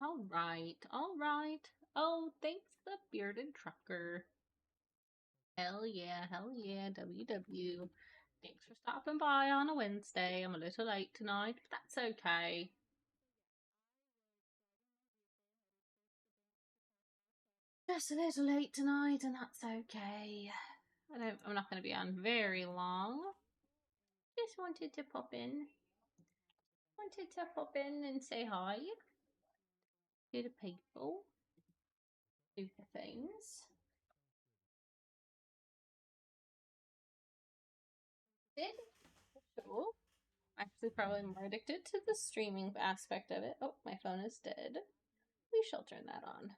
All right, all right. Oh, thanks, the bearded trucker. Hell yeah, WW. Thanks for stopping by on a Wednesday. I'm a little late tonight, but that's okay. Just a little late tonight, and that's okay. I'm not going to be on very long. Just wanted to pop in. Wanted to pop in and say hi to the people. Do the things. Did sure. Actually, probably more addicted to the streaming aspect of it. Oh, my phone is dead. We shall turn that on.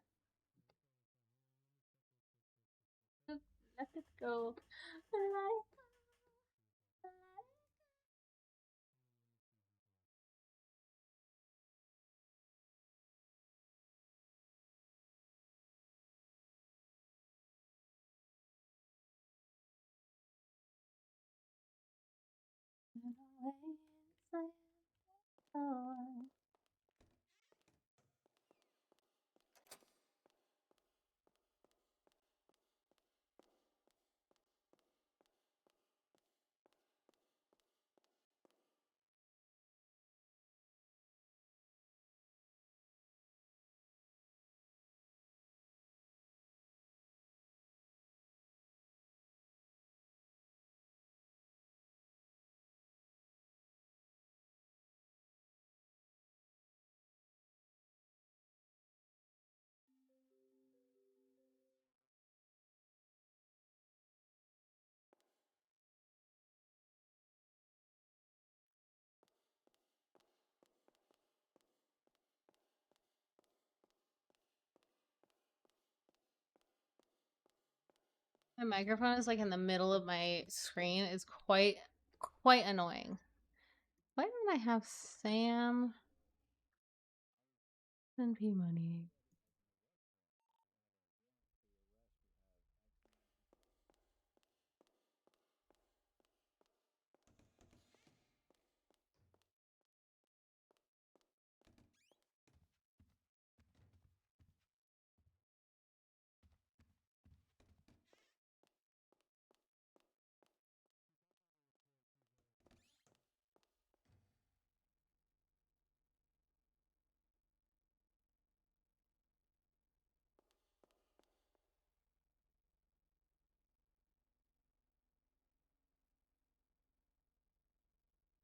Let it go. My microphone is like in the middle of my screen. It's quite annoying. Why don't I have Sam and P Money?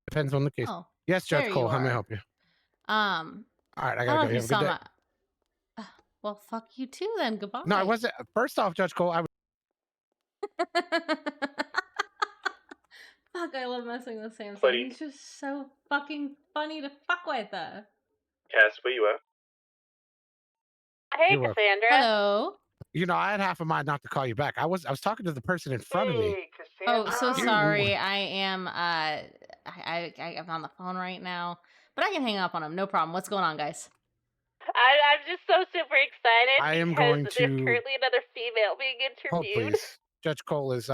Depends on the case. Oh, Yes, Judge there Cole, you how may I are. help you? All right, I I don't gotta know go. if You you have a good saw day. my. Well, fuck you too then. Goodbye. No, I wasn't. First off, Judge Cole, I was. Fuck, I love messing with Samson. He's just so fucking funny to fuck with. Cass, where you at? Hey, You're welcome. Cassandra. Hello. You know, I had half a mind not to call you back. I was talking to the person in front of me. Hey, Cassandra. Oh, so You- sorry. I am I'm on the phone right now, but I can hang up on him. No problem. What's going on, guys? I'm just so super excited I am because going there's to- currently another female being Hold, interviewed. please. Judge Cole is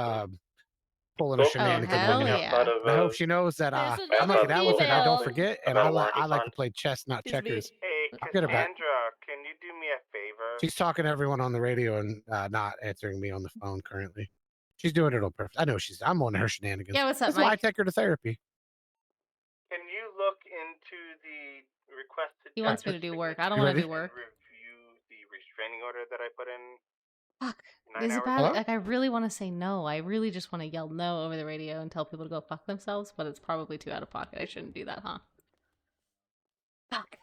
pulling a Oh, shenanigan hell with me. yeah. And I hope she knows that There's I'm like another an elephant. I don't female. forget, and I've I got a warrant like to to sign. play chess, not Excuse me. checkers. Hey, I'll get her back. Cassandra, can you do me a favor? She's talking to everyone on the radio and not answering me on the phone currently. She's doing it on purpose. I know I'm on her shenanigans. Yeah, what's up, That's why I Mike? take her to therapy. Can you look into the requested He wants me to do work. I don't You want to ready? do work. and review the restraining order that I put in Fuck. 9 Is it hours bad? ago? Hello? Like, I really want to say no. I really just want to yell no over the radio and tell people to go fuck themselves, but it's probably too out of pocket. I shouldn't do that, huh? Fuck.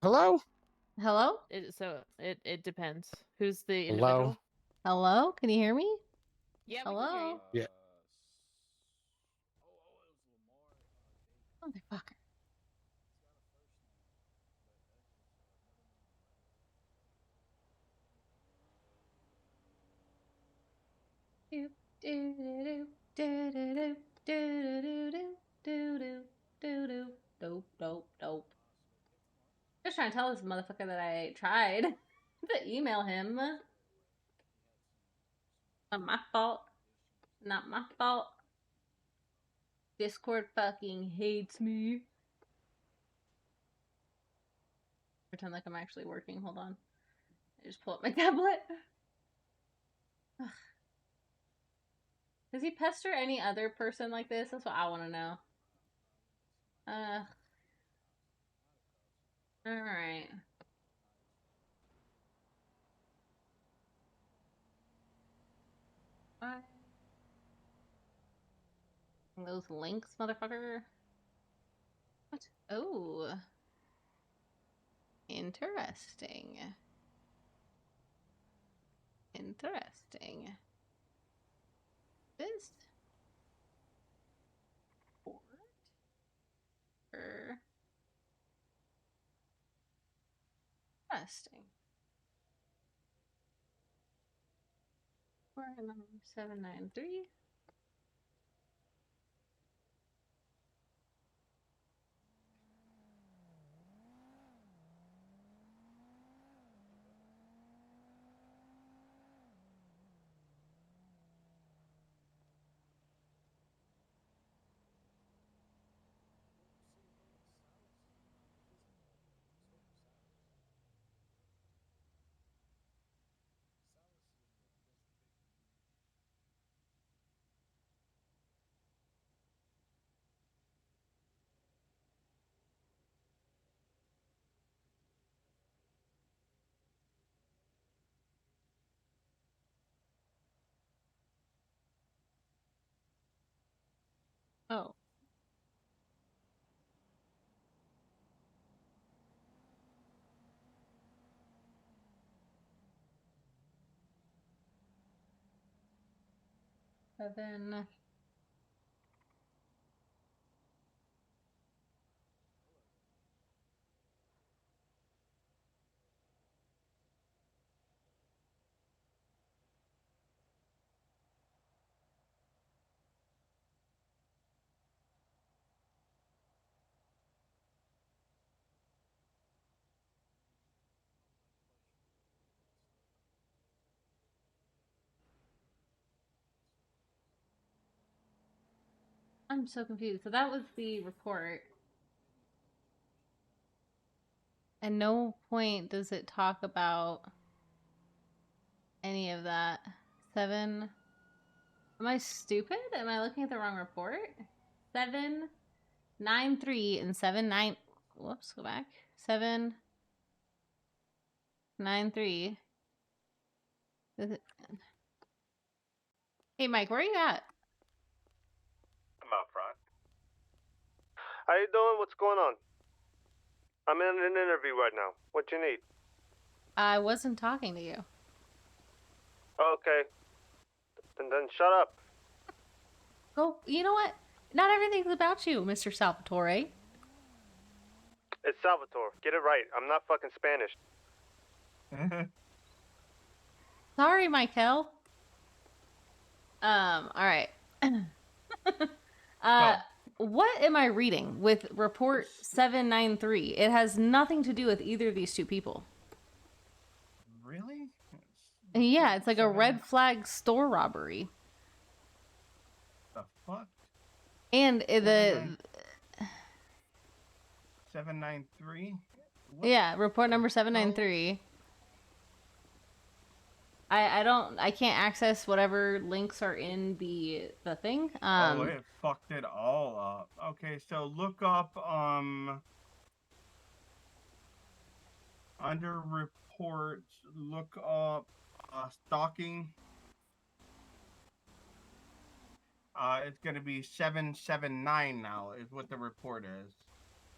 Hello? Hello? It depends. Who's the Hello? individual? Hello? Can you hear me? Yeah. Hello? Yeah. Motherfucker. Do do do do do do do do do do do do dope dope dope. Just trying to tell this motherfucker that I tried to email him. Not my fault. Not my fault. Discord fucking hates me. Pretend like I'm actually working. Hold on. I just pull up my tablet. Ugh. Does he pester any other person like this? That's what I want to know. Alright. What? Those links, motherfucker. What? Oh. Interesting. Interesting. This port or interesting. We're in number 793. Oh. Seven. I'm so confused. So that was the report. At no point does it talk about any of that. 7. Am I stupid? Am I looking at the wrong report? 793 and 79. Whoops, go back. 793. Hey, Mike, where are you at? I'm out front. How you doing? What's going on? I'm in an interview right now. What you need? I wasn't talking to you. Okay. Then shut up. Go. You know what? Not everything's about you, Mr. Salvatore. It's Salvatore. Get it right. I'm not fucking Spanish. Sorry, Michael. All right. What am I reading with report 793? It has nothing to do with either of these two people. Really? Yeah, it's like a red flag store robbery. The fuck? And the 793? yeah, report number 793. I can't access whatever links are in the thing. Oh, it fucked it all up. Okay, so look up under reports, look up stalking. It's gonna be 779 now is what the report is.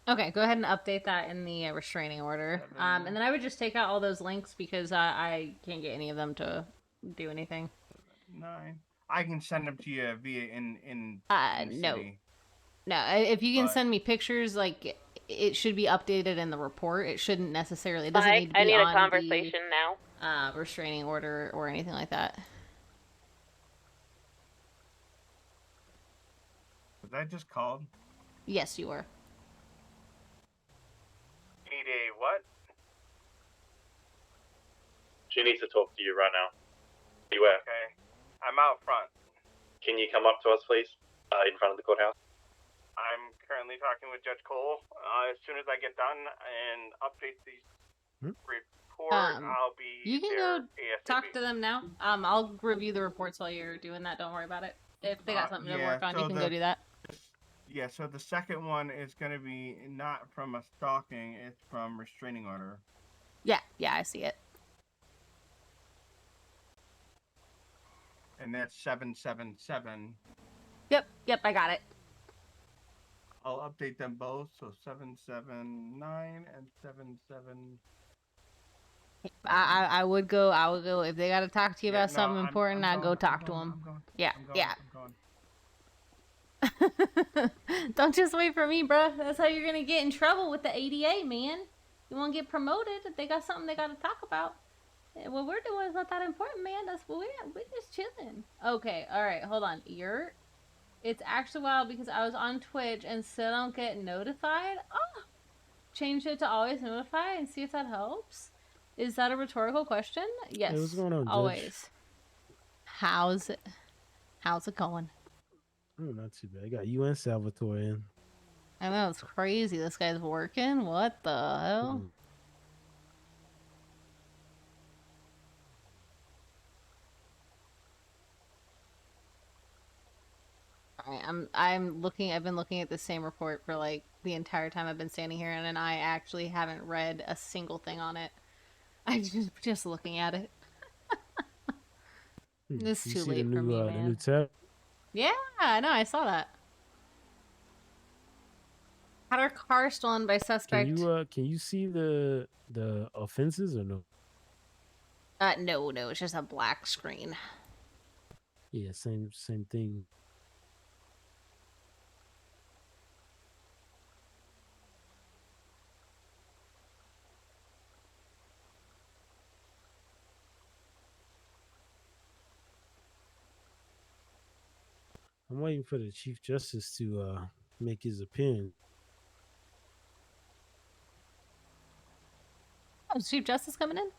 Okay, go ahead and update that in the restraining order. And then I would just take out all those links because I can't get any of them to do anything. 9. I can send them to you via in no. city. No, if you can send me pictures, like, it should be updated in the report. It shouldn't necessarily, it doesn't Mike, need to be I need on a conversation now. the restraining order or anything like that. Was I just called? Yes, you were. You need a what? She needs to talk to you right now. Beware. Okay. I'm out front. Can you come up to us, please? In front of the courthouse? talking with Judge Cole. As soon as I get done and update these report, I'll be You can there go ASAP. talk to them now. I'll review the reports while you're doing that. Don't worry about it. If they got something to work on, you can go do that. Yeah, so the second one is going to be not from a stalking, it's from restraining order. Yeah, I see it. And that's 777. Yep, I got it. I'll update them both, so 779 and 77. I would go. If they got to talk to you about something important. I'd go talk to them. Yeah. Don't just wait for me, bruh. That's how you're gonna get in trouble with the ADA, man. You won't get promoted if they got something they gotta talk about. What we're doing is not that important, man. That's what we're just chilling. Okay, all right, hold on. It's actually wild because I was on Twitch and still don't get notified. Oh, change it to always notify and see if that helps. Is that a rhetorical question? Yes. Hey, what's going on, Judge? Always. How's it going? Oh, not too bad. I got you and Salvatore in. I know, it's crazy. This guy's working. What the hell? Alright, I'm looking. I've been looking at the same report for like the entire time I've been standing here, and I actually haven't read a single thing on it. I'm just looking at it. It's too late for me, man. The new tab? Yeah, I know. I saw that. Had our car stolen by suspect. Can you see the offenses or no? No, it's just a black screen. Yeah, same thing. I'm waiting for the Chief Justice to make his appearance. Oh, is Chief Justice coming in?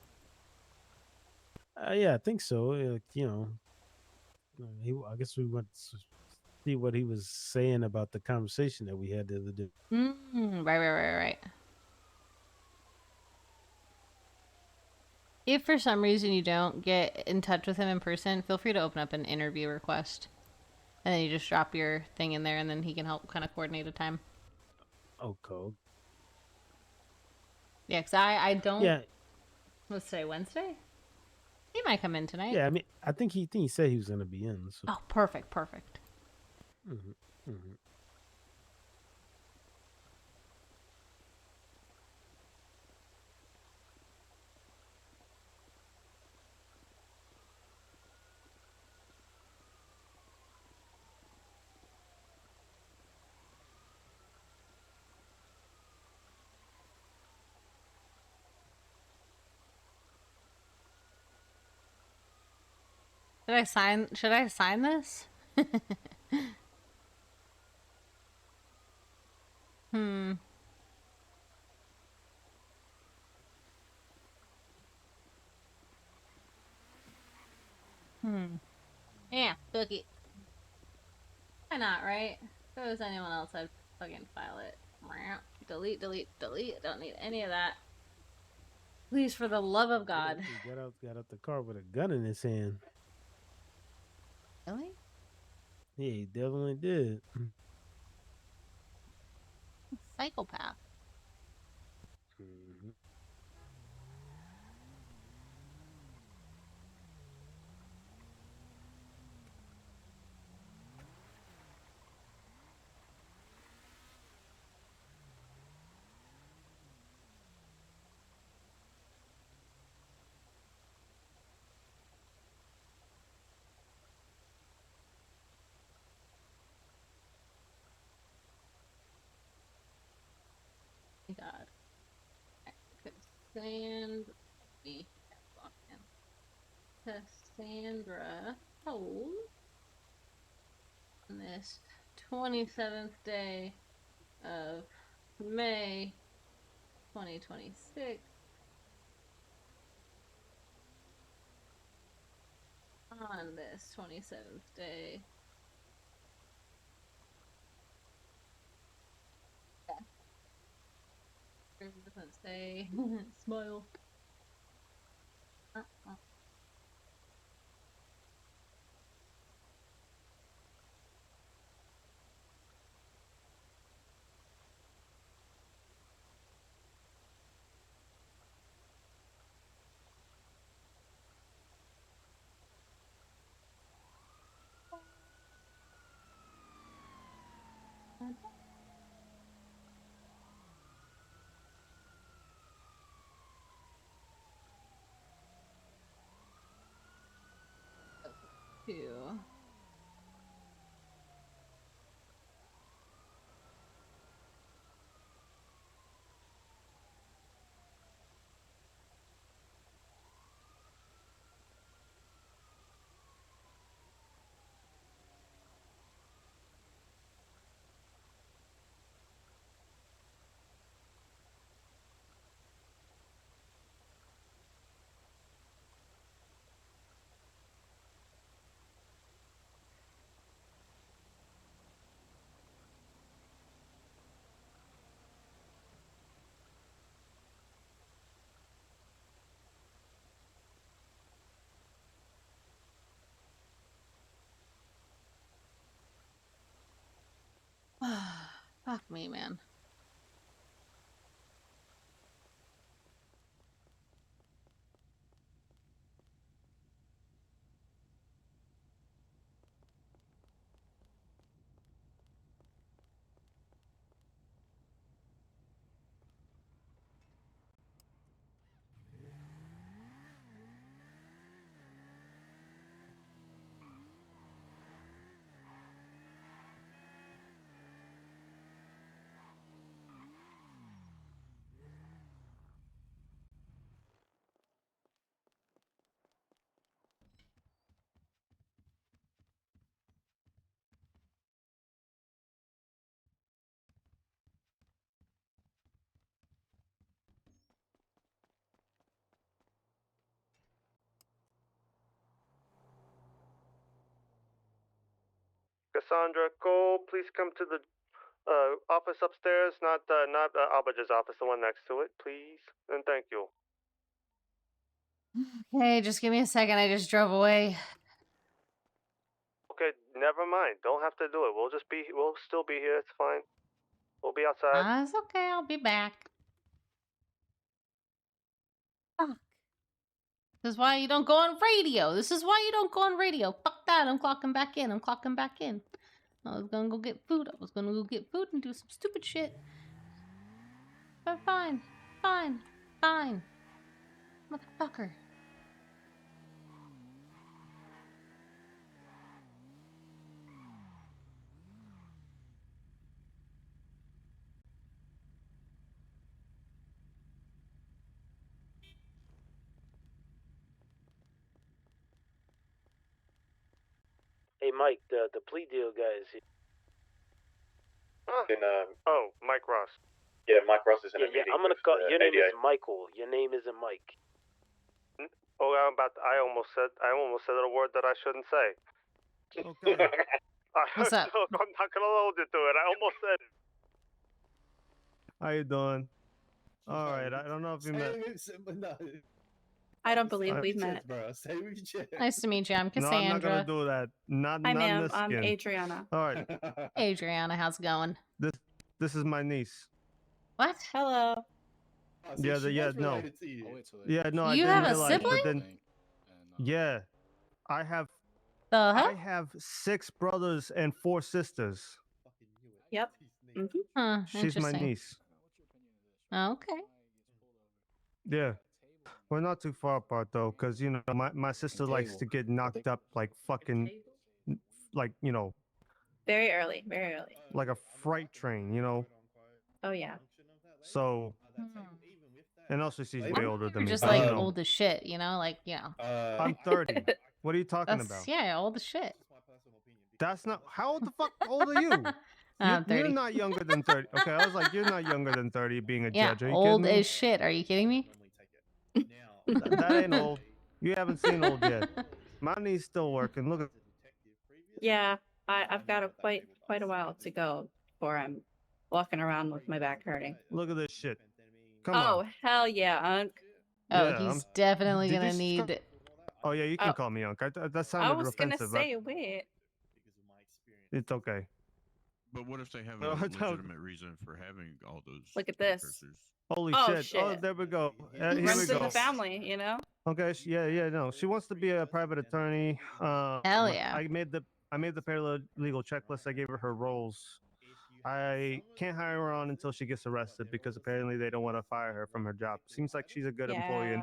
Yeah, I think so. I guess we went to see what he was saying about the conversation that we had the other day. Right. If for some reason you don't get in touch with him in person, feel free to open up an interview request. And then you just drop your thing in there, and then he can help kind of coordinate a time. Okay. Yeah, because I don't... Yeah. Let's say Wednesday? He might come in tonight. Yeah, I mean, I think he said he was going to be in. So. Oh, perfect. Mm-hmm. Should I sign this? Yeah, book it. Why not, right? If it was anyone else, I'd fucking file it. Delete. Don't need any of that. Please, for the love of God. He got out the car with a gun in his hand. Really? Yeah, he definitely did. Psychopath. Mm-hmm. God. Cassandra told on this 27th day of May 2026 on this 27th day Doesn't say smile. Two. Fuck me, man. Cassandra, Cole, please come to the office upstairs, not Albage's office, the one next to it, please. And thank you. Okay, just give me a second. I just drove away. Okay, never mind. Don't have to do it. We'll still be here. It's fine. We'll be outside. It's okay. I'll be back. Fuck. This is why you don't go on radio. This is why you don't go on radio. Fuck that. I'm clocking back in. I'm clocking back in. I was gonna go get food. I was gonna go get food and do some stupid shit. But fine. Fine. Fine. Motherfucker. Hey, Mike, the plea deal guy is here. Oh, Mike Ross. Yeah, Mike Ross is in a Yeah, meeting. I'm gonna with call. the Your name ADA. is Michael. Your name isn't Mike. Oh, I almost said a word that I shouldn't say. Okay. What's up? I'm not gonna hold you to it. I almost said it. How you doing? All right. I don't know if you met. I don't believe Alright. we've met. Nice to meet you. I'm No, I'm not gonna Cassandra. do that. Not Hi, not ma'am. this I'm skin. Adriana. All right. Adriana, how's it going? This is my niece. What? Hello. Yeah. No. Yeah. No. I You didn't have a realize. But sibling? then. Yeah. I have. The I hell? have 6 brothers and 4 sisters. Yep. Huh, She's my interesting. niece. Oh, okay. Yeah. We're not too far apart though, because you know my sister likes to get knocked up like fucking, like you know, Very early. Very early. like a freight train, you know. Oh yeah. So, and also she's way older than You're me. just but, like you know, old as shit, you know? Like, you know. I'm 30. What are you talking That's, about? yeah, old as shit. That's not. How old the fuck old are you? I'm You're 30. not younger than 30. Okay, I was like, you're not younger than 30 being a Yeah, judge. Are you old kidding me? as shit. Are you kidding me? That ain't old. You haven't seen old yet. My knee's still working. Look at. Yeah. I've got quite a while to go before I'm walking around with my back hurting. Look at this shit. Come Oh on. hell yeah, Unc. Oh, Yeah, he's definitely Did you gonna start- need. Oh yeah, you can Oh. call me Unc. That I sounded was gonna offensive. say, wait. It's okay. But what if they have No, a I don't- legitimate reason for having all those? Look at this. precursors? Holy Oh, shit. Oh, shit. there we go. Here we Runs in go. the family, you know? Okay. Yeah. No, she wants to be a private attorney. Hell yeah. I made the paralegal checklist. I gave her her roles. I can't hire her on until she gets arrested because apparently they don't want to fire her from her job. Seems like she's a good employee and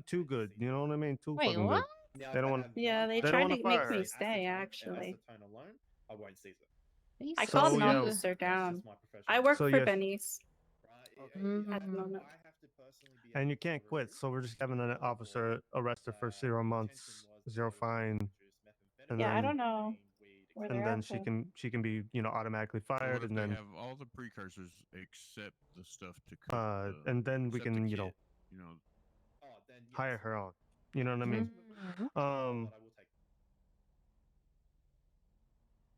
too good. You know what I mean? Too Wait, fucking what? good. They don't want. Yeah, they don't tried wanna to make fire me her. stay, actually. I won't seize it. He's I So, called an yeah. officer down. That's my profession. I work So, for yes. Benny's. Mhm. At the moment. I have to personally be And you can't quit, so we're just having an officer arrest her for 0 months, 0 fine, and Yeah, I then don't know where they're and then at she for. can be automatically So what fired, if and they then have all the precursors except the stuff to cook the, and then we except the can kit, Oh, then yes. hire her on. You know what I mean? Mhm. But I will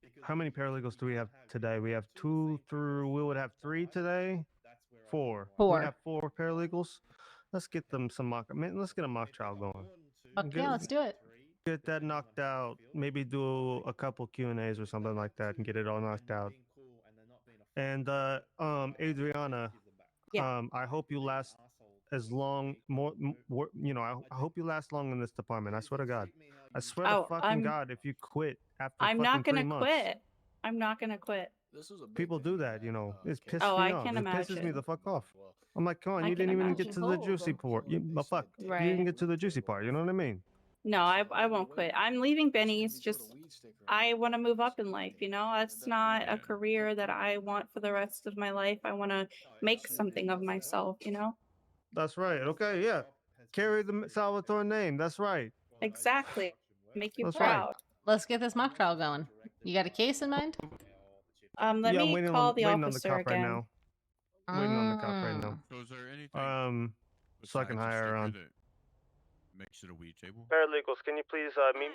take it. How many paralegals do we have today? We have 2 through. We would have 3 today. That's where 4. Four. We have 4 paralegals. Let's get them some mock. Man, let's get a mock trial going. Fuck yeah, let's do it. Get that knocked out. Maybe do a couple Q&As or something like that, and get it all knocked out. And Adriana, Yeah. I hope you last as long I hope you last long in this department. I swear to God. I swear to Oh, fucking God, if you quit after I'm fucking not 3 gonna months. quit. I'm not gonna quit. People do that, It pisses Oh, me I off. can It pisses me imagine. the fuck off. I'm like, come on, I you can didn't even get imagine. to the juicy part. Fuck. You Right. didn't get to the juicy part. You know what I mean? No, I won't quit. I'm leaving Benny's. Just I want to move up in life. That's not a career that I want for the rest of my life. I want to make something of myself. That's right. Okay, yeah. Carry the Salvatore name. That's right. Exactly. Make you That's proud. right. Let's get this mock trial going. You got a case in mind? Let Yeah, I'm me waiting call on the waiting on the officer cop right again. now. I'm waiting on the cop right now. So is there anything So I can besides a hire her sticker on. that makes it a weed table? Paralegals, can you please meet?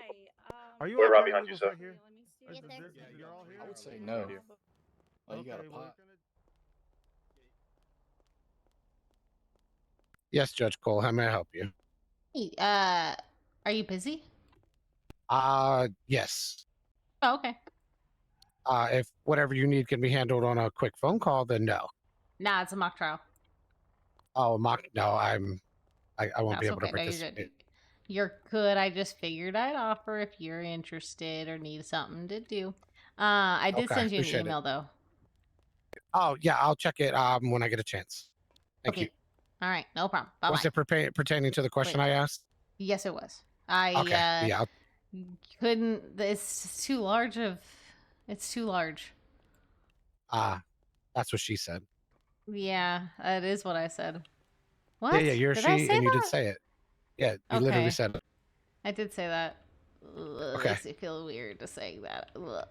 Are you We're all right behind you, paralegals sir. right here? Yes, You're all here? I would say no. Oh, you got a Okay, well, pot. Yes, Judge Cole. How may I help you? Hey, are you busy? Yes. Oh, okay. If whatever you need can be handled on a quick phone call, then no. Nah, it's a mock trial. Oh, mock. No, I won't No, be it's able to okay. No, you're good. participate. You're good. I just figured I'd offer if you're interested or need something to do. I did Okay, send you an appreciate it. email though. Oh, yeah, I'll check it when I get a chance. Thank Okay. you. All right, no problem. Bye Was bye. it pertaining to the question Wait. I asked? Yes, it was. I Okay. Yeah. couldn't. It's too large of. It's too large. That's what she said. Yeah, that is what I said. What? Yeah, you're did she, I say and you that? did say it. Yeah, you Okay. literally said it. I did say that. Ugh, Okay. Makes me feel weird to say that. Ugh.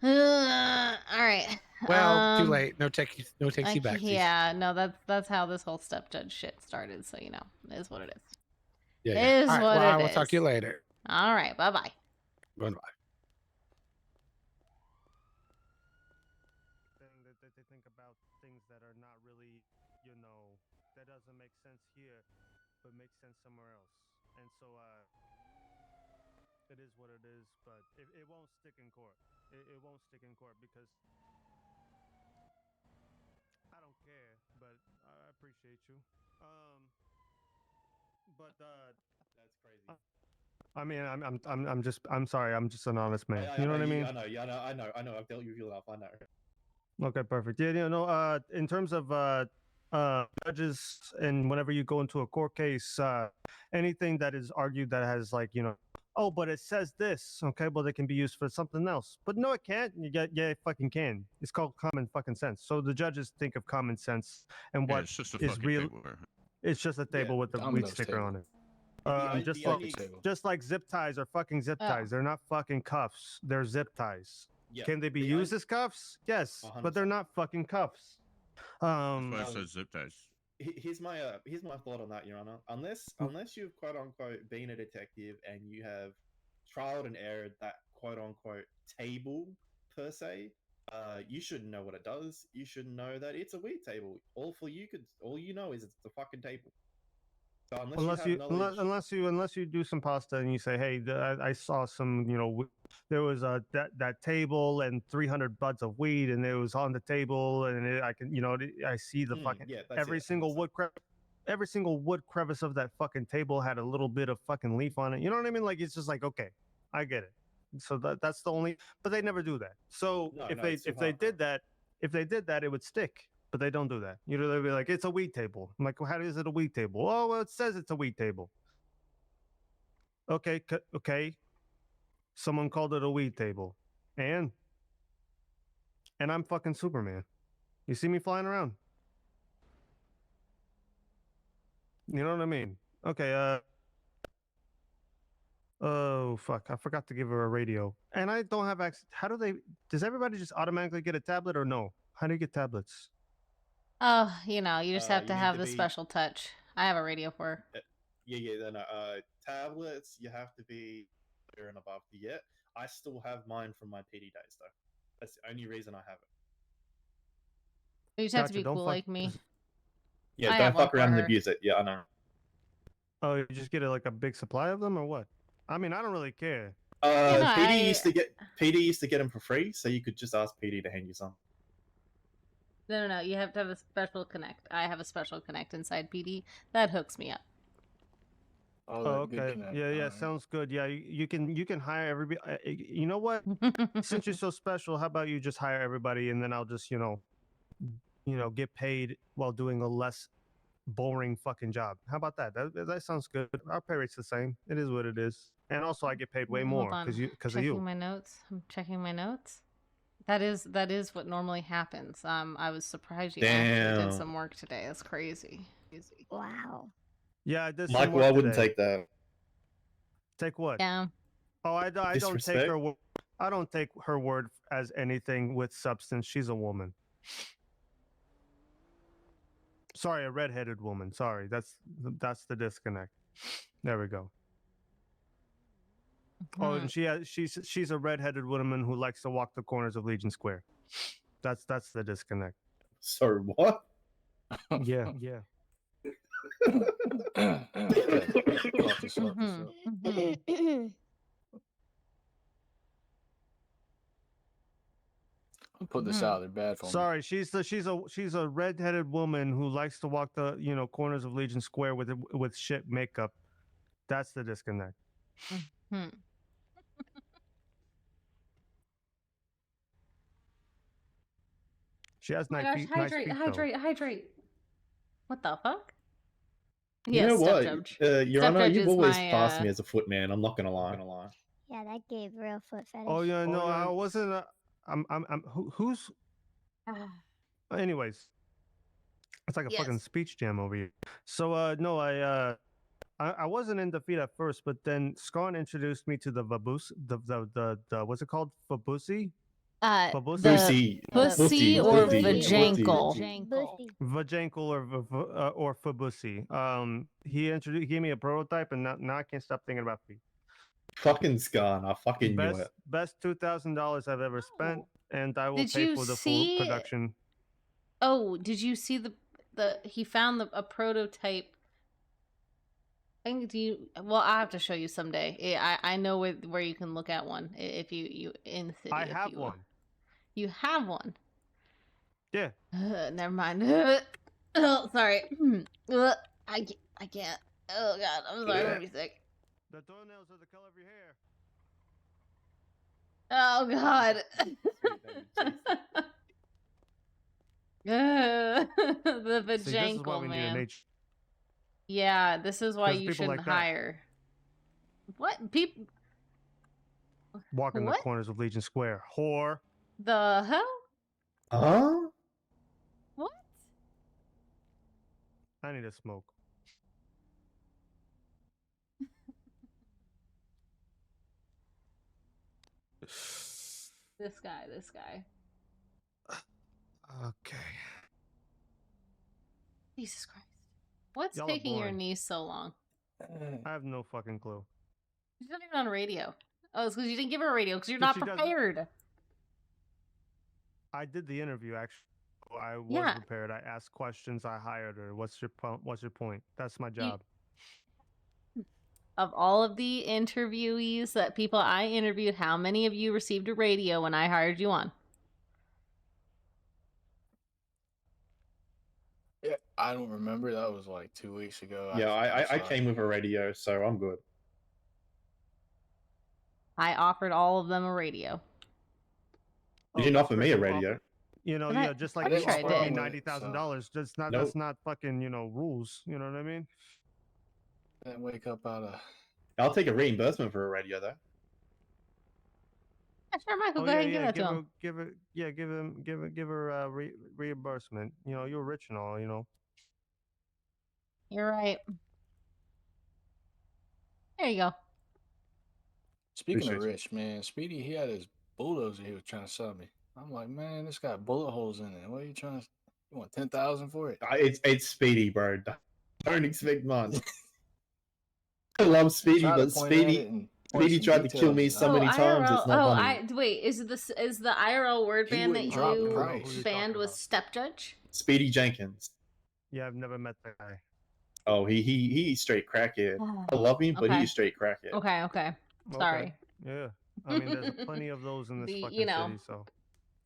All right. Well, too late. No takesy back. Yeah, no, that's how this whole step judge shit started. So it is what it is. Yeah. Is All right, what well, I it will talk to you is. later. All right. Bye bye. Goodbye. That they think about things that are not really, that doesn't make sense here, but makes sense somewhere else. And so, it is what it is, but it won't stick in court. It won't stick in court because I don't care, but I appreciate you. But That's crazy. I mean, I'm sorry. I'm just an honest man. You know what I mean? I know. I've dealt with you enough. I know. Okay, perfect. Yeah, in terms of judges and whenever you go into a court case, anything that is argued that has oh, but it says this, okay, well, they can be used for something else. But no, it can't. Yeah, it fucking can. It's called common fucking sense. So the judges think of common sense and Yeah, what it's just a is fucking real. table. It's just a table with the weed Domino's sticker table. on it. The Just like zip ties are fucking zip ties. They're not fucking cuffs. They're zip ties. Yeah, Can they be used as cuffs? Yes, but they're not fucking cuffs. That's why it says zip ties. Here's my thought on that, Your Honor. Unless you've quote unquote been a detective and you have trialed and errored that quote unquote table per se, You shouldn't know what it does. You should know that it's a weed table. All you know is it's a fucking table. So unless you do some pasta and you say, hey, I saw some, there was that table and 300 buds of weed and it was on the table and I can, I see the fucking every single wood crevice of that fucking table had a little bit of fucking leaf on it. You know what I mean? Like it's just like, okay, I get it. So that's the only, but they never do that. So if they did that, it would stick. But they don't do that. They'll be like, it's a weed table. I'm like, well, how is it a weed table? Oh, well, it says it's a weed table. Okay, okay. Someone called it a weed table, and I'm fucking Superman. You see me flying around? You know what I mean? Okay. Oh fuck! I forgot to give her a radio, and I don't have access. How do they? Does everybody just automatically get a tablet, or no? How do you get tablets? Oh, you just have to you need have to the be- special touch. I have a radio for her. Then tablets, you have to be there and above. Yeah, I still have mine from my PD days though. That's the only reason I have it. You just have to be cool like me. Yeah, I don't have one fuck around for and her. abuse it. Yeah, I know. Oh, you just get like a big supply of them, or what? I mean, I don't really care. PD used to get them for free, so you could just ask PD to hand you some. No. You have to have a special connect. I have a special connect inside PD that hooks me up. Oh, okay. Yeah. Sounds good. Yeah, you can hire everybody. You know what? Since you're so special, how about you just hire everybody, and then I'll just get paid while doing a less boring fucking job. How about that? That sounds good. Our pay rate's the same. It is what it is, and also I get paid way Wait, more hold on. because of you. Checking my notes. I'm checking my notes. That is what normally happens. I was surprised you actually did some work today. That's crazy. Wow. Yeah, I did some Michael, work I wouldn't today. take that. Take what? Yeah. Oh, I don't take Disrespect? her. I don't take her word as anything with substance. She's a woman. Sorry, a redheaded woman. Sorry, that's the disconnect. There we go. Oh, and she's a redheaded woman who likes to walk the corners of Legion Square. That's the disconnect. Sorry, what? Yeah. I'll put this out. They're bad for me. Sorry, she's a redheaded woman who likes to walk the corners of Legion Square with shit makeup. That's the disconnect. She has nice feet. Hydrate. What the fuck? You know what, Your Honor, Judge you've is always my, passed me as a footman. I'm not gonna lie. Yeah, that gave real foot fetish. Oh yeah, no, I wasn't. I'm. Who's? Anyways, it's like a fucking speech jam over here. So no, I wasn't in defeat at first, but then Scarn introduced me to the Vabus, the what's it called, Fabusi? The pussy or vajankle. Vajankle or Fabusi. He gave me a prototype, and now I can't stop thinking about feet. Fucking Scarn, I fucking knew it. Best $2,000 I've ever spent, and I will Did pay you for the see- full production. Oh, did you see he found a prototype? Well, I have to show you someday. I know where you can look at one if you in the city. I have one. You have one. Yeah. Never mind. Oh, sorry. I can't. Oh god, I'm sorry. I'm gonna be sick. The toenails are the color of your hair. Oh god. The vajankle, man. Yeah, this is why you shouldn't hire. What people walking the corners of Legion Square? Whore. The hell? Huh? What? I need a smoke. This guy. Okay. Jesus Christ. What's Y'all are taking your boring. niece so long? I have no fucking clue. She's not even on radio. Oh, it's because you didn't give her a radio because you're But not she doesn't- prepared. I did the interview actually. I was Yeah. prepared. I asked questions. I hired her. What's your point? That's my You- job. Of all of the interviewees that people I interviewed, how many of you received a radio when I hired you on? Yeah, I don't remember. That was like 2 weeks ago. Yeah, I'm I sorry. came with a radio, so I'm good. I offered all of them a radio. You didn't offer me a radio. You know, But I- yeah, just I'm like you sure I offered me did. $90,000. That's not Nope. that's not fucking rules. You know what I mean? Didn't wake up out of. I'll take a reimbursement for a radio though. Yeah, sure, Michael, Oh go yeah, ahead and give yeah. that to him. Give her reimbursement. You know, you're rich and all. You know. You're right. There you go. Speaking of Appreciate you. rich, man, Speedy, he had his bulldozer he was trying to sell me. I'm like, man, this got bullet holes in it. What are you trying to? You want 10,000 for it? It's Speedy, bro. Don't expect much. I love Speedy, Try to but point at it Speedy and point Speedy some tried to kill me details so out. many times. It's not funny. Wait, is the IRL word He band that wouldn't drop the you price. banned was Step Judge? Speedy Jenkins. Yeah, I've never met that guy. Oh, he straight crackhead. I love him, but Okay. he's straight crackhead. Okay. Sorry. Yeah. I mean, there's plenty of those in this The- fucking you know, city. So.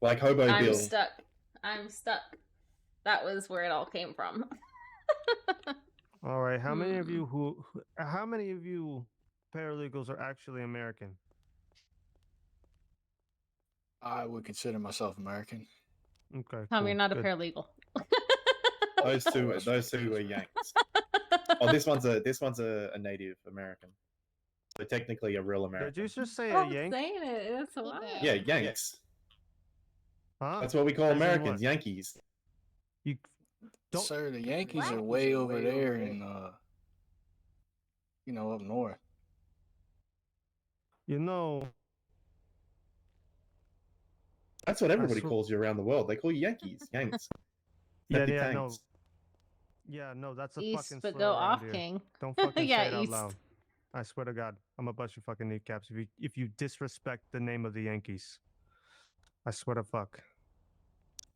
Like Hobo I'm Bill. stuck. That was where it all came from. All right. How many of you how many of you paralegals are actually American? I would consider myself American. Okay. Tom, cool, you're not a good. paralegal. Those two are Yanks. Oh, this one's a Native American. So technically a real American. Did you just say I'm a Yank? saying it. That's wild. Yeah, Yanks. Huh? That's what we call As in Americans, what? Yankees. You don't. Sir, the Yankees are way over there in up north. You know. That's what everybody swear- calls you around the world. They call you Yankees. Yanks. Yeah, Happy yeah, no. tanks. Yeah, no, that's a East, fucking but slur go around off, here. King. Don't fucking Yeah, say it out East. loud. I swear to God, I'm gonna bust your fucking kneecaps if you disrespect the name of the Yankees. I swear to fuck.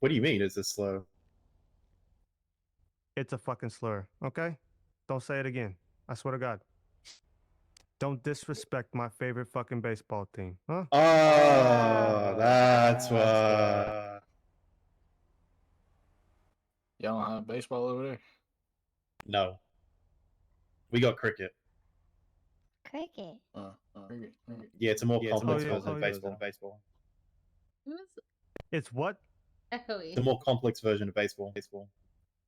What do you mean? Is this slow? It's a fucking slur, okay? Don't say it again. I swear to God. Don't disrespect my favorite fucking baseball team, huh? Oh, that's what. Y'all don't have baseball over there? No. We got cricket. Cricket. Cricket. Yeah, it's a more complex yeah. version Oh, of yeah. baseball. Who's It's what? echoey? It's a more complex version of baseball.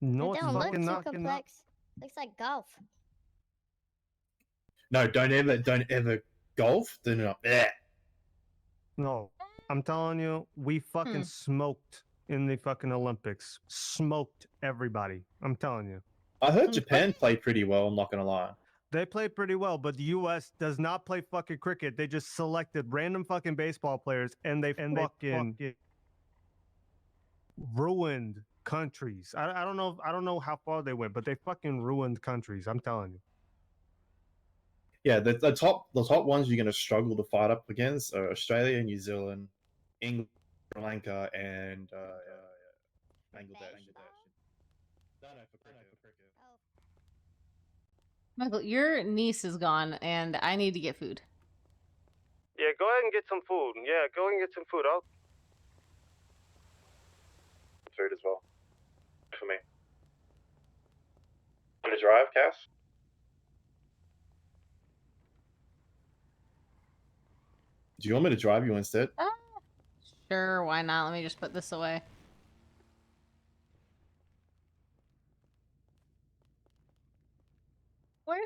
No, It it's don't look fucking too not. complex. Looks like golf. No, don't ever golf. Do not. Bleh. No, I'm telling you, we fucking smoked in the fucking Olympics. Smoked everybody. I'm telling you. I heard Japan played pretty well. I'm not gonna lie. They played pretty well, but the U.S. does not play fucking cricket. They just selected random fucking baseball players, and they fucking ruined countries. I don't know how far they went, but they fucking ruined countries. I'm telling you. Yeah, the top ones you're gonna struggle to fight up against are Australia, New Zealand, England, Sri Lanka, and Bangladesh. No, for cricket. Michael, your niece is gone, and I need to get food. Yeah, go ahead and get some food. Yeah, go and get some food. Food as well. For me. Want to drive, Cass? Do you want me to drive you instead? Sure, why not? Let me just put this away. Where?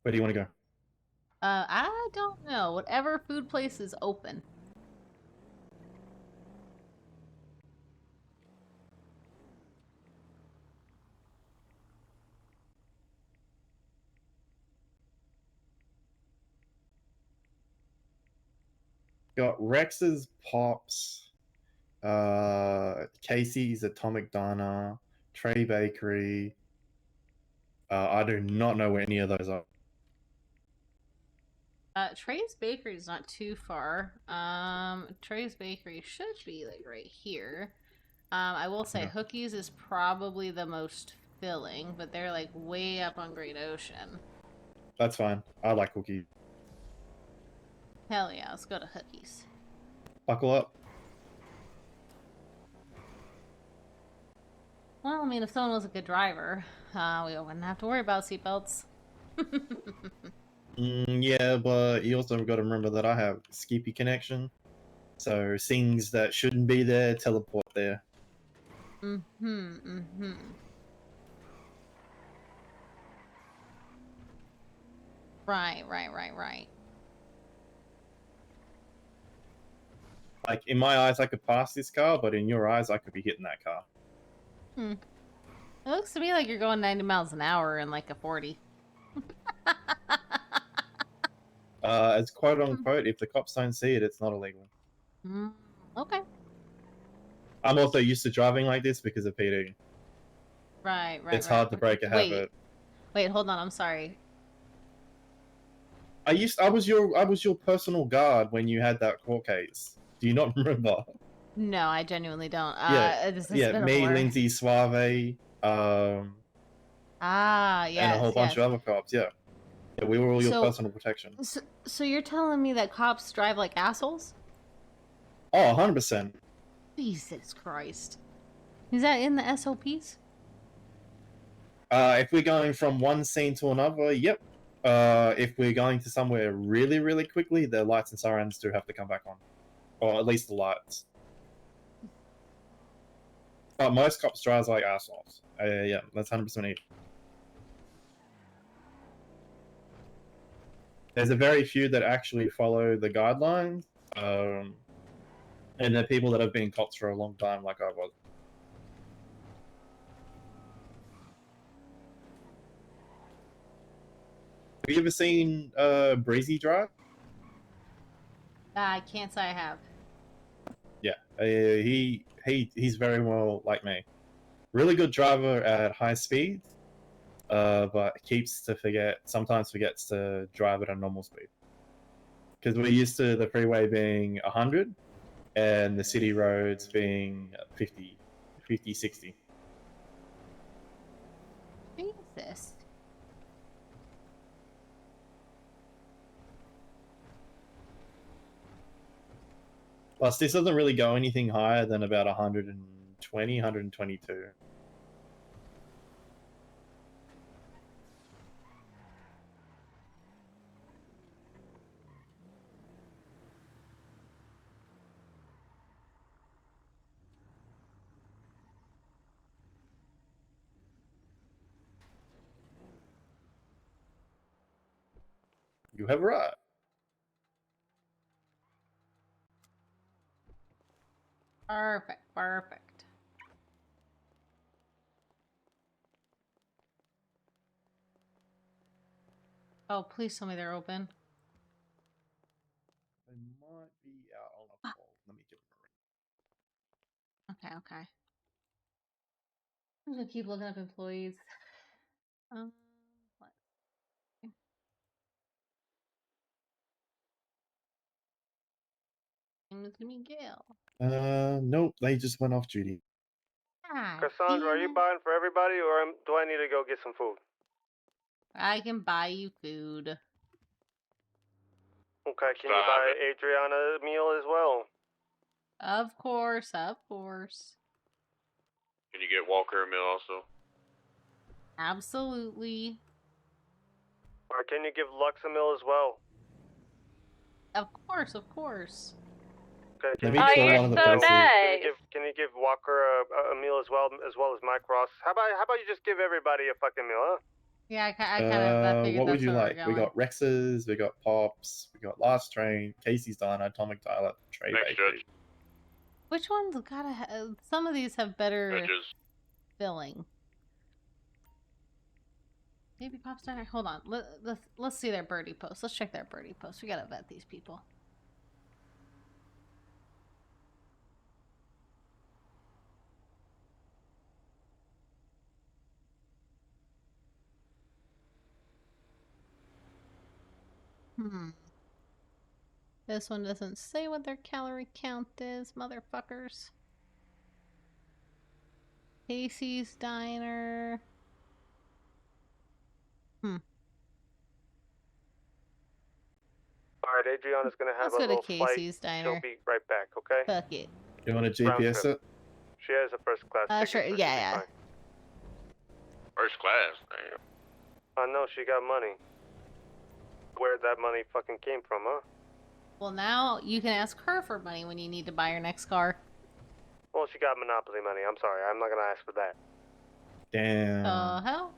Where do you want to go? I don't know. Whatever food place is open. Got Rex's, Pops, Casey's, Atomic Diner, Trey Bakery, I do not know where any of those are. Trey's Bakery is not too far. Trey's Bakery should be like right here. I will say Okay. Hookie's is probably the most filling, but they're like way up on Great Ocean. That's fine. I like cookies. Hell yeah, let's go to Hookie's. Buckle up. Well, I mean, if someone was a good driver, we wouldn't have to worry about seatbelts. Yeah, but you also got to remember that I have Skippy connection, so things that shouldn't be there teleport there. Right. Like in my eyes, I could pass this car, but in your eyes, I could be hitting that car. It looks to me like you're going 90 miles an hour in like a 40. As quote unquote, if the cops don't see it, it's not illegal. Okay. I'm also used to driving like this because of PD. Right. It's hard to break a habit. Wait, hold on. I'm sorry. I was your personal guard when you had that court case. Do you not remember? No, I genuinely don't. This has Yeah, been a me, blur. Lindsay, Suave, Yes. and a whole bunch of other cops. Yeah, we were all your personal protection. So you're telling me that cops drive like assholes? Oh, 100%. Jesus Christ. Is that in the SOPs? If we're going from one scene to another, yep. If we're going to somewhere really, really quickly, the lights and sirens do have to come back on. Or at least the lights. But most cops drive like assholes. Yeah, that's 100% it. There's a very few that actually follow the guidelines. And they're people that have been cops for a long time, like I was. Have you ever seen Breezy drive? I can't say I have. Yeah, he's very well like me. Really good driver at high speeds, but sometimes forgets to drive at a normal speed. Because we're used to the freeway being 100 and the city roads being 50, 60. Jesus. Plus, this doesn't really go anything higher than about 120, 122. You have arrived. Perfect. Oh, please tell me they're open. They might be out on a call. Let me give them a ring. Okay. I'm gonna keep looking up employees. What? Name is gonna be Gail. Nope, they just went off duty. Cassandra, are you buying for everybody, or do I need to go get some food? I can buy you food. Okay, can you buy Adriana a meal as well? Of course. Can you get Walker a meal also? Absolutely. Or can you give Lux a meal as well? Of course. Okay, Let me kill one of the places. Can you give Walker a meal as well as Mike Ross? How about you just give everybody a fucking meal, huh? Yeah, I kind of figured what would that's you where like? we're We going. got Rex's, we got Pops, we got Last Train, Casey's Diner, Atomic Tyler, Trey Bakery. Which ones gotta have? Some of these have better filling. Maybe Pop's Diner. Hold on. Let's see their birdie post. Let's check their birdie post. We gotta vet these people. This one doesn't say what their calorie count is, motherfuckers. Casey's Diner. Alright, Adriana's gonna have Let's a go to little flight. Casey's Diner. She'll be right back, okay? Fuck it. You want to Round GPS trip. it? She has a first class ticket, Sure, so she'll yeah, be yeah. fine. First class. Damn. No, she got money. Where that money fucking came from, huh? Well, now you can ask her for money when you need to buy your next car. Well, she got Monopoly money. I'm sorry. I'm not gonna ask for that. Damn. Hell?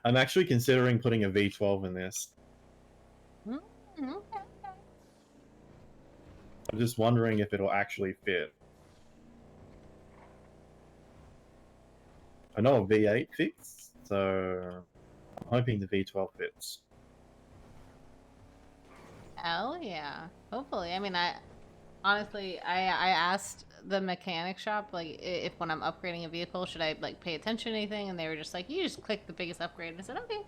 I'm actually considering putting a V12 in this. Okay. I'm just wondering if it'll actually fit. I know a V8 fits, so I'm hoping the V12 fits. Hell yeah. Hopefully. I mean, honestly, I asked the mechanic shop, like, if when I'm upgrading a vehicle, should I, like, pay attention to anything? And they were just like, you just click the biggest upgrade. And I said, okay.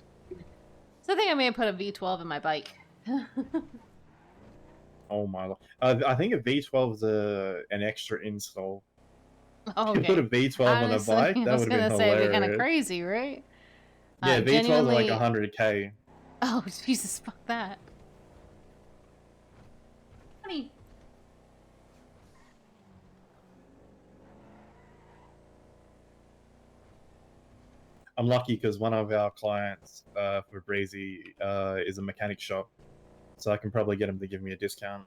So I think I may put a V12 in my bike. Oh my lord. I think a V12 is an extra install. Oh, If you put a V12 on a Honestly, bike, I that was would have been gonna say, it'd be kind of hilarious. crazy, right? Yeah, V12s genuinely... are like 100k. Oh, Jesus, fuck that. Honey. I'm lucky because one of our clients for Breezy is a mechanic shop, so I can probably get him to give me a discount.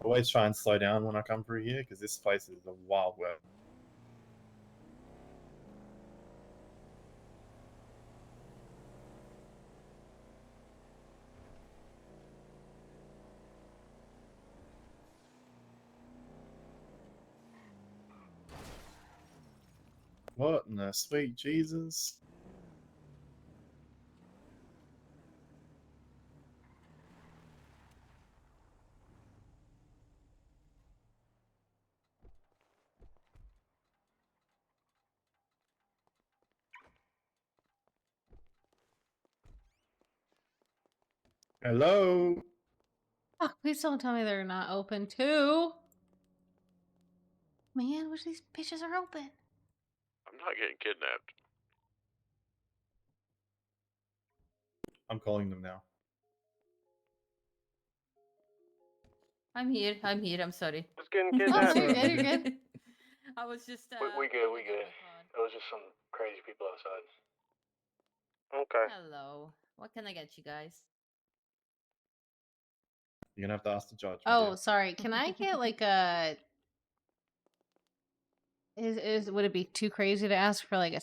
Always try and slow down when I come through here because this place is a wild west. What in the sweet Jesus? Hello? Fuck, please don't tell me they're not open, too. Man, wish these bitches are open. I'm not getting kidnapped. I'm calling them now. I'm here. I'm sorry. Who's getting Oh, kidnapped? you're good, you're good. I was just. We good. We good. There was just some crazy people outside. Okay. Hello. What can I get you guys? You're gonna have to ask the judge. my Oh, dear. sorry. Can I get, like, a... Would it be too crazy to ask for, like, a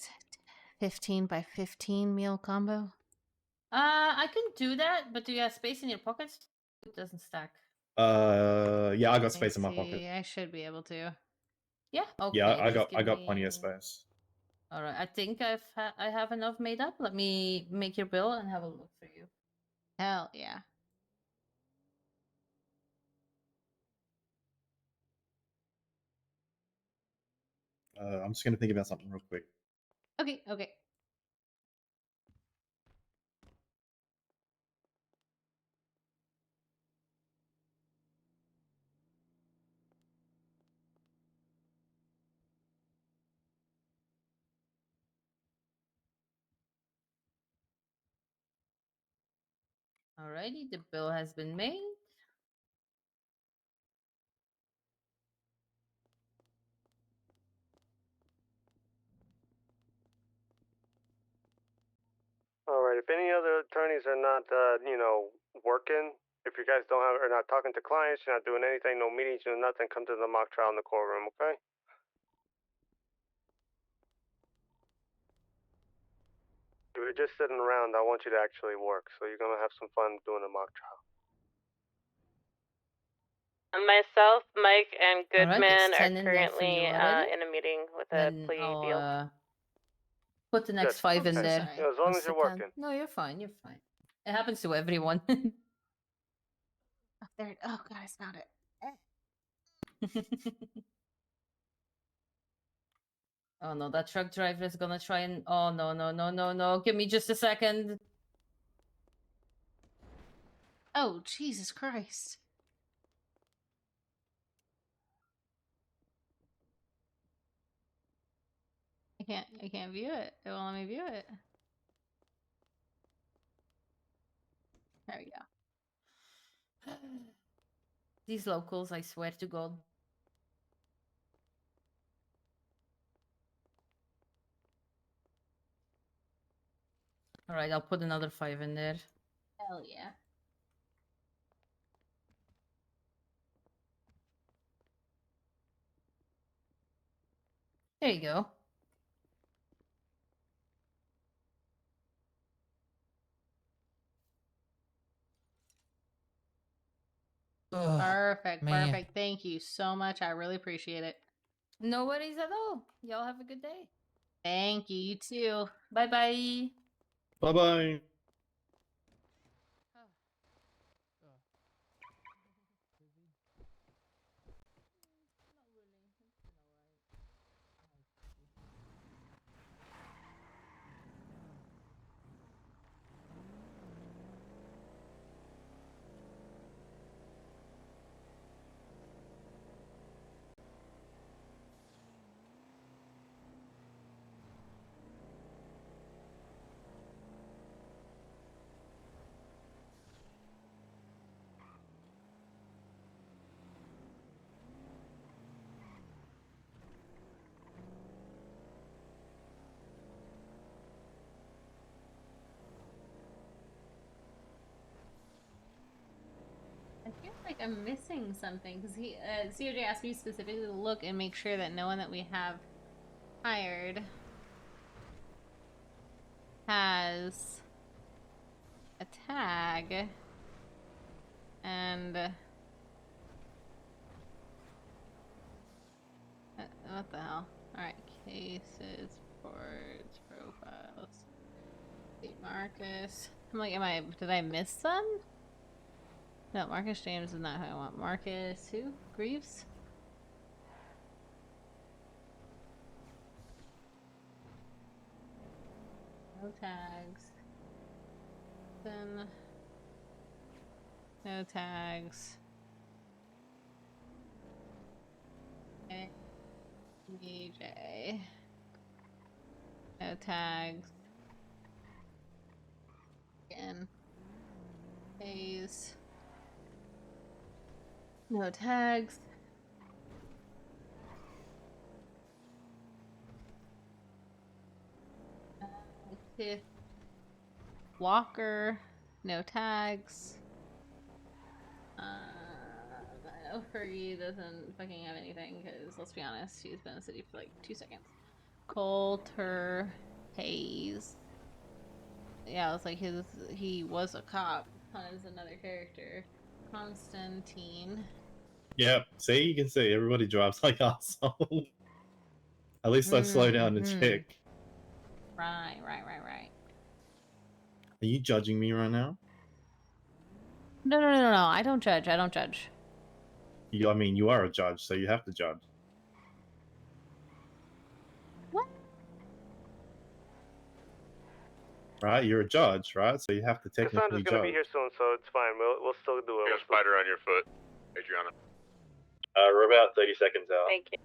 15 by 15 meal combo? I can do that, but do you have space in your pockets? It doesn't stack. Yeah, I got Let me space in my pocket. see. I should be able to. Yeah. Okay. Yeah, I just got give plenty me- of space. All right. I think I have enough made up. Let me make your bill and have a look for you. Hell yeah. I'm just gonna think about something real quick. Okay, okay. Alrighty, the bill has been made. Alright, if any other attorneys are not, working, if you guys are not talking to clients, you're not doing anything, no meetings, no nothing, come to the mock trial in the courtroom, okay? If you're just sitting around, I want you to actually work. So you're gonna have some fun doing a mock trial. Myself, Mike, and Alright, Goodman it's are 10 in there for you currently already. in a meeting with a Then plea I'll deal. put the next 5 in so there. sorry. Yeah, as long once as you're I can. working. No, you're fine. You're fine. It happens to everyone. Oh, there. Oh, God, I found it. Oh no, that truck driver is gonna try and. Oh no, no, no, no, no. Give me just a second. Oh, Jesus Christ. I can't view it. It won't let me view it. There we go. These locals, I swear to God. Alright, I'll put another 5 in there. Hell yeah. There you go. Perfect, man. perfect. Thank you so much. I really appreciate it. No worries at all. Y'all have a good day. Thank you. You too. Bye bye. Bye bye. I feel like I'm missing something because COJ asked me specifically to look and make sure that no one that we have hired has a tag and what the hell? All right, cases, reports, profiles. St. Marcus. I'm like, did I miss some? No, Marcus James is not who I want. Marcus who? Greaves? No tags. Then no tags. DJ. No tags. Again. Hayes. No tags. Tiff. Walker. No tags. I know Fergie doesn't fucking have anything because let's be honest, she's been in the city for like 2 seconds. Coulter Hayes. Yeah, it's like he was a cop. As another character. Constantine. Yeah, see, you can see everybody drives like asshole. At least I slow down and check. Right. Are you judging me right now? No. I don't judge. I don't judge. I mean, you are a judge, so you have to judge. What? Right? You're a judge, right? So you have to technically Cassandra's gonna judge. be here soon, so it's fine. We'll still do it. You got a spider on your foot, Adriana. We're about 30 seconds out. Thank you.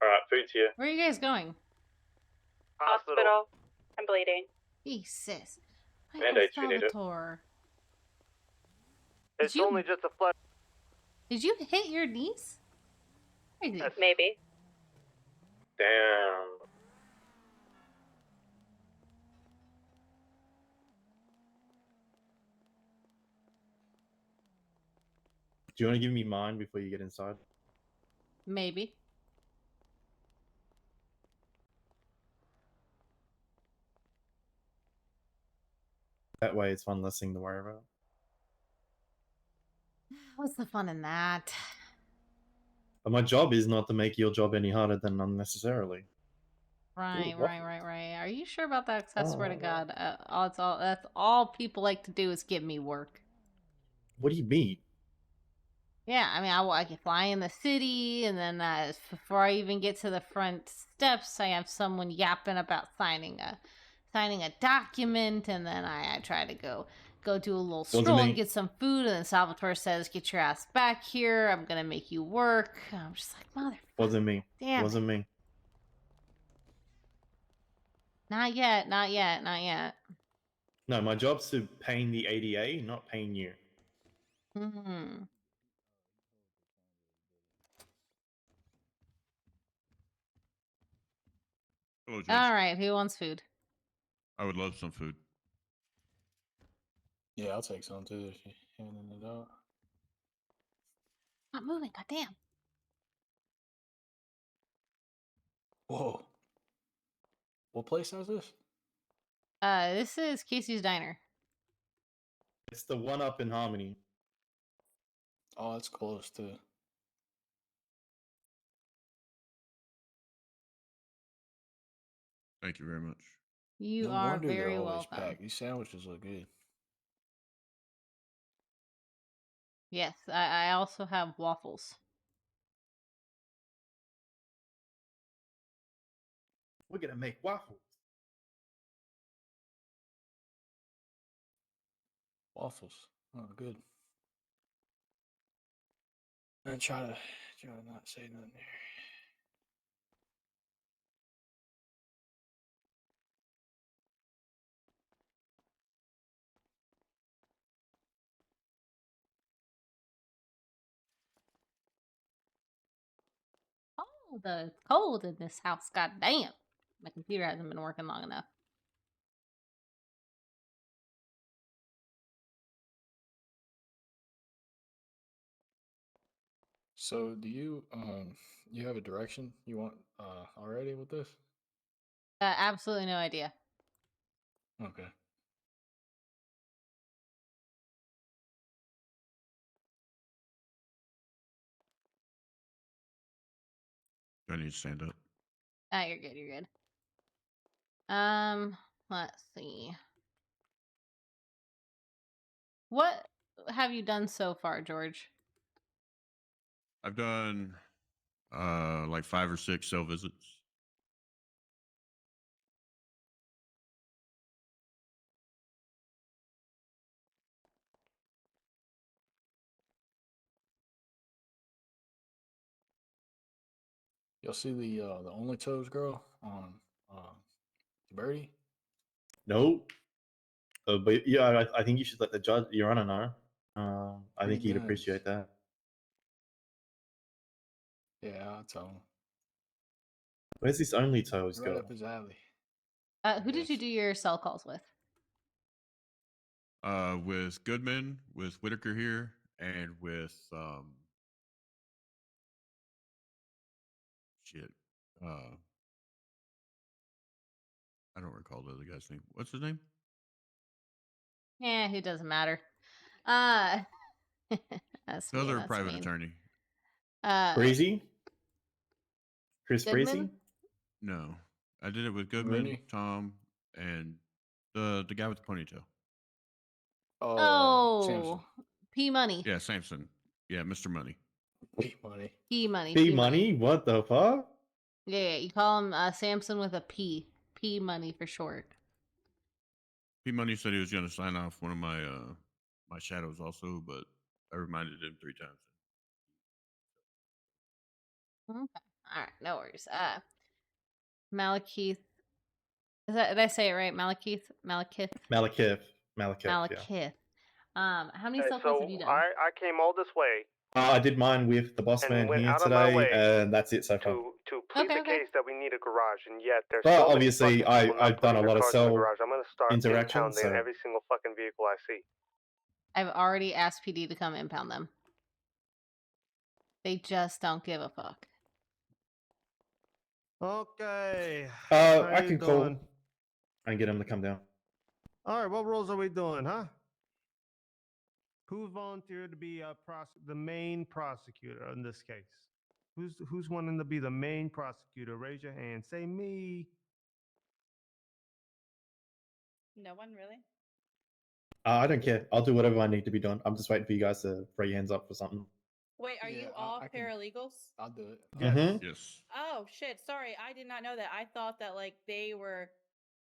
Alright, food's here. Where are you guys going? hospital. I'm bleeding. Jesus. Band-Aids if you need it. Salvatore. It's only just a flat. Did you hit your niece? Crazy. Maybe. Damn. Do you want to give me mine before you get inside? Maybe. That way, it's one less thing to worry about. What's the fun in that? But my job is not to make your job any harder than unnecessarily. Right, Ooh, what? right. Are you sure about that? 'Cause I swear to Oh. God, that's all people like to do is give me work. What do you mean? Yeah, I mean, I can fly in the city, and then before I even get to the front steps, I have someone yapping about signing a document, and then I try to go do a little Wasn't stroll me. and get some food, and then Salvatore says, "Get your ass back here! I'm gonna make you work." I'm just like, mother. Wasn't me. Damn it. Wasn't me. Not yet. No, my job's to paying the ADA, not paying you. Hmm. Hello, Judge. All right, who wants food? I would love some food. Yeah, I'll take some too if you're handing it out. Not moving. Goddamn. Whoa. What place is this? This is Casey's Diner. It's the one up in Harmony. Oh, it's close too. Thank you very much. You No are wonder they're very always welcome. packed. These sandwiches look good. Yes, I also have waffles. We're gonna make waffles. Waffles. Oh, good. And try to not say nothing here. Oh, the cold in this house. God damn. My computer hasn't been working long enough. So, do you you have a direction you want already with this? Absolutely no idea. Okay. Do I need to stand up? Ah, you're good. Let's see. What have you done so far, George? I've done like 5 or 6 cell visits. You'll see the Only Toes girl on Birdie. Nope. But yeah, I think you should let the judge, Your Honor, know. I think 3 he'd guns. appreciate that. Yeah, I'll tell him. Where's this Only Toes Right girl? up his alley. Who did you do your cell calls with? With Goodman, with Whitaker here, and with shit. I don't recall the other guy's name. What's his name? Yeah, it doesn't matter. That's The mean, other that's private mean. attorney. Breezy? Chris Goodman? Breezy? No, I did it with Goodman, Rooney? Tom, and the guy with the ponytail. Samson. P Money. Yeah, Samson. Yeah, Mr. Money. P Money. P Money. P Money? What the fuck? Yeah, you call him Samson with a P. P Money for short. P Money said he was going to sign off one of my my shadows also, but I reminded him 3 times. Okay. All right, no worries. Malekith Did I say it right? Malekith? Malekith. Yeah. Malekith. How many Okay, cell calls have you so done? I came all this way I did mine with the boss and man went here out of my today, way and that's it so far. to plead the case that we need a garage, and yet there's Well, so many obviously, fucking people not I've done putting a their lot of cars in the cell garage. I'm gonna start interactions, impounding so every single fucking vehicle I see. I've already asked PD to come impound them. They just don't give a fuck. Okay. How I you can call doing? and get him to come down. All right, what rules are we doing, huh? Who volunteered to be the main prosecutor in this case? Who's wanting to be the main prosecutor? Raise your hand. Say me. No one really. I don't care. I'll do whatever I need to be done. I'm just waiting for you guys to throw your hands up for something. Wait, are you all paralegals? I'll do it. Yes. Yes. Oh shit! Sorry, I did not know that. I thought that like they were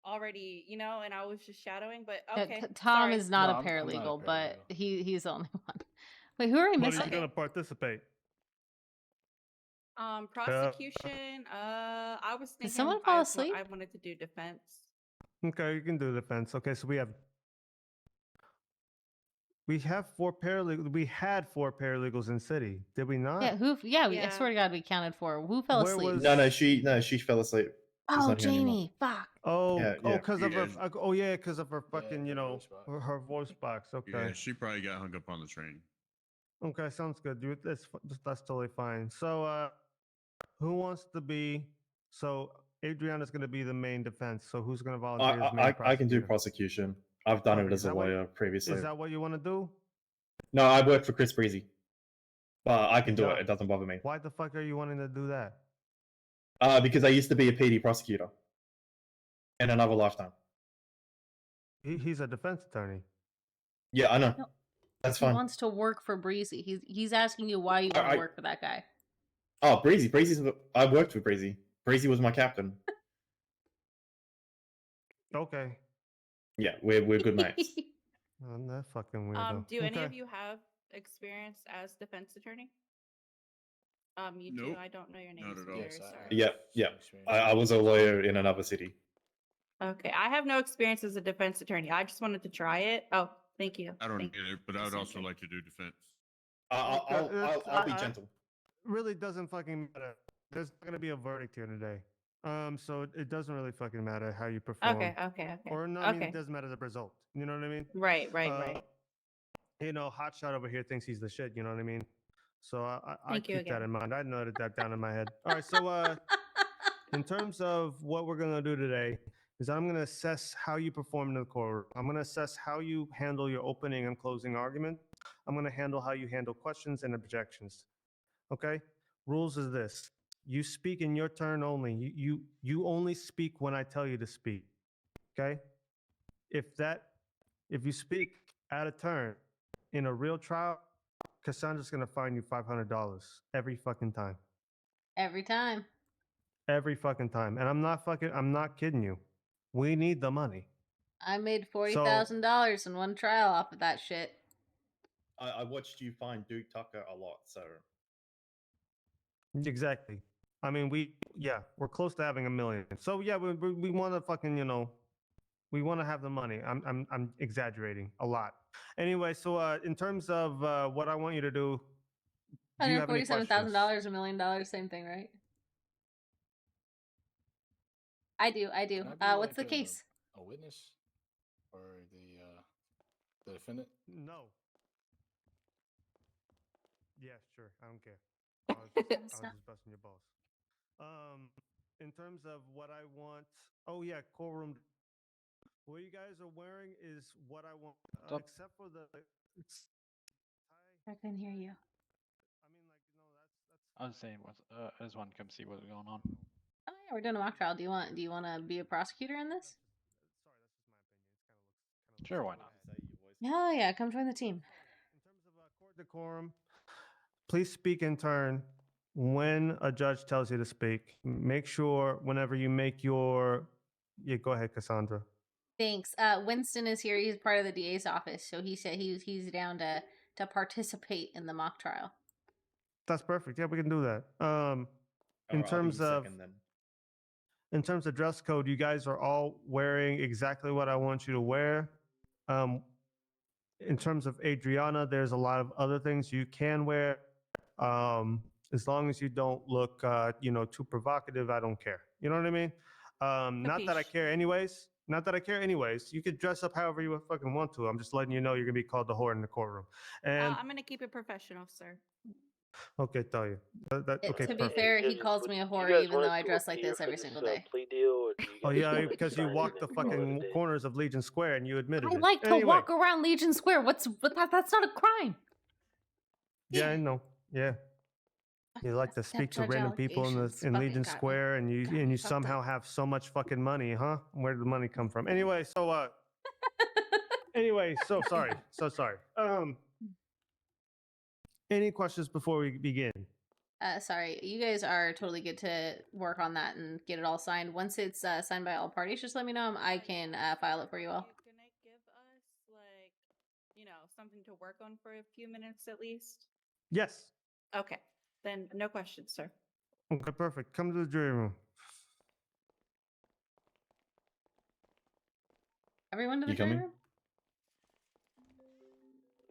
already, and I was just shadowing. But okay, Tom sorry. is not No, a I'm not a paralegal, paralegal. but he's the only one. Wait, who are we But missing? he's gonna participate. Prosecution. I was thinking someone fall I asleep? wanted to do defense. Okay, you can do defense. Okay, so we have 4 paralegals. We had 4 paralegals in city, did we not? Yeah, I swear to God, we counted 4. Who fell Where asleep? was- She fell asleep. She's Oh, not here anymore. Jamie, fuck. Oh, Yeah, because of her. Oh yeah, because of her fucking, her voice box. Okay. Yeah, she probably got hung up on the train. Okay, sounds good, dude. That's totally fine. So, who wants to be? So Adriana's going to be the main defense. So who's going to volunteer as main I prosecutor? can do prosecution. I've done it Okay, as a lawyer previously. Is that what you want to do? No, I worked for Chris Breezy, but I can do Yeah. it. It doesn't bother me. Why the fuck are you wanting to do that? Because I used to be a PD prosecutor in another lifetime. He's a defense attorney. Yeah, I know. No, That's he fine. wants to work for Breezy. He's asking you why you want to work for that guy. Oh, Breezy. I worked with Breezy. Breezy was my captain. Okay. Yeah, we're good mates. I'm that fucking weirdo. Do any Okay. of you have experience as defense attorney? You do. Nope. I don't know your name. Not at all. Very Yes, sorry. Yeah. I was a lawyer in another city. Okay, I have no experience as a defense attorney. I just wanted to try it. Oh, thank you. I don't Thank get it, but I would also like to do defense. I'll be gentle. Really doesn't fucking matter. There's not gonna be a verdict here today. So it doesn't really fucking matter how you perform. Okay. Or no, I mean, Okay. it doesn't matter the result. You know what I mean? Right. Hotshot over here thinks he's the shit. You know what I mean? So I Thank you keep that again. in mind. I noted that down in my head. All right. So in terms of what we're gonna do today, is I'm gonna assess how you perform in the court. I'm gonna assess how you handle your opening and closing argument. I'm gonna handle how you handle questions and objections. Okay. Rules is this: you speak in your turn only. You only speak when I tell you to speak. Okay. If you speak out of turn in a real trial, Cassandra's gonna fine you $500 every fucking time. Every time. Every fucking time. And I'm not kidding you. We need the money. I made $40,000 in one trial off of that shit. I watched you find Duke Tucker a lot, so Exactly. I mean, we're close to having $1 million. So yeah, we want to fucking, we want to have the money. I'm exaggerating a lot. Anyway, so in terms of what I want you to do, do you have any questions? $147,000, $1 million, same thing, right? I do. Can I be What's the like case? A witness or the defendant? No. Yeah, sure. I don't care. I was just busting your balls. In terms of what I want, courtroom. What you guys are wearing is what I want, except for the. I can hear you. I mean, that's. I was saying, I just wanted to come see what's going on. Oh yeah, we're doing a mock trial. Do you want to be a prosecutor in this? Sure, why not? Hell yeah, come join the team. In terms of court decorum, please speak in turn when a judge tells you to speak. Make sure whenever you make your. Yeah, go ahead, Cassandra. Thanks. Winston is here. He's part of the DA's office, so he said he's down to participate in the mock trial. That's perfect. Yeah, we can do that. In terms of in terms of dress code, you guys are all wearing exactly what I want you to wear. In terms of Adriana, there's a lot of other things you can wear. As long as you don't look, too provocative, I don't care. You know what I mean? Not that I Capiche. care anyways. Not that I care anyways. You could dress up however you fucking want to. I'm just letting you know you're gonna be called the whore in the courtroom. And I'm gonna keep it professional, sir. okay, tell you. Okay, To be perfect. fair, he judges, calls would me a you whore guys even want though us I to dress like appear this for every this single day. plea deal, or do you Oh guys yeah, want to because you sign it walked the and call it a fucking day? corners of Legion Square and you admitted I it. like to Anyway, walk around Legion Square. That's not a crime. yeah, I know. Yeah. You like to Step speak to judge random people allegations in fucking Legion got me Square, and you fucked somehow up. have so much fucking money, huh? Where did the money come from? Anyway, so anyway, so sorry, so sorry. Any questions before we begin? Sorry, you guys are totally good to work on that and get it all signed. Once it's signed by all parties, just let me know. I can file it for you all. You're gonna give us something to work on for a few minutes at least. Yes. Okay, then no questions, sir. Okay, perfect. Come to the jury room. Everyone to the You jury coming? room?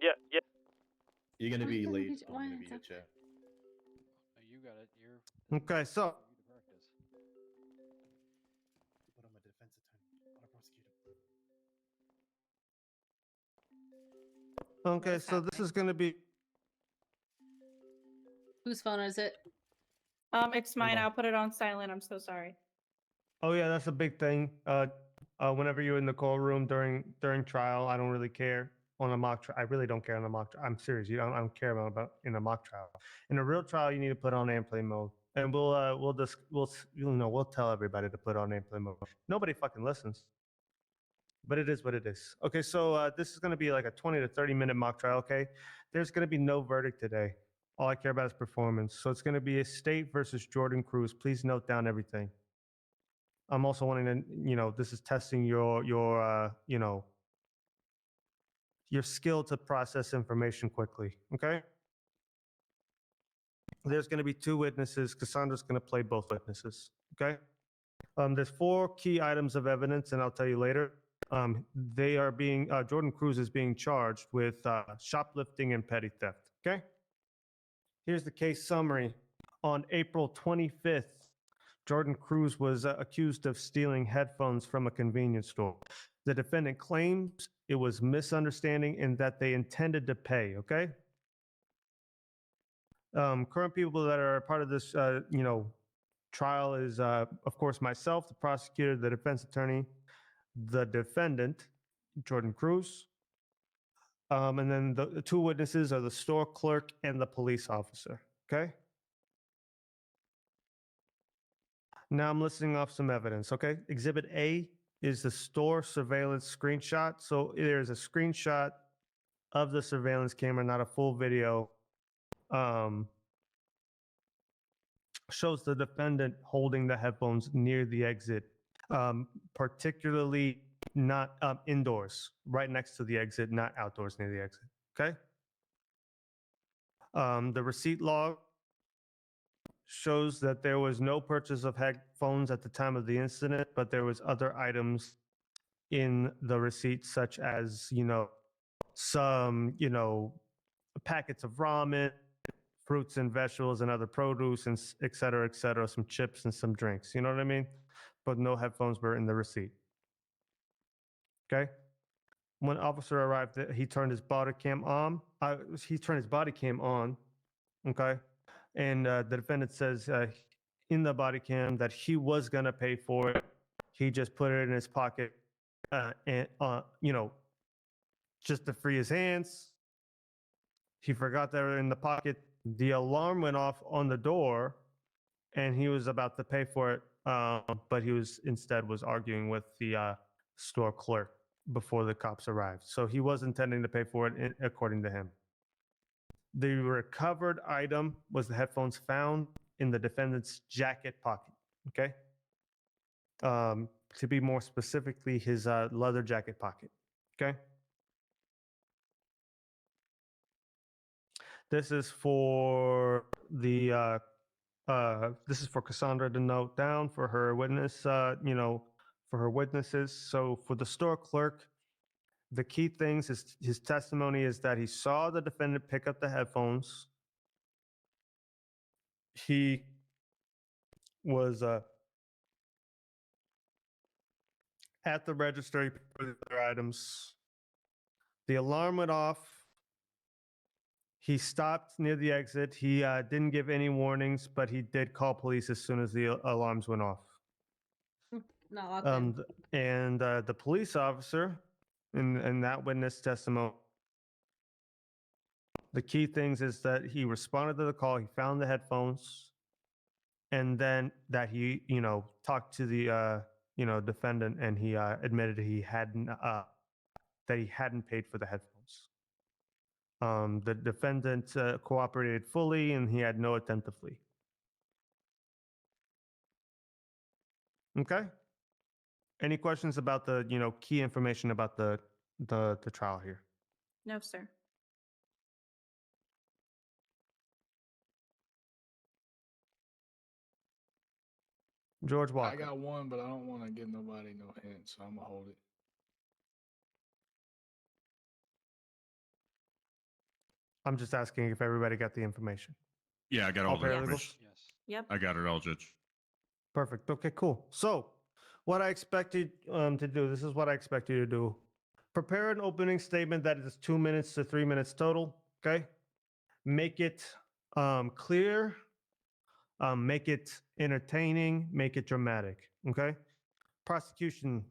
Yeah, yeah. You're gonna be lead. I'm Why gonna be it's your okay. chair. No, you got it. You're Okay, so you to practice. But I'm a defense attorney, not a prosecutor. okay, What is so this happening? is gonna be. Whose phone is it? It's mine. on. I'll put it on silent. I'm so sorry. Oh yeah, that's a big thing. Whenever you're in the courtroom during trial, I don't really care on a mock trial. I really don't care on a mock trial. I'm serious. I don't care about in a mock trial. In a real trial, you need to put on airplane mode, and we'll tell everybody to put on airplane mode. Nobody fucking listens, but it is what it is. Okay, so this is going to be like a 20 to 30-minute mock trial. Okay, there's going to be no verdict today. All I care about is performance. So it's going to be a State versus Jordan Cruz. Please note down everything. I'm also wanting to, this is testing your skill to process information quickly. Okay. There's going to be two witnesses. Cassandra's going to play both witnesses. Okay. There's 4 key items of evidence, and I'll tell you later. They are being Jordan Cruz is being charged with shoplifting and petty theft. Okay. Here's the case summary. On April 25th, Jordan Cruz was accused of stealing headphones from a convenience store. The defendant claims it was misunderstanding and that they intended to pay. Okay. Current people that are part of this, trial is, of course, myself, the prosecutor, the defense attorney, the defendant, Jordan Cruz, and then the 2 witnesses are the store clerk and the police officer. Okay. Now I'm listing off some evidence. Okay. Exhibit A is the store surveillance screenshot. So there's a screenshot of the surveillance camera, not a full video. Shows the defendant holding the headphones near the exit, particularly not indoors, right next to the exit, not outdoors near the exit. Okay. The receipt log shows that there was no purchase of headphones at the time of the incident, but there was other items in the receipt, such as, some, packets of ramen, fruits and vegetables and other produce, and et cetera, some chips and some drinks. You know what I mean? But no headphones were in the receipt. Okay. When officer arrived, he turned his body cam on. Okay. And the defendant says in the body cam that he was going to pay for it. He just put it in his pocket and, just to free his hands. He forgot they were in the pocket. The alarm went off on the door and he was about to pay for it. But he was arguing with the store clerk before the cops arrived. So he was intending to pay for it according to him. The recovered item was the headphones found in the defendant's jacket pocket. Okay. To be more specifically, his leather jacket pocket. Okay. This is for the this is for Cassandra to note down for her witness, for her witnesses. So for the store clerk, the key things is his testimony is that he saw the defendant pick up the headphones. He was at the register, he picked up their items. The alarm went off. He stopped near the exit. He didn't give any warnings, but he did call police as soon as the alarms went off. Not locked in. And the police officer in that witness testimony, the key things is that he responded to the call, he found the headphones, and then that he, talked to the, defendant, and he admitted he hadn't paid for the headphones. The defendant cooperated fully, and he had no attempt to flee. Okay. Any questions about the, key information about the trial here? No, sir. George Walker. I got one, but I don't want to give nobody no hint, so I'm gonna hold it. I'm just asking if everybody got the information. Yeah, I got all the paralegals? information. Yes. Yep. I got it all, Judge. Perfect. Okay, cool. So what I expect you to do, this is what I expect you to do. Prepare an opening statement that is 2 minutes to 3 minutes total, okay? Make it clear, make it entertaining, make it dramatic, okay? Prosecution,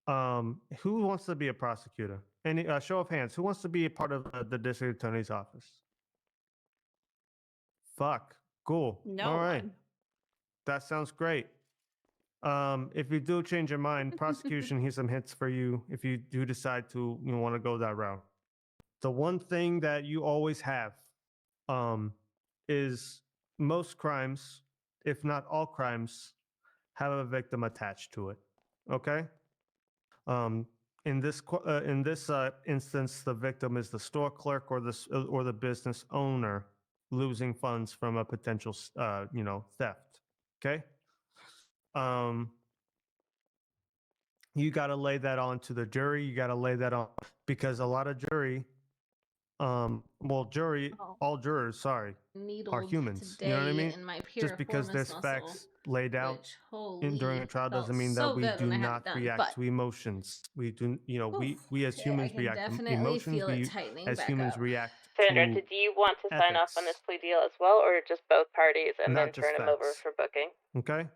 who wants to be a prosecutor? Any show of hands, who wants to be a part of the district attorney's office? Fuck, cool. No All right. one. That sounds great. If you do change your mind, prosecution, here's some hints for you if you do decide to want to go that route. The one thing that you always have is most crimes, if not all crimes, have a victim attached to it. Okay? In this instance, the victim is the store clerk or the business owner losing funds from a potential theft. Okay? You got to lay that on to the jury. You got to lay that on because a lot of jury, all jurors, sorry, Needled are humans. today You know what I mean? in my Just because piriformis there's muscle, facts laid out which, holy, during a trial felt doesn't mean so that we good do when I had it not done, react but to emotions. We do, we as I humans can react to definitely emotions. feel it We tightening as back humans up. react Sandra, to did you want to sign off on this ethics, plea deal as well, or just both parties and then not just turn him over facts. for booking? Okay.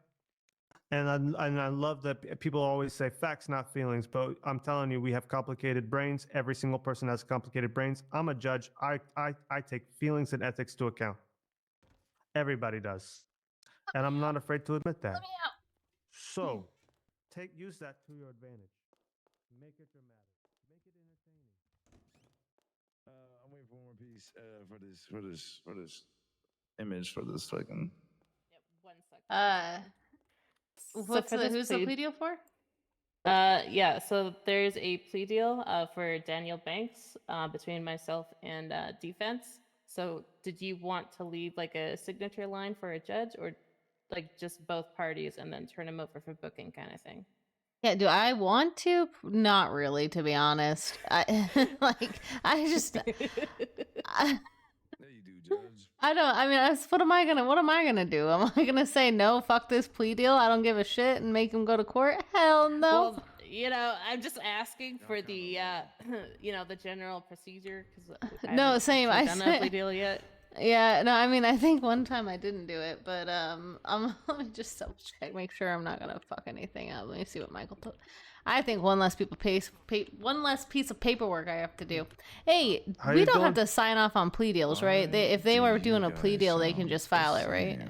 And I love that people always say facts, not feelings. But I'm telling you, we have complicated brains. Every single person has complicated brains. I'm a judge. I take feelings and ethics to account. Everybody does, and I'm not afraid to admit that. Let me out. So, use that to your advantage. Make it dramatic. Make it entertaining. I'm waiting for one piece for this image for this fucking. Yep, 1 second. Who's the plea deal for? Yeah, so there's a plea deal for Daniel Banks between myself and defense. So did you want to leave like a signature line for a judge or like just both parties and then turn him over for booking kind of thing? Yeah, do I want to? Not really, to be honest. I There you do, Judge. I mean, what am I gonna do? Am I gonna say no, fuck this plea deal, I don't give a shit, and make him go to court? Hell no. Well, I'm just asking for the, the general procedure because No, same. I done a plea deal yet. Yeah, no, I mean, I think one time I didn't do it, but let me just double check, make sure I'm not gonna fuck anything up. Let me see what Michael told. I think one less one less piece of paperwork I have to do. Hey, we don't have to sign off on plea deals, right? If they were doing a plea deal, they can just file it, right?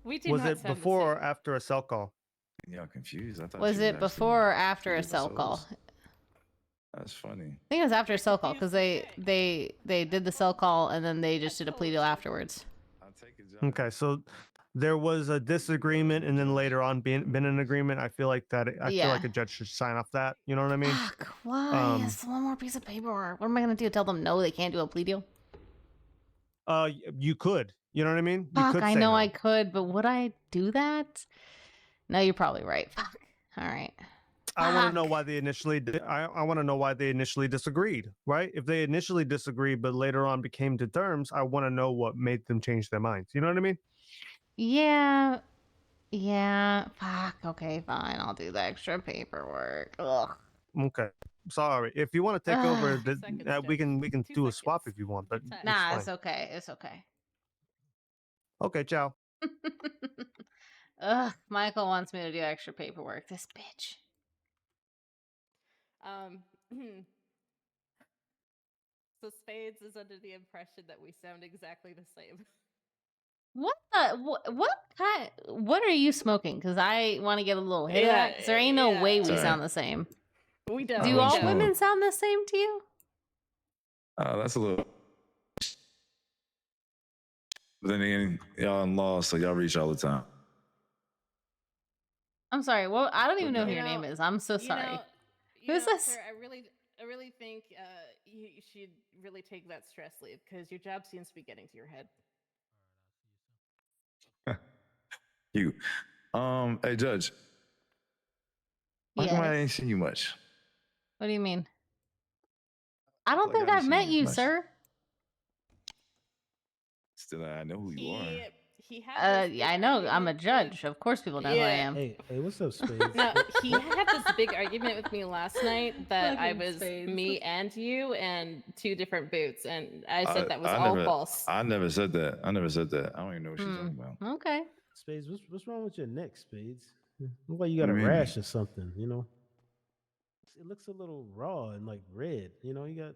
We do Was not it sound the before same. or after a cell call? Y'all confused. I thought Was you it actually before or after a did the cell call? souls. That's funny. I think it was after a cell call because they did the cell call and then they just did a plea deal afterwards. I'll take it, Judge. Okay, so there was a disagreement, and then later on, been an agreement. I feel like that. I feel like a judge should sign off that. You know what I mean? Fuck, why? It's one more piece of paperwork. What am I gonna do? Tell them no, they can't do a plea deal? You could. You know what I mean? You Fuck, could I say know no. I could, but would I do that? No, you're probably right. Fuck. All right. I want to know Fuck. why they initially. I want to know why they initially disagreed. Right? If they initially disagreed, but later on became to terms, I want to know what made them change their minds. You know what I mean? Yeah. Yeah. Fuck. Okay, fine. I'll do the extra paperwork. Ugh. Okay. Sorry. If you want to take over, Ugh. we can do a swap if you want, but it's Nah, fine. it's okay. It's okay. Okay, ciao. Ugh. Michael wants me to do extra paperwork. This bitch. So Spades is under the impression that we sound exactly the same. What the? What kind? What are you smoking? Because I want to get a little hit of that. Because there ain't no way we Sorry. sound the same. We don't. Do don't all smoke. women sound the same to you? That's a little. But then again, y'all in law, so y'all reach all the time. I'm sorry. Well, I don't even know who You your know- name is. I'm so you sorry. know- Who's this? Sir, I really think you should really take that stress leave because your job seems to be getting to your head. You, hey Judge. How come I Yes. ain't seen you much? What do you mean? I don't like I think haven't I've seen met you you, much. sir. Still, I know who you are. He had Yeah, I know. I'm a judge. Of course, people know who I am. Hey, what's up, Spades? No, he had this big argument with me last night that I Fucking was Spades. me and you and two different boots, and I said that was I all never, false. I never said that. I never said that. I don't even know what she's talking about. Okay. Spades, what's wrong with your neck, Spades? Look like you What got do a you mean? rash or something, you know? It looks a little raw and like red. You know, you got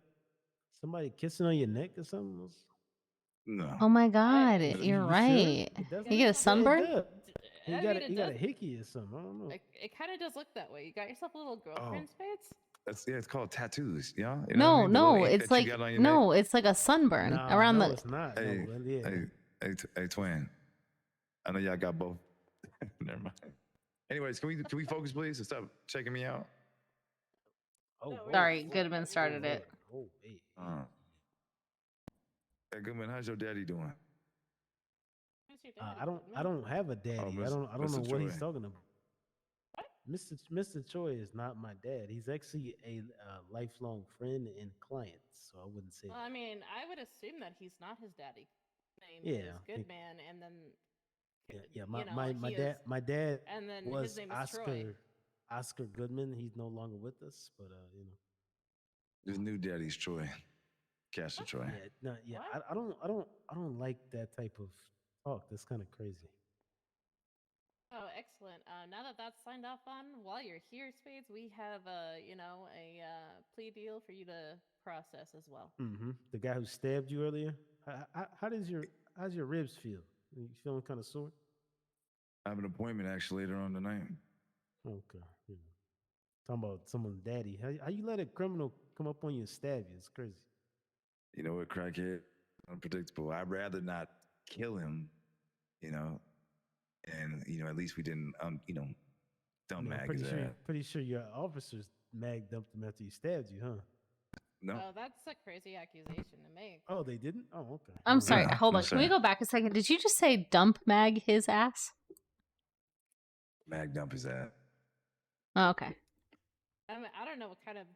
somebody kissing on your neck or something? No. Oh my God, You you're sure? right. It does You get a look- sunburn? Yeah, it does. You I got mean, a, it you got a does- hickey or something. I don't know. It kind of does look that way. You got yourself a little girlfriend, Spades? It's called tattoos, yeah. You know what I No, mean? The little no, ink it's that you like got on your no, neck. it's like a sunburn Nah, around no, the. it's not. Hey, No, well, yeah. hey, twin. I know y'all got both. Never mind. Anyways, can we focus, please, and stop checking me out? Oh, Sorry, Goodman started it. Oh, hey. Hey, Goodman, how's your daddy doing? I don't have a daddy. I don't know Mr. what he's Troy. talking about. Mr. Choi is not my dad. He's actually a lifelong friend and client, so I wouldn't say Well, that. I mean, I would assume that he's not his daddy. Name Yeah, is Goodman, and then Yeah, you know, my he dad is- my dad and then was his name is Troy. Oscar Goodman. He's no longer with us, but you know. His new daddy's Troy. Castor Troy. Yeah, no, yeah. I don't like that type of talk. That's kind of crazy. Oh, excellent. Now that that's signed off on, while you're here, Spades, we have you know, a plea deal for you to process as well. Mm-hmm. The guy who stabbed you earlier. How's your ribs feel? You feeling kind of sore? I have an appointment actually later on tonight. Okay. You know, talking about someone's daddy. How you let a criminal come up on you and stab you? It's crazy. You know what, crackhead? Unpredictable. I'd rather not kill him, you know, and you know, at least we didn't, you know, dumb mag his ass. Pretty sure your officers magged up him after you stabbed you, huh? No. Oh, that's a crazy accusation to make. Oh, they didn't? Oh, okay. I'm sorry. No, Hold no, on. Can we sir. go back a second? Did you just say dump mag his ass? Mag dump his ass. Oh, okay. I don't know what kind of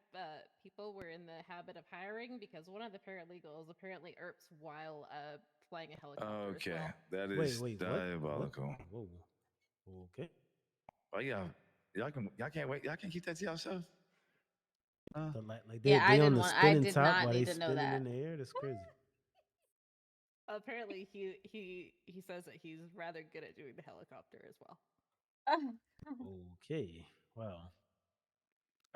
people we're in the habit of hiring because one of the paralegals apparently ERPs while flying a helicopter. Okay, as well. that is Wait, what? diabolical. Whoa. Okay. Oh yeah, y'all can't wait. Y'all can keep that to yourself. Like Yeah, I they on didn't the want. I spinning did top not while they need to know spinning that. in the air. That's crazy. Apparently, he says that he's rather good at doing the helicopter as well. Okay. Wow.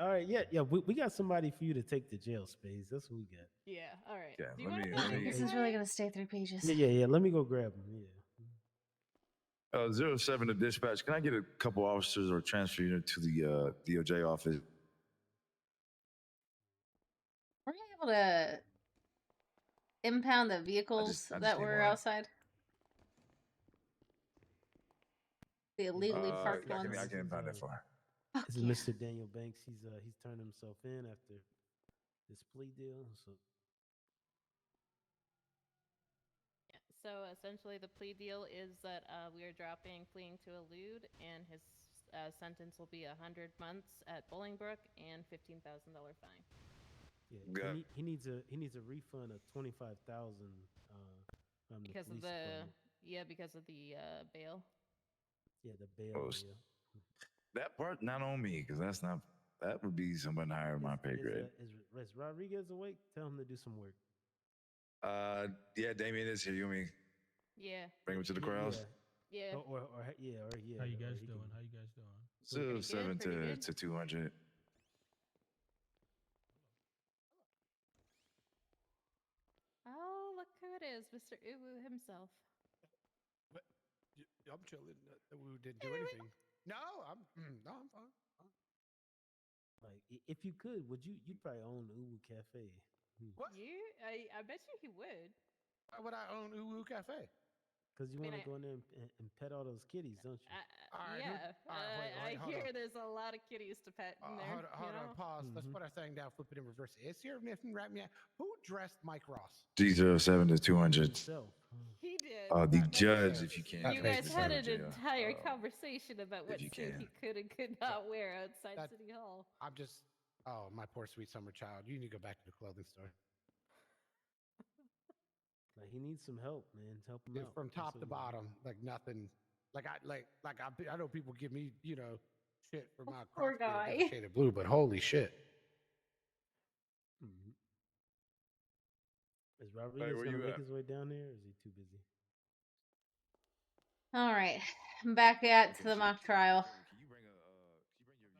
All right. Yeah. We got somebody for you to take to jail, Spades. That's what we got. Yeah. All right. Yeah, Do you let want me- to let me- This is really gonna stay 3 pages. Yeah. Let me go grab him. Yeah. 07 to dispatch. Can I get a couple officers or transfer you to the DOJ office? Were you able to impound the vehicles I just that need were one. outside? The illegally parked I ones. can impound that for. This is Mr. Daniel Banks. He's turned himself in after this plea deal. So So essentially, the plea deal is that we are dropping fleeing to elude, and his sentence will be 100 months at Bolingbrook and $15,000 fine. Yeah, he needs a refund of 25,000 from the Because of police the department. because of the bail. Yeah, the bail. Oh, Yeah. that part not on me because that would be someone higher in my pay grade. Is Rodriguez awake? Tell him to do some work. Yeah, Damien is here. You want me Yeah. bring him to the crowds? Yeah. Or yeah. How you guys doing? How you guys doing? Still 7 to 200. Oh, look who it is, Mr. Uwu himself. But I'm chilling. We didn't do anything. No, I'm fine. Like, if you could, you'd probably own Uwu Cafe. What? I bet you he would. Why would I own Uwu Cafe? Because you want to go in there and pet all those kitties, don't you? I hear there's a lot of kitties to pet in there. Hold on, pause. Let's put our thing down, flip it in reverse. Is here nothing right now? Who dressed Mike Ross? G07 to 200. He did. The judge, if you can. You guys had an entire conversation about what suit he could and could not wear outside City Hall. I'm just, my poor sweet summer child. You need to go back to the clothing store. Like, he needs some help, man. Help him out. From top to bottom, like nothing. I know people give me, shit for my poor guy. Shaded blue, but holy shit. Is Rodriguez gonna make his way down there, or is he too busy? All right, I'm back to the mock trial. Can you bring your unit,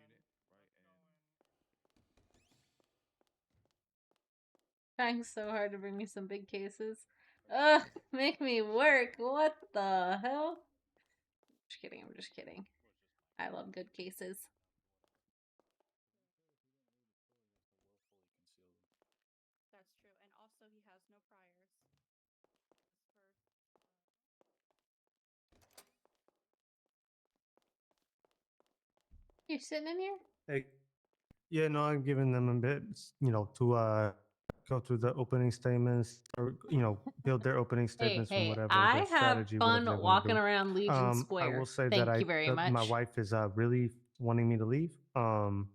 Trying so hard to bring me some big cases. Ugh, make me work. What the hell? Just kidding. I'm just kidding. I love good cases. That's true, and also he has no priors. You're sitting in here? Hey, yeah, no, I'm giving them a bit, to go through the opening statements, or build their opening statements from whatever I their have strategy. fun whatever they wanna walking do. around Legion Square. I will say Thank that you very much. my wife is really wanting me to leave. I'm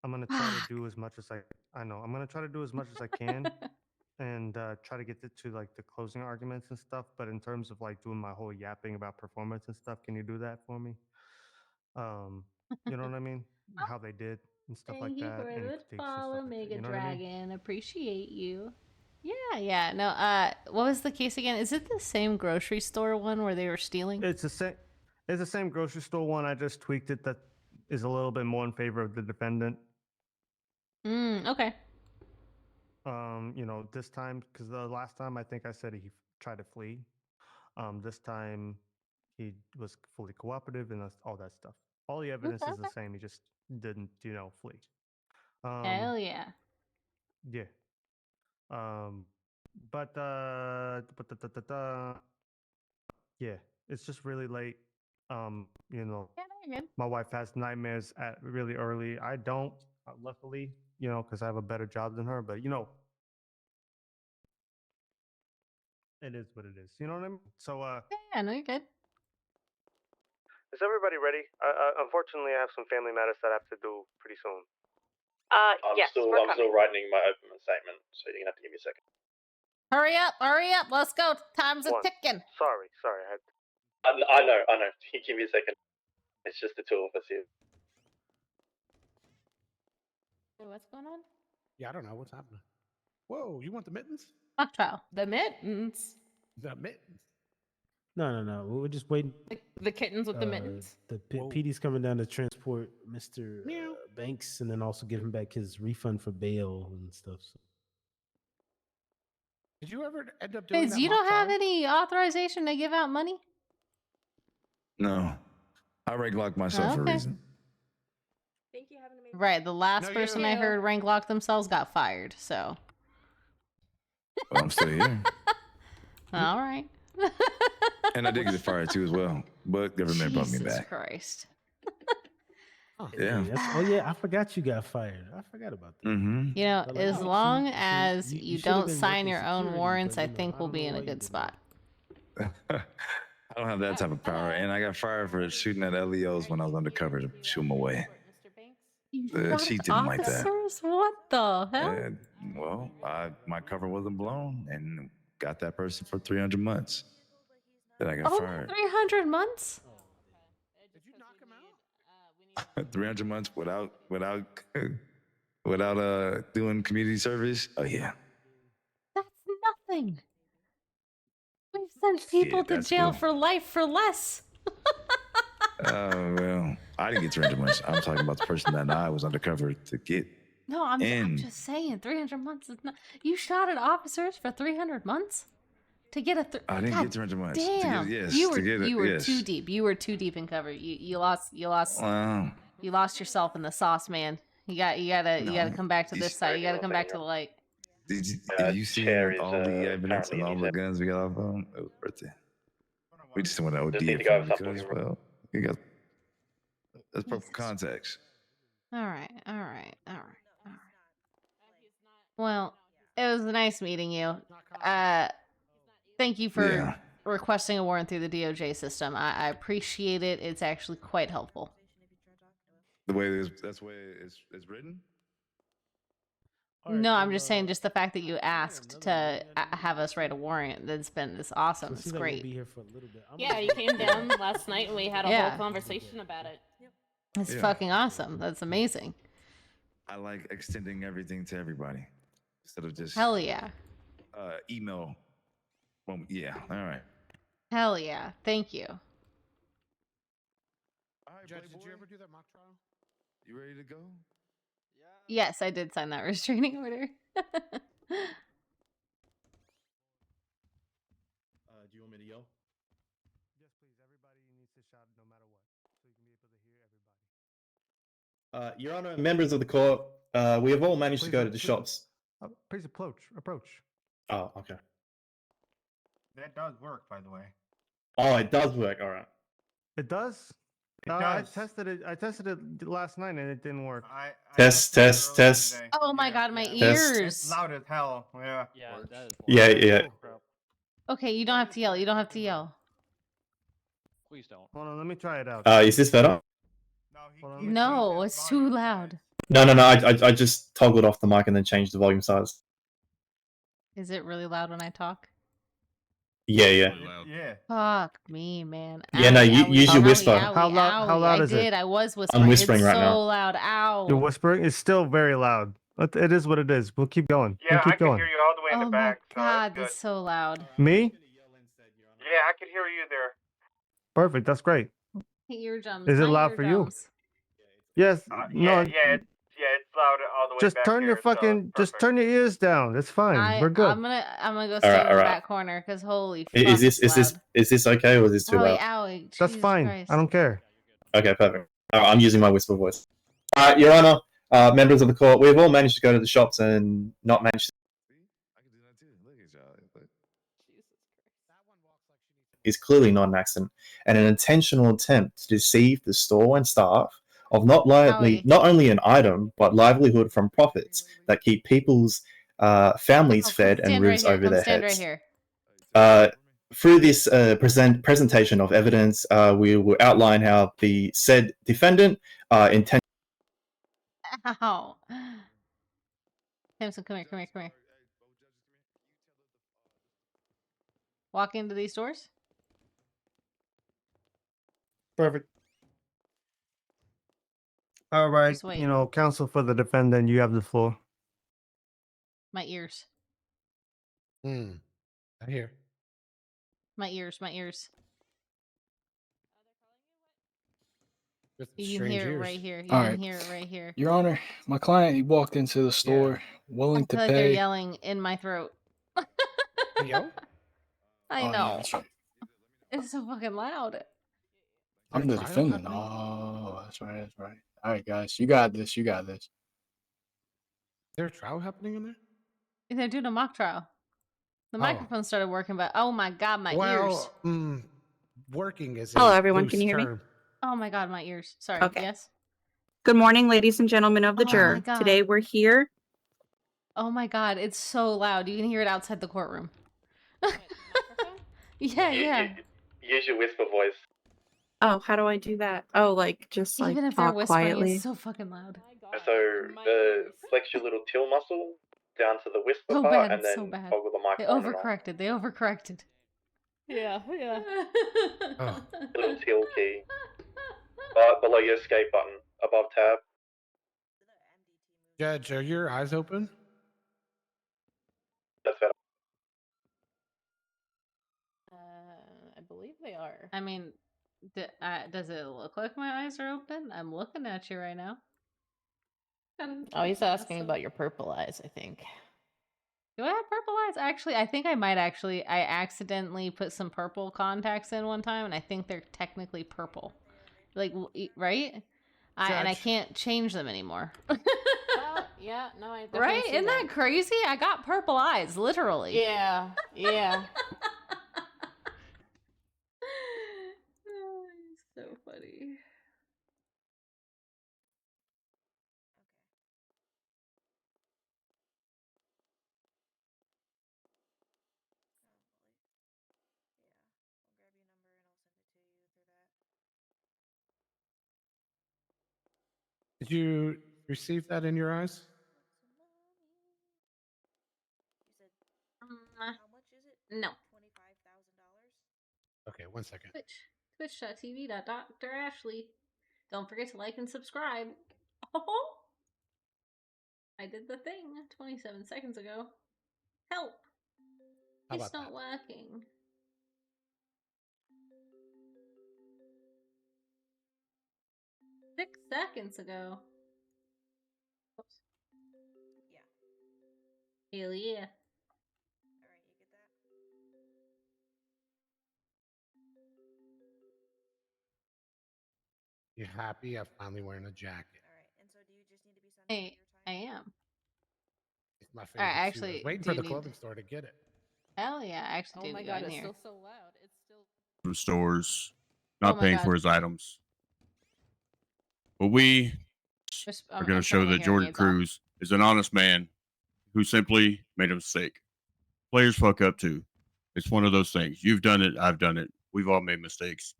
gonna try to do as much as I know. I'm gonna try to do as much as I can, and try to get to like the closing arguments and stuff. But in terms of like doing my whole yapping about performance and stuff, can you do that for me? You know what I mean? How they did and stuff Thank like you that. for Any the critiques and stuff follow, like that, Mega you know what I mean? Dragon. Appreciate you. Yeah. No, what was the case again? Is it the same grocery store one where they were stealing? It's the same. It's the same grocery store one. I just tweaked it. That is a little bit more in favor of the defendant. Okay. This time, because the last time I think I said he tried to flee. This time he was fully cooperative and all that stuff. All the evidence is the same. He just didn't, flee. Hell yeah. Yeah. Yeah, it's just really late. My wife has nightmares at really early. I don't, luckily, because I have a better job than her. But it is what it is. You know what I mean? So yeah, no, you're good. Is everybody ready? Unfortunately, I have some family matters that I have to do pretty soon. Yes, I'm still writing my opening statement, so you're gonna have to give me a second. Hurry up. Let's go. Time's a ticking. Sorry. I know. Give me a second. It's just the two of us here. What's going on? Yeah, I don't know what's happening. Whoa, you want the mittens? Mock trial. The mittens. The mittens. No. We're just waiting. The kittens with the mittens. The PD's coming down to transport Mr. Banks, and then also give him back his refund for bail and stuff. So. Did you ever end up doing Wait, that? you don't have any authorization to give out money? No, I rank lock myself for a reason. Thank you. Having a Right. The last person I heard rank lock themselves got fired. So. Well, I'm still here. All right. And I did get fired too as well, but government brought me back. Christ. Yeah. Oh yeah, I forgot you got fired. I forgot about that. Mm-hmm. You know, But, like, as see- long see, as you you should have don't been sign working your own security, warrants, but, I you know, think I we'll don't be know in a why you good did spot. I don't have that type of power, and I got fired for shooting at LEOs when I was undercover to shoot them away. You The shot chief at didn't like that. officers? What the hell? And, well, my cover wasn't blown, and got that person for 300 months. Then I got Only fired. 300 months? 300 months without doing community service. Oh yeah. That's nothing. We've sent people to that's jail cool. for life for less. Oh well, I didn't get 300 months. I'm talking about the person that I was undercover to get. No, I'm just saying 300 months is not. You shot at officers for 300 months to get a. I didn't get 300 months. Damn, To get, yes, you were to get it, you were yes. too deep. You were too deep in cover. You lost Wow. you lost yourself in the sauce, man. You gotta come back to this side. You gotta come back to the light. If you see all the evidence and all the guns we got off on, it was worth it. We just went to OD need to it go for have because, something. well, you got that's perfect context. All right. Well, it was nice meeting you. Thank you for Yeah. requesting a warrant through the DOJ system. I appreciate it. It's actually quite helpful. That's the way it's written. No, I'm just saying, just the fact that you asked to have us write a warrant, it's awesome. It's great. Be here for a little bit. Yeah, you came down last night and we had a Yeah. whole conversation about it. It's Yeah. fucking awesome. That's amazing. I like extending everything to everybody instead of just Hell yeah. email. Well, yeah. All right. Hell yeah. Thank you. All right, Judge, did you ever do that mock trial? You ready to go? Yes, I did sign that restraining order. Do you want me to yell? Yes, please. Everybody needs to shout no matter what, so you can be able to hear everybody. Your Honor, members of the court, we have all managed to go to the shops. Please approach. Oh, okay. That does work, by the way. Oh, it does work. All right. It does. It I does. tested it last night and it didn't work. I Test. Oh my god, my Test. ears. It's loud as hell. Yeah. Yeah, that is. Yeah. Okay, you don't have to yell. Please don't. Hold on, let me try it out. Is this better? No, it's too loud. No. I just toggled off the mic and then changed the volume size. Is it really loud when I talk? Yeah. Yeah. Fuck me, man. Yeah, no, Owie, use your owie, whisper. owie, How loud I is it? did. I was whispering. I'm whispering it's right so now. loud. Ow. You're whispering. It's still very loud. But it is what it is. We'll keep going. Yeah, we'll keep I can going. hear you all the way in Oh the my back. god, so that's so loud. Me? Yeah, I can hear you there. Perfect. That's great. Eardrums. Is it my loud for you? eardrums. Yes. No. It's loud all the way Just back turn your here, so fucking. Just turn your ears down. It's fine. We're good. I'm gonna go stay in the back corner because holy fuck. Is loud. this okay or is this too Owie, loud? owie. That's Jesus fine. Christ. I don't care. Okay, perfect. I'm using my whisper voice. Your Honor, members of the court, we've all managed to go to the shops and not managed to. Is clearly not an accident and an intentional attempt to deceive the store and staff of not only an item but livelihood from profits that keep people's families fed and roofs over their heads. Stand right here. Through this presentation of evidence, we will outline how the said defendant intended. Ow. Samson, come here. Walk into these doors. Perfect. All right. Just wait. Counsel for the defendant, you have the floor. My ears. I hear. My ears. With You can strange hear it ears. right here. You All can right. hear it right here. Your Honor, my client, he walked into the store willing I to feel like they're pay. yelling in my throat. Yo? I Oh, know. yeah, that's right. It's so fucking loud. I'm the trial defendant. happening? Oh, that's right. All right, guys. You got this. Is there a trial happening in there? They're doing a mock trial. The Oh. microphone started working, but oh my god, my ears. Working is Hello, a everyone. loose Can you hear me? term. Oh my god, my ears. Sorry. Okay. Yes. Good morning, ladies and gentlemen of the Oh my juror. God. Today we're here. Oh my God, it's so loud. You can hear it outside the courtroom. Yeah, yeah. Use your whisper voice. Oh, how do I do that? Oh, like just like Even if they're talk whispering, quietly. it's so fucking loud. So flex your little till muscle down to the whisper So part, bad, and then so bad. toggle the They microphone and on. overcorrected. They overcorrected. Yeah, yeah. Little till key. Below your escape button, above tab. Judge, are your eyes open? That's better. I believe they are. I mean, does it look like my eyes are open? I'm looking at you right now. Oh, he's asking about your purple eyes, I think. Do I have purple eyes? Actually, I think I might actually. I accidentally put some purple contacts in one time, and I think they're technically purple. Like, right? And I Judge. can't change them anymore. Yeah, no, I definitely Right? see Isn't that crazy? I got purple eyes, literally. Yeah, yeah. So funny. Did you receive that in your eyes? No. Okay, 1 second. Twitch.tv.Dr. Ashley. Don't forget to like and subscribe. Oh, I did the thing 27 seconds ago. Help. How It's about not working. Six seconds ago. Oops. Yeah. Hell yeah. You happy? I'm finally wearing a jacket. Hey, I am. It's my All favorite right, suit. I was actually, waiting do for you the need? clothing store to get it. Hell yeah, I actually Oh do my need to god, go in it's here. still so loud. It's still. From stores, Oh not my paying God. for his items. But we are going to I'm show turning my that hearing Jordan aids off. Cruz is an honest man who simply made a mistake. Players fuck up too. It's one of those things. You've done it. I've done it. We've all made mistakes.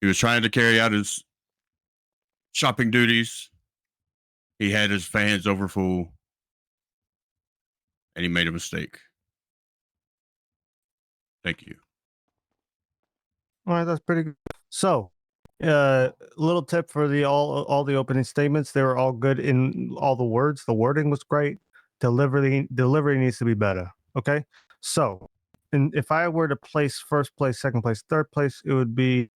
He was trying to carry out his shopping duties. He had his fans over full, and he made a mistake. Thank you. All right, that's pretty good. So, little tip for the all the opening statements. They were all good in all the words. The wording was great. Delivery needs to be better. Okay, so, and if I were to place first place, second place, third place, it would be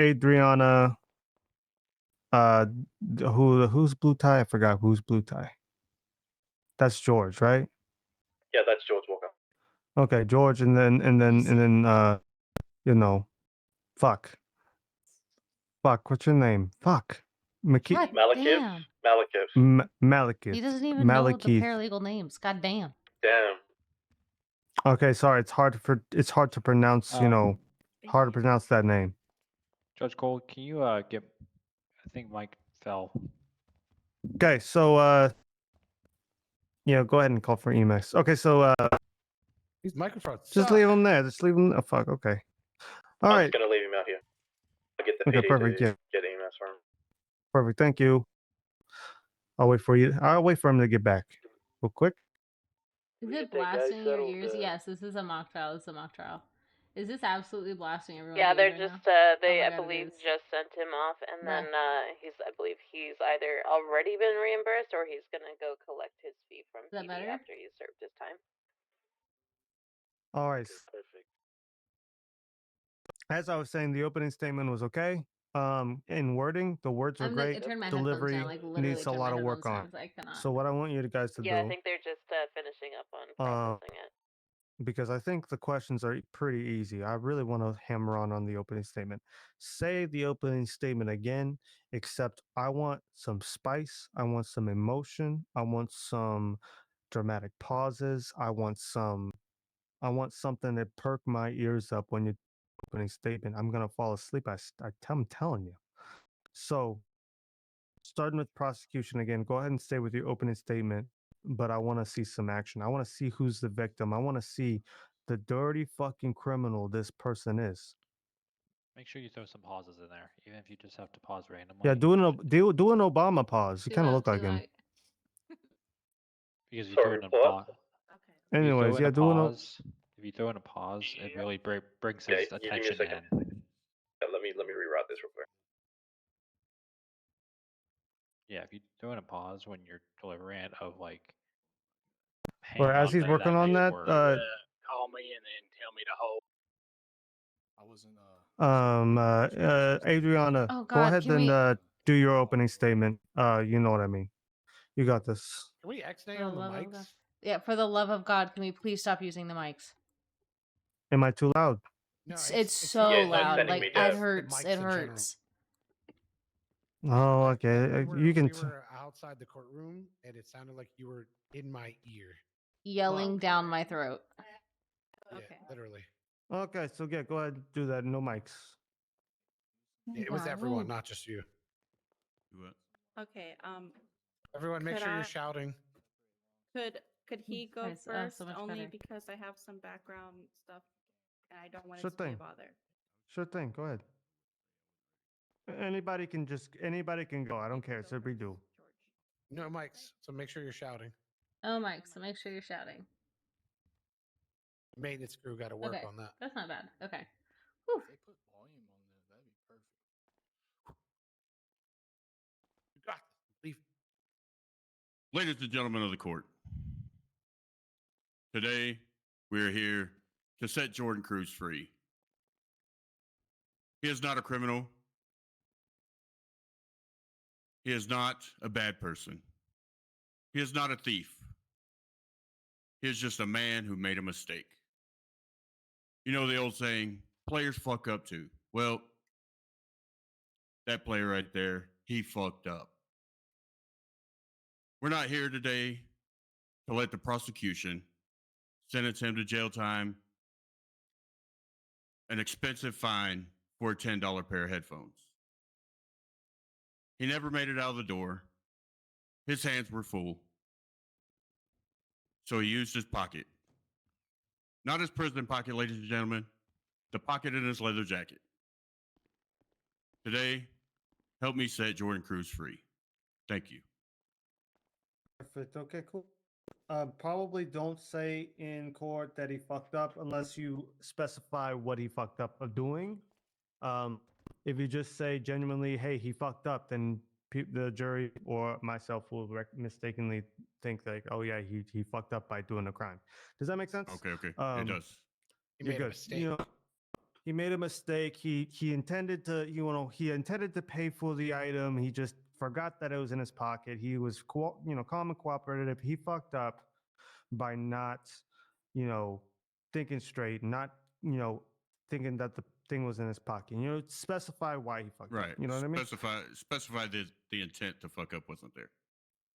Adriana. Who's blue tie? I forgot who's blue tie. That's George, right? Yeah, that's George Walker. Okay, George, and then you know, fuck, what's your name? Fuck, God damn. Malekith. He doesn't even know the Malekith. paralegal names. God damn. Damn. Okay, sorry, it's hard to pronounce. Hard to pronounce that name. Judge Cole, can you get? I think Mike fell. Okay, so go ahead and call for EMS. Okay, so These microphones just suck. leave him there. Just leave him. Oh, fuck. Okay. All I'm right. just gonna leave him out here. I'll get the Okay, PD perfect. to Yeah, get EMS for him. perfect. Thank you. I'll wait for you. I'll wait for him to get back. Real quick. Is We it get that guy blasting your settled, ears? Yes, this is a mock trial. This is a mock trial. Is this absolutely blasting everyone's Yeah, ears they're right just now? they Oh my I God, it believe is. just sent him off, and Bruh. then I believe he's either already been reimbursed or he's gonna go collect his fee from Is that PD better? after he served his time. All right. Perfect. As I was saying, the opening statement was okay. In wording, the words were I'm like, I great. turned my headphones Delivery down, like literally needs a turned lot my of work headphones on. down because I cannot. So what I want you guys to Yeah, I do, think they're just finishing up on processing it. because I think the questions are pretty easy. I really want to hammer on the opening statement. Say the opening statement again, except I want some spice. I want some emotion. I want some dramatic pauses. I want something that perk my ears up when you opening statement. I'm gonna fall asleep. I'm telling you. So, starting with prosecution again. Go ahead and stay with your opening statement, but I want to see some action. I want to see who's the victim. I want to see the dirty fucking criminal this person is. Make sure you throw some pauses in there, even if you just have to pause randomly. Yeah, do an Obama pause. You kind of look like him. Because you Sorry, throw in a what? pause. Anyways, yeah, do an. If you throw in a pause, it really brings Okay, his you give me a attention second. in. Yeah, let me reroute this real quick. Yeah, if you throw in a pause when you're delivering it of like, Or as he's working on that, call me and then tell me to hold. I wasn't. Adriana, Oh, go God, ahead can and we- do your opening statement. You know what I mean. You got this. Can we X-nay For on the love of God. mics? Yeah, for the love of God, can we please stop using the mics? Am I too loud? No, It's so Yeah, it's loud. sending Like me it deaf. hurts. It hurts. Oh, okay. You can. We were outside the courtroom, and it sounded like you were in my ear. Yelling down my throat. Yeah, literally. Okay, so yeah, go ahead and do that. No mics. Yeah, it was everyone, not just you. Okay. Everyone, make could sure I- you're shouting. Could he go Guys, first? so much only better. because I have some background stuff, and I don't want Sure it to be a thing. bother. Sure thing. Go ahead. Anybody can go. I don't care. It's a redo. No mics, so make sure you're shouting. Oh, Mike, so make sure you're shouting. Maintenance crew got to work Okay, on that. that's not bad. Okay. Whew. They put volume on there. That'd be perfect. You got this. Leave. Ladies and gentlemen of the court, today we are here to set Jordan Cruz free. He is not a criminal. He is not a bad person. He is not a thief. He is just a man who made a mistake. You know the old saying, players fuck up too. Well, that player right there, he fucked up. We're not here today to let the prosecution sentence him to jail time, an expensive fine for a $10 pair of headphones. He never made it out of the door. His hands were full. So he used his pocket. Not his prison pocket, ladies and gentlemen, the pocket in his leather jacket. Today, help me set Jordan Cruz free. Thank you. Perfect. Okay, cool. Probably don't say in court that he fucked up unless you specify what he fucked up of doing. If you just say genuinely, "Hey, he fucked up," then the jury or myself will mistakenly think like, "Oh yeah, he fucked up by doing a crime." Does that make sense? Okay, it does. He You're made a good. mistake. You know, he made a mistake. He intended to, he intended to pay for the item. He just forgot that it was in his pocket. He was, calm and cooperative. He fucked up by not, thinking straight, not, thinking that the thing was in his pocket. Specify why he fucked Right. up. You know what I mean? Specify the intent to fuck up wasn't there.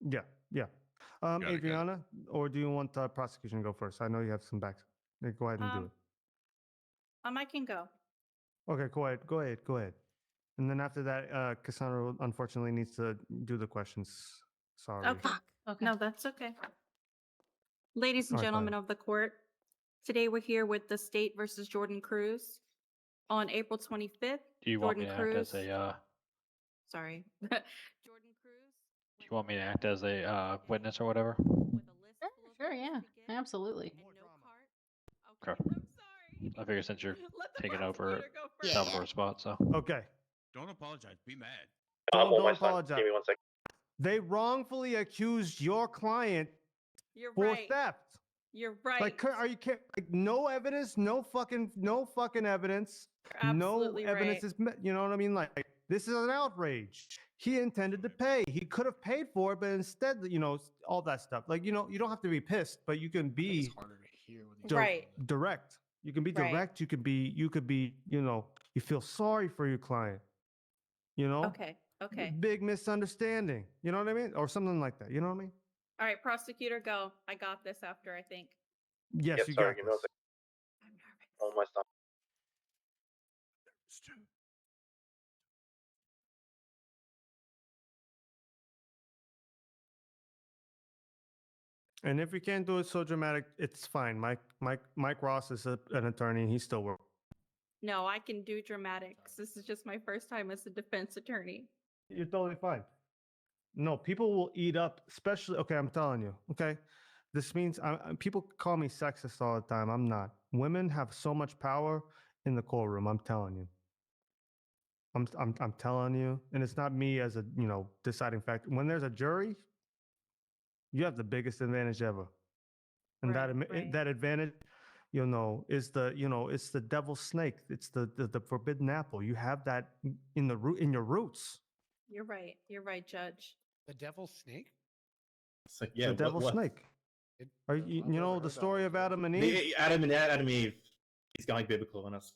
Yeah, yeah. Got it. Adriana, or do you want the prosecution to go first? I know you have some back. Go ahead and do it. I can go. Okay, go ahead. And then after that, Cassandra unfortunately needs to do the questions. Sorry. Okay. No, that's okay. Ladies and All right, go gentlemen ahead. of the court, today we're here with the state versus Jordan Cruz. On April 25th, Do you want me Jordan to act Cruz. as a? Sorry. Do you want me to act as a witness or whatever? Sure, yeah, absolutely. Okay. I figure since you're taking over Yeah. Salvador's spot, so. Okay. Don't apologize. Be mad. Don't apologize. Give me 1 second. They wrongfully accused your client You're for right. theft. You're right. Like, are you kidding? Like, no evidence, no fucking evidence. You're absolutely no evidence right. is met. You know what I mean? Like, this is an outrage. He intended to pay. He could have paid for it, but instead, all that stuff. Like, you don't have to be pissed, but you can be It's harder to hear what he's Right. direct. You can be Right. direct. You could be, you feel sorry for your client. Okay. Okay. Big misunderstanding. You know what I mean? Or something like that. You know what I mean? All right, prosecutor, go. I got this after, I think. Yes, Yep, you sorry, got give me 1 this. second. All my stuff. And if you can't do it so dramatic, it's fine. Mike Ross is an attorney, and he's still working. No, I can do dramatics. This is just my first time as a defense attorney. You're totally fine. No, people will eat up, especially. Okay, I'm telling you. Okay, this means people call me sexist all the time. I'm not. Women have so much power in the courtroom. I'm telling you. I'm telling you, and it's not me as a deciding factor. When there's a jury, you have the biggest advantage ever, and that advantage, is it's the devil's snake. It's the forbidden apple. You have that in your roots. You're right, Judge. The devil's snake? So, yeah, The devil's snake. Are you know the story of Adam and Eve? Adam and Eve. He's going biblical on us.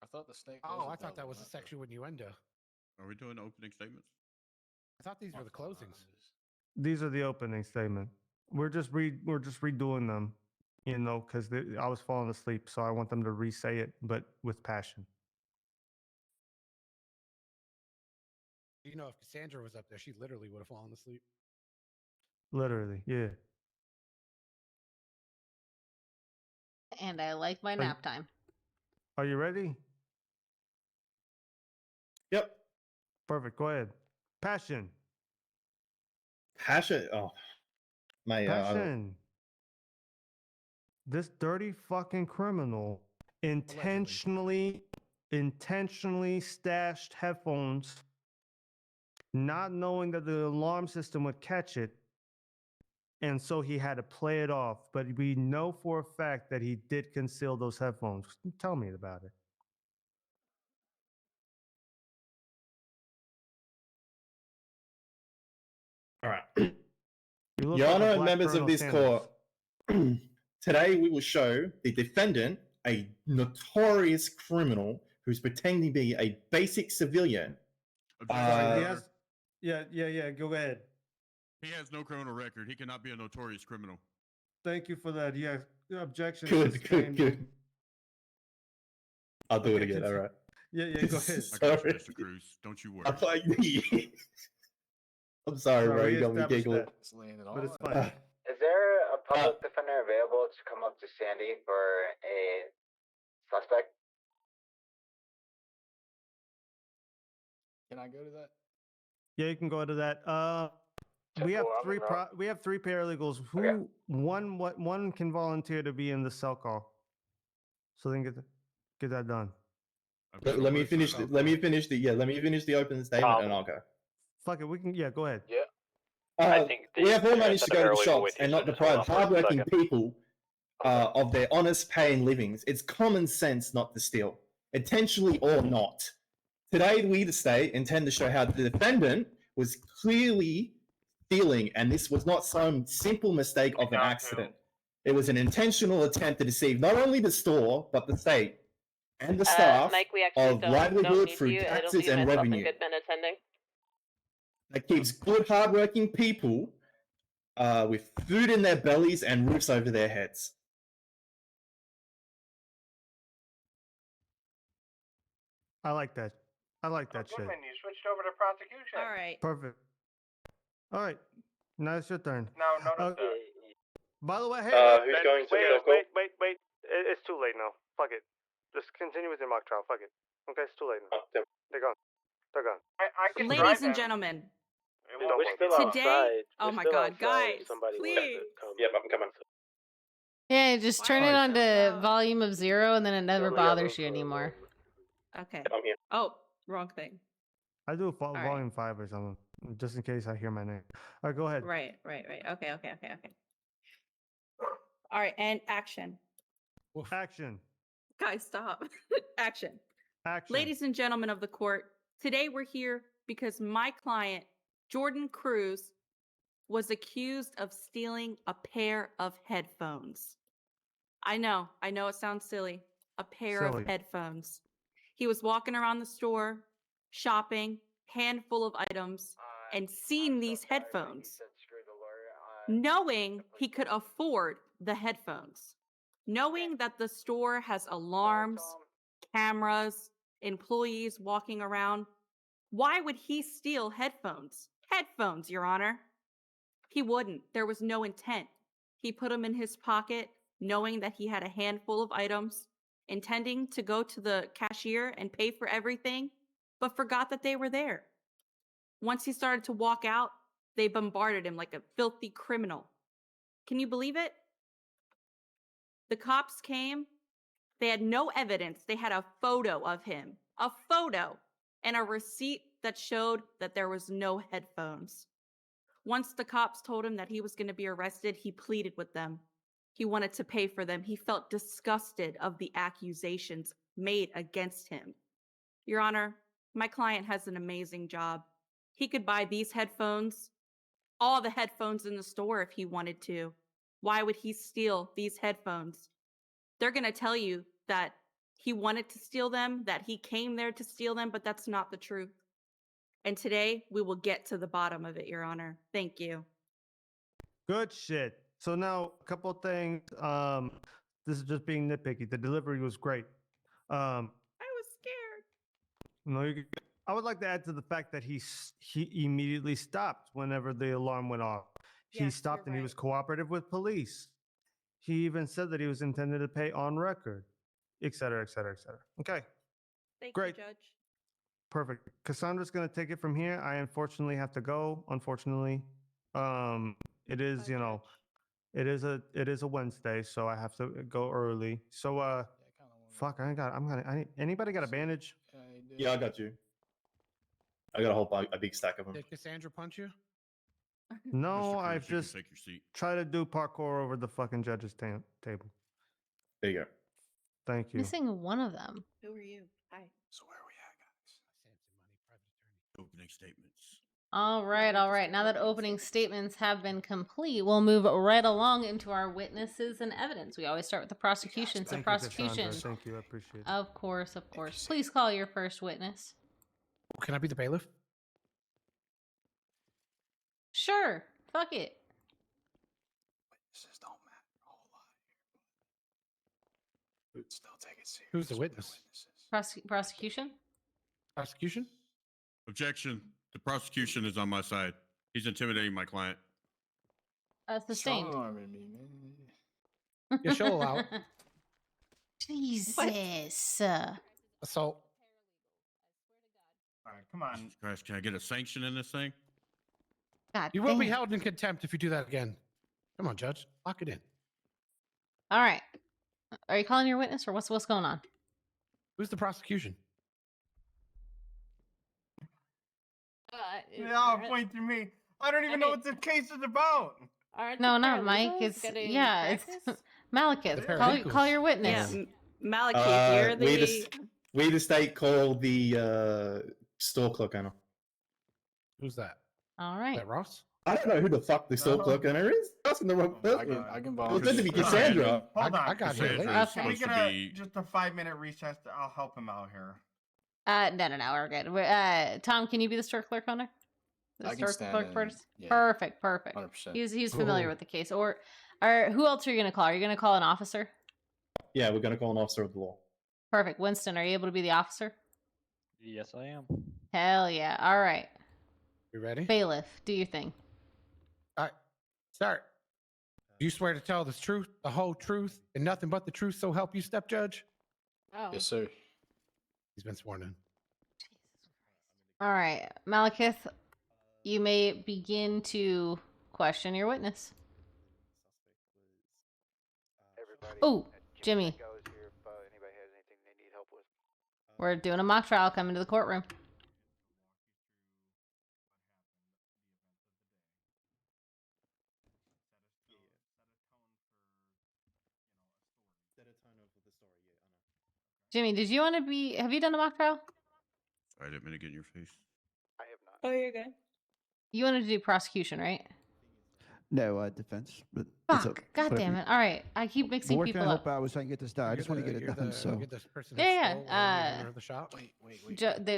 I thought the snake. Oh, I thought that was a sexual innuendo. Are we doing opening statements? I thought these were the closings. These are the opening statement. We're just redoing them, because I was falling asleep, so I want them to re-say it, but with passion. If Cassandra was up there, she literally would have fallen asleep. Literally, yeah. And I like my nap time. Are you ready? Yep. Perfect. Go ahead. Passion. Oh, my passion. This dirty fucking criminal intentionally stashed headphones, not knowing that the alarm system would catch it, and so he had to play it off. But we know for a fact that he did conceal those headphones. Tell me about it. All right. Your Your Honor and members of this court, today we will show the defendant, a notorious criminal who's pretending to be a basic civilian. Go ahead. He has no criminal record. He cannot be a notorious criminal. Thank you for that. Yeah, objection. Good. I'll do it again. All right. Yeah, go ahead. I got you, Mr. Cruz. Don't you worry. I'm sorry, bro. You got me giggling. But it's fine. Is there a public defender available to come up to Sandy for a suspect? Can I go to that? Yeah, you can go to that. We have three paralegals. One can volunteer to be in the cell call, so then get that done. Let me finish the opening statement and I'll go. Fuck it, we can. Yeah, go ahead. Yeah. I think we have all managed to go to the shops and not deprive hardworking people of their honest pay and livings. It's common sense not to steal, intentionally or not. Today, we, the state, intend to show how the defendant was clearly stealing, and this was not some simple mistake of an accident. It was an intentional attempt to deceive not only the store, but the state and the staff Mike, we of don't livelihood need through you. taxes It'll be and myself revenue. and Goodman attending. That keeps good, hardworking people with food in their bellies and roofs over their heads. I like that. I like that shit. Goodman, you switched over to prosecution. All right. Perfect. All right. Now it's your turn. No, By the way, hey. Who's going to wait. It's too late now. Fuck it. Just continue with your mock trial. Fuck it. Okay, it's too late now. They're gone. I can drive Ladies and him. gentlemen, Don't We're worry. still today. outside. Oh We're my still God, outside. guys! Somebody will have Please. to come. Yep, I'm coming. Yeah, just turn it on to volume of 0 and then it never Yeah, bothers you anymore. Okay. I'm here. Oh, wrong thing. I do right. volume 5 or something, just in case I hear my name. All right, go ahead. Right. Okay. All right, and action. Action. Guys, stop. Action. Action. Ladies and gentlemen of the court, today we're here because my client, Jordan Cruz, was accused of stealing a pair of headphones. I know it sounds silly. A pair of headphones. He was walking around the store, shopping, handful of items, and seeing these headphones, knowing he could afford the headphones, knowing that the store has alarms, cameras, employees walking around. Why would he steal headphones? Headphones, Your Honor. He wouldn't. There was no intent. He put them in his pocket, knowing that he had a handful of items, intending to go to the cashier and pay for everything, but forgot that they were there. Once he started to walk out, they bombarded him like a filthy criminal. Can you believe it? The cops came. They had no evidence. They had a photo of him, a photo, and a receipt that showed that there was no headphones. Once the cops told him that he was going to be arrested, he pleaded with them. He wanted to pay for them. He felt disgusted of the accusations made against him. Your Honor, my client has an amazing job. He could buy these headphones, all the headphones in the store if he wanted to. Why would he steal these headphones? They're going to tell you that he wanted to steal them, that he came there to steal them, but that's not the truth. And today, we will get to the bottom of it, Your Honor. Thank you. Good shit. So now a couple of things. This is just being nitpicky. The delivery was great. I was scared. No, I would like to add to the fact that he immediately stopped whenever the alarm went off. He Yes, stopped you're and he right. was cooperative with police. He even said that he was intended to pay on record, et cetera, et cetera, et cetera. Okay, Thank great. you, Judge. Perfect. Cassandra's going to take it from here. I unfortunately have to go. Unfortunately, it is, you know, it is a Wednesday, so I have to go early. So, fuck, anybody got a bandage? Yeah, I got you. I got a big stack of them. Did Cassandra punch you? No, Mr. Cruz, I've you can just take your seat. tried to do parkour over the fucking judge's table. There you go. Thank you. Missing one of them. Who are you? Hi. So where are we at, guys? Opening statements. All right, all right. Now that opening statements have been complete, we'll move right along into our witnesses and evidence. We always start with the prosecution. So Thank you, prosecution. Cassandra. Thank you. I appreciate it. Of course, of course. Please call your first witness. Can I be the bailiff? Sure. Fuck it. Witnesses don't matter a whole lot here. Still take it serious. Who's the witness? Prosecution? Prosecution? Objection. The prosecution is on my side. He's intimidating my client. Sustained. Strong-arming me, man. Yeah, she'll allow it. Jesus. Assault. All right, come on. Jesus Christ, can I get a sanction in this thing? God You will be damn. held in contempt if you do that again. Come on, Judge. Lock it in. All right. Are you calling your witness or what's going on? Who's the prosecution? They all point to me. I don't even know what the case is about. No, not Mike. It's it's Malekith. Call your witness. Yeah, Malekith, you're We the state call the store clerk owner. Who's that? All right. Is that Ross? I don't know who the fuck the store clerk owner is. Asking the wrong person. I can It was meant to be Cassandra. Hold on. I got here late. Cassandra is Okay. Can we supposed get to be... just a 5-minute recess? I'll help him out here. No, we're good. Tom, can you be the store clerk owner? The I can store stand clerk in, first. yeah. Perfect. 100%. He's familiar with the case. Or who else are you gonna call? Are you gonna call an officer? Yeah, we're gonna call an officer of the law. Perfect. Winston, are you able to be the officer? Yes, I am. Hell yeah. All right. You ready? Bailiff, do your thing. All right. Start. Do you swear to tell the truth, the whole truth, and nothing but the truth, so help you, step judge? Oh. Yes, sir. He's been sworn in. All right. Malekith, you may begin to question your witness. Oh, Jimmy. We're doing a mock trial. Come into the courtroom. Jimmy, did you want to be? Have you done a mock trial? I didn't mean to get in your face. I have not. Oh, you're good. You wanted to do prosecution, right? No, defense. But Fuck! God damn it! All right, I keep But mixing we're people trying to up. help out. I was trying to get this done. I just want to get it done. So Yeah.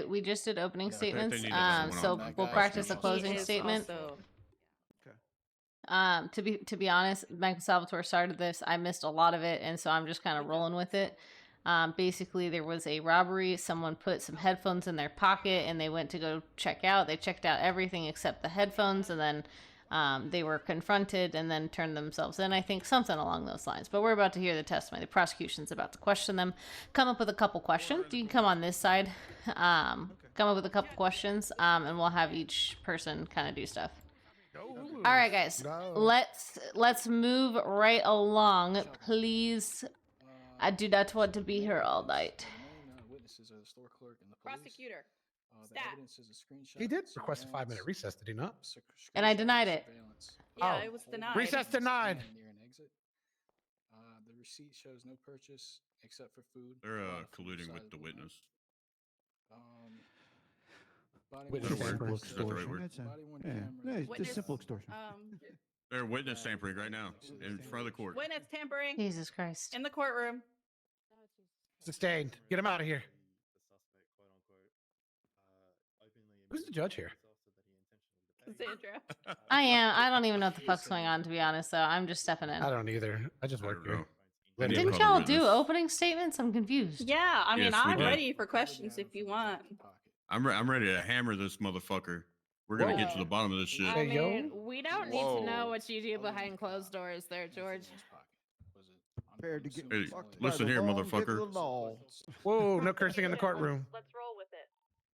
We just did opening statements. need someone So on that we'll guy. practice a He closing is statement. also- To be honest, Michael Salvatore started this. I missed a lot of it, and so I'm just kind of rolling with it. Basically, there was a robbery. Someone put some headphones in their pocket, and they went to go check out. They checked out everything except the headphones, and then They were confronted and then turned themselves in. I think something along those lines. But we're about to hear the testimony. The prosecution's about to question them. Come up with a couple questions. You can come on this side. Come up with a couple questions, and we'll have each person kind of do stuff. All right, guys. Let's move right along, please. I do not want to be here all night. Witnesses are the store clerk and the Prosecutor. The evidence is a screenshot. He did request a 5-minute recess, did he not? And I denied it. Yeah, it was denied. Recess denied. Near an exit. The receipt shows no purchase except for food. They're colluding with the witness. Witness tampering. Is that the right word? It's just simple extortion. They're witness tampering right now in front of the court. Witness tampering. Jesus Christ. In the courtroom. Sustained. Get him out of here. Who's the judge here? Cassandra. I am. I don't even know what the fuck's going on, to be honest, so I'm just stepping in. I don't either. I just work here. Didn't y'all do opening statements? I'm confused. Yeah, I mean, Yes, we I'm did. ready for questions if you want. I'm ready to hammer this motherfucker. We're gonna get to the bottom of this shit. I mean, we don't need to know what you do behind closed doors there, George. Prepared to get Hey, fucked by listen the here, long dick motherfucker. of the law. Whoa, no cursing in the courtroom. Let's roll with it.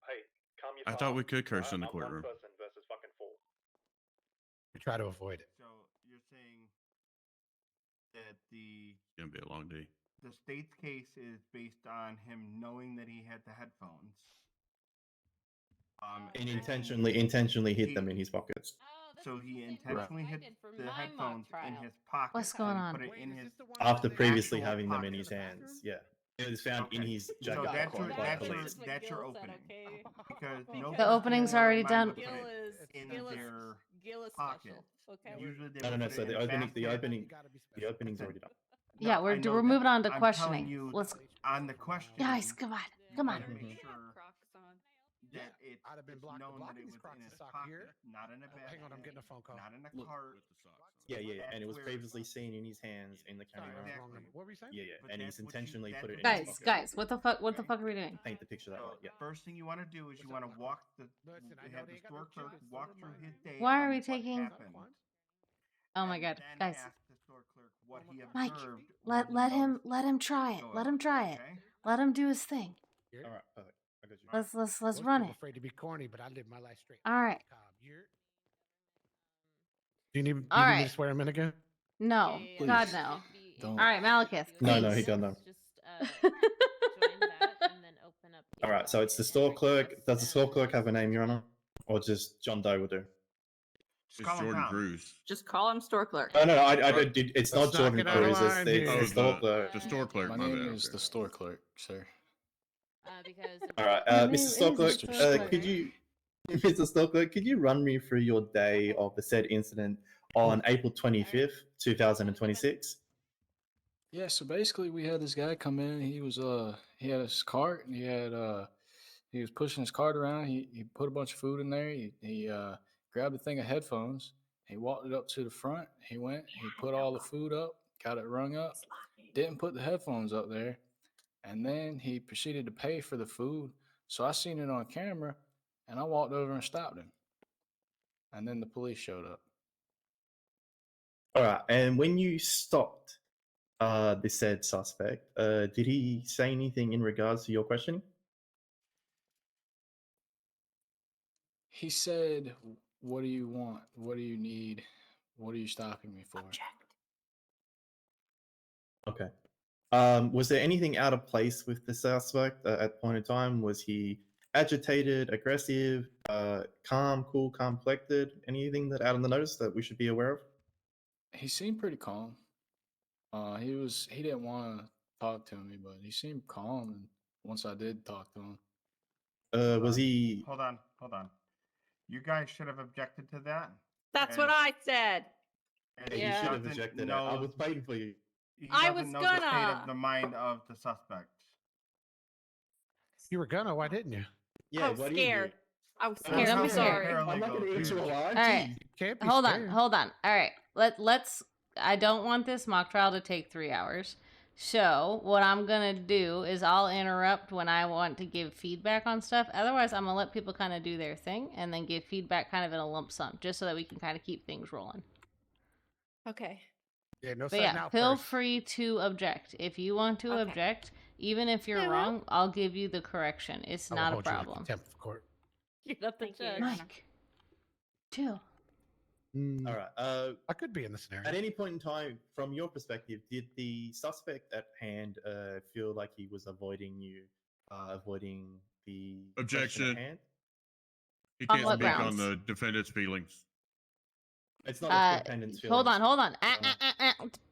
Hey, calm your I thought we could curse in the I'm one courtroom. person versus fucking 4. We try to avoid it. So you're saying that It's gonna be a long day. the state's case is based on him knowing that he had the headphones. And intentionally hid them in his pockets. So he intentionally hid the headphones in his pocket. What's going and on? Put it in his After previously actual having them in pocket. his hands. Yeah. It was found in his So jacket. that's your, by that's your, police. that's your opening. Because no The opening's already done. in their Gil is pocket. special. Okay. Usually they No. put So it in the a opening's basket. already done. Yeah, I we're know moving that. on to I'm questioning. telling you Let's, on the question. guys, come on. You on. gotta make sure that it's I'd have been known that blocking it these was Crocs in his and sock pocket, here. not in a bag. Hang on, I'm getting a phone call. Not in a Look. cart. Yeah, and it was That's previously seen in his hands in the Sorry, camera. that's wrong number. What were you saying? Yeah, But and that's he's what you- intentionally that's put it what in you his Guys, pocket. guys, what the fuck? What the fuck are we doing? Paint the picture that way. Yeah. First thing you want to do is you want to walk the Listen, I know have they the ain't got store no clerk chickens, walk so through never his mind. day. Why are on we what taking- happened, Oh my and god, then guys. ask the store clerk what he Mike, observed let when he him noticed try it. show Let up, him try it. okay? Let him do his thing. All right, perfect. I got you. Let's Most run people it. afraid to be corny, but I live my life straight. All right. Do you need me All to right. swear him in again? No, Please. God no. Don't. All right, Malekith. No, please. he done them. Just join that and then open up. All right, so it's the store clerk. Does the store clerk have a name, Your Honor, or just John Doe will do? Just It's call him Jordan Tom. Cruz. Just call him store clerk. No, it's not Let's knock Jordan it out of Cruz. It's line the, here. it's Oh, the store clerk. the store clerk. My My name bad. is Okay. the store clerk, sir. Because All right, Your name Mr. Store is Clerk, Store Clerk. could you, Mr. Store Clerk, could you run me through your day of the said incident on April 25th, 2026? Yeah, so basically we had this guy come in. He had his cart and he was pushing his cart around. He put a bunch of food in there. He grabbed a thing of headphones. He walked it up to the front. He put all the food up, got it rung up, didn't put the headphones up there, and then he proceeded to pay for the food. So I seen it on camera, and I walked over and stopped him. And then the police showed up. All right, and when you stopped the said suspect, did he say anything in regards to your questioning? He said, "What do you want? What do you need? What are you stopping me for?" Okay. Was there anything out of place with the suspect at point in time? Was he agitated, aggressive, calm, cool, calm, collected? Anything that out on the notice that we should be aware of? He seemed pretty calm. He didn't want to talk to me, but he seemed calm. And once I did talk to him, Was he? Hold on. You guys should have objected to that. That's what I said. And He he should have doesn't ejected it. know- I was waiting for you. He I doesn't was know the state gonna. of the mind of the suspect. You were gonna. Why didn't you? Yeah, I was what do you do? scared. I was Oh, scared. I'm I'm sorry. sorry. I'm not going to eat you alive. All right. You can't be Hold scared. on. All right. Let's. I don't want this mock trial to take 3 hours. So what I'm gonna do is I'll interrupt when I want to give feedback on stuff. Otherwise, I'm gonna let people kind of do their thing and then give feedback kind of in a lump sum, just so that we can kind of keep things rolling. Okay. Yeah, no But sudden yeah, outbursts. feel free to object. If you want to object, even if you're wrong, I'll give you the correction. It's I will not a hold you in problem. contempt of court. You're not the judge. Mike, chill. All right. I could be in the scenario. At any point in time, from your perspective, did the suspect at hand feel like he was avoiding you, avoiding the question Objection. at hand? He On can't what speak grounds? on the defendant's feelings. It's not a defendant's feelings. Hold on.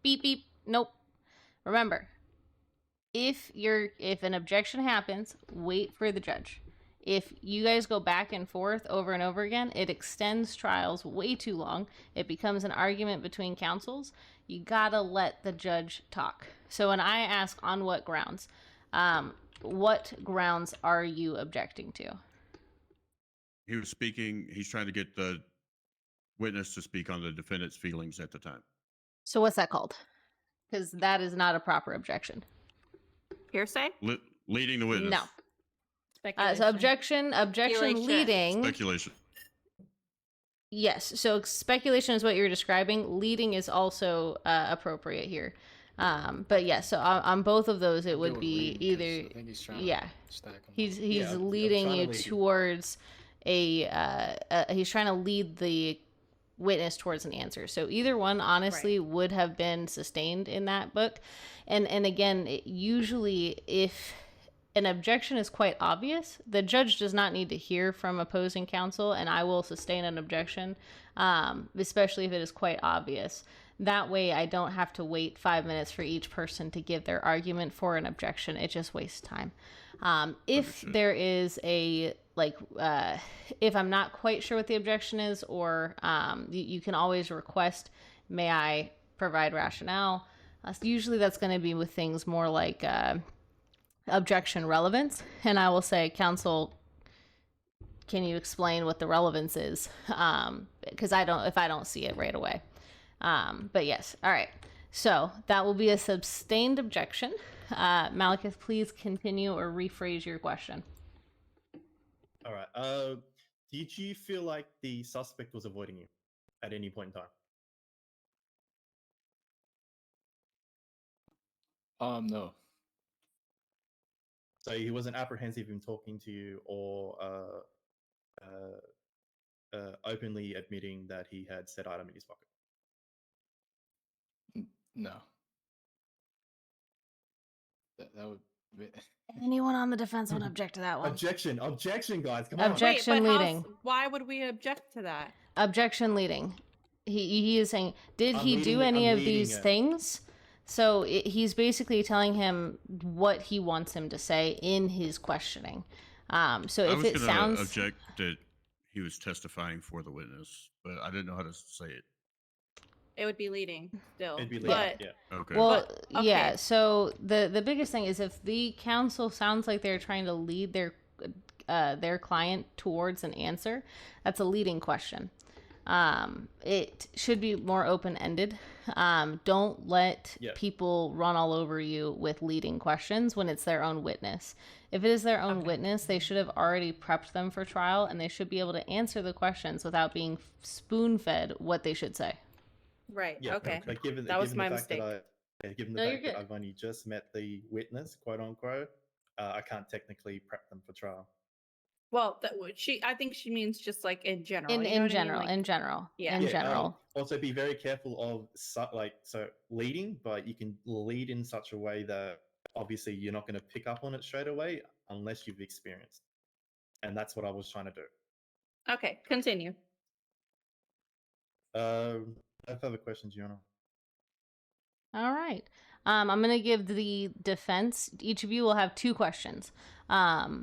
Beep beep. Nope. Remember, if an objection happens, wait for the judge. If you guys go back and forth over and over again, it extends trials way too long. It becomes an argument between counsels. You gotta let the judge talk. So when I ask on what grounds are you objecting to? He was speaking. He's trying to get the witness to speak on the defendant's feelings at the time. So what's that called? Because that is not a proper objection. Hearsay? Leading the witness. No. So objection Speculation. leading. Speculation. Yes. So speculation is what you're describing. Leading is also appropriate here. But yeah, so on both of those, it would be either. I think he's trying Yeah. to stack 'em up. He's I'm leading trying to you lead you. towards he's trying to lead the witness towards an answer. So either one honestly would have been sustained in that book. And again, usually if an objection is quite obvious, the judge does not need to hear from opposing counsel, and I will sustain an objection, especially if it is quite obvious. That way I don't have to wait 5 minutes for each person to give their argument for an objection. It just wastes time. If there is a, if I'm not quite sure what the objection is, or you can always request, may I provide rationale? Usually that's going to be with things more like objection relevance. And I will say, counsel, can you explain what the relevance is? Because if I don't see it right away. But yes, all right. So that will be a sustained objection. Malekith, please continue or rephrase your question. All right. Did you feel like the suspect was avoiding you at any point in time? No. So he wasn't apprehensive in talking to you, or openly admitting that he had said item in his pocket? No. That would be... Anyone on the defense want to object to that one? Objection, guys, come Objection Wait, but leading. why would we object to that? Objection leading. He is saying, did he do any of these things? So he's basically telling him what he wants him to say in his questioning. So if it sounds, object that he was testifying for the witness, but I didn't know how to say it. It would be leading still. It'd be leading, but, yeah. Okay. Well, But, okay. yeah. So the biggest thing is if the counsel sounds like they're trying to lead their client towards an answer, that's a leading question. It should be more open-ended. Don't let people run all over you with leading questions when it's their own witness. If it is their own witness, they should have already prepped them for trial, and they should be able to answer the questions without being spoon-fed what they should say. Right. Yeah, okay. But given That was the my fact mistake. given the No, you're fact that good. I've only just met the witness, quote unquote, I can't technically prep them for trial. Well, I think she means just like in general. In you know what I mean? general, Like, in general, yeah. in general. Also, be very careful of leading, but you can lead in such a way that obviously you're not going to pick up on it straight away unless you've experienced, and that's what I was trying to do. Okay, continue. No further questions, Your Honor. All right. I'm going to give the defense, each of you will have 2 questions.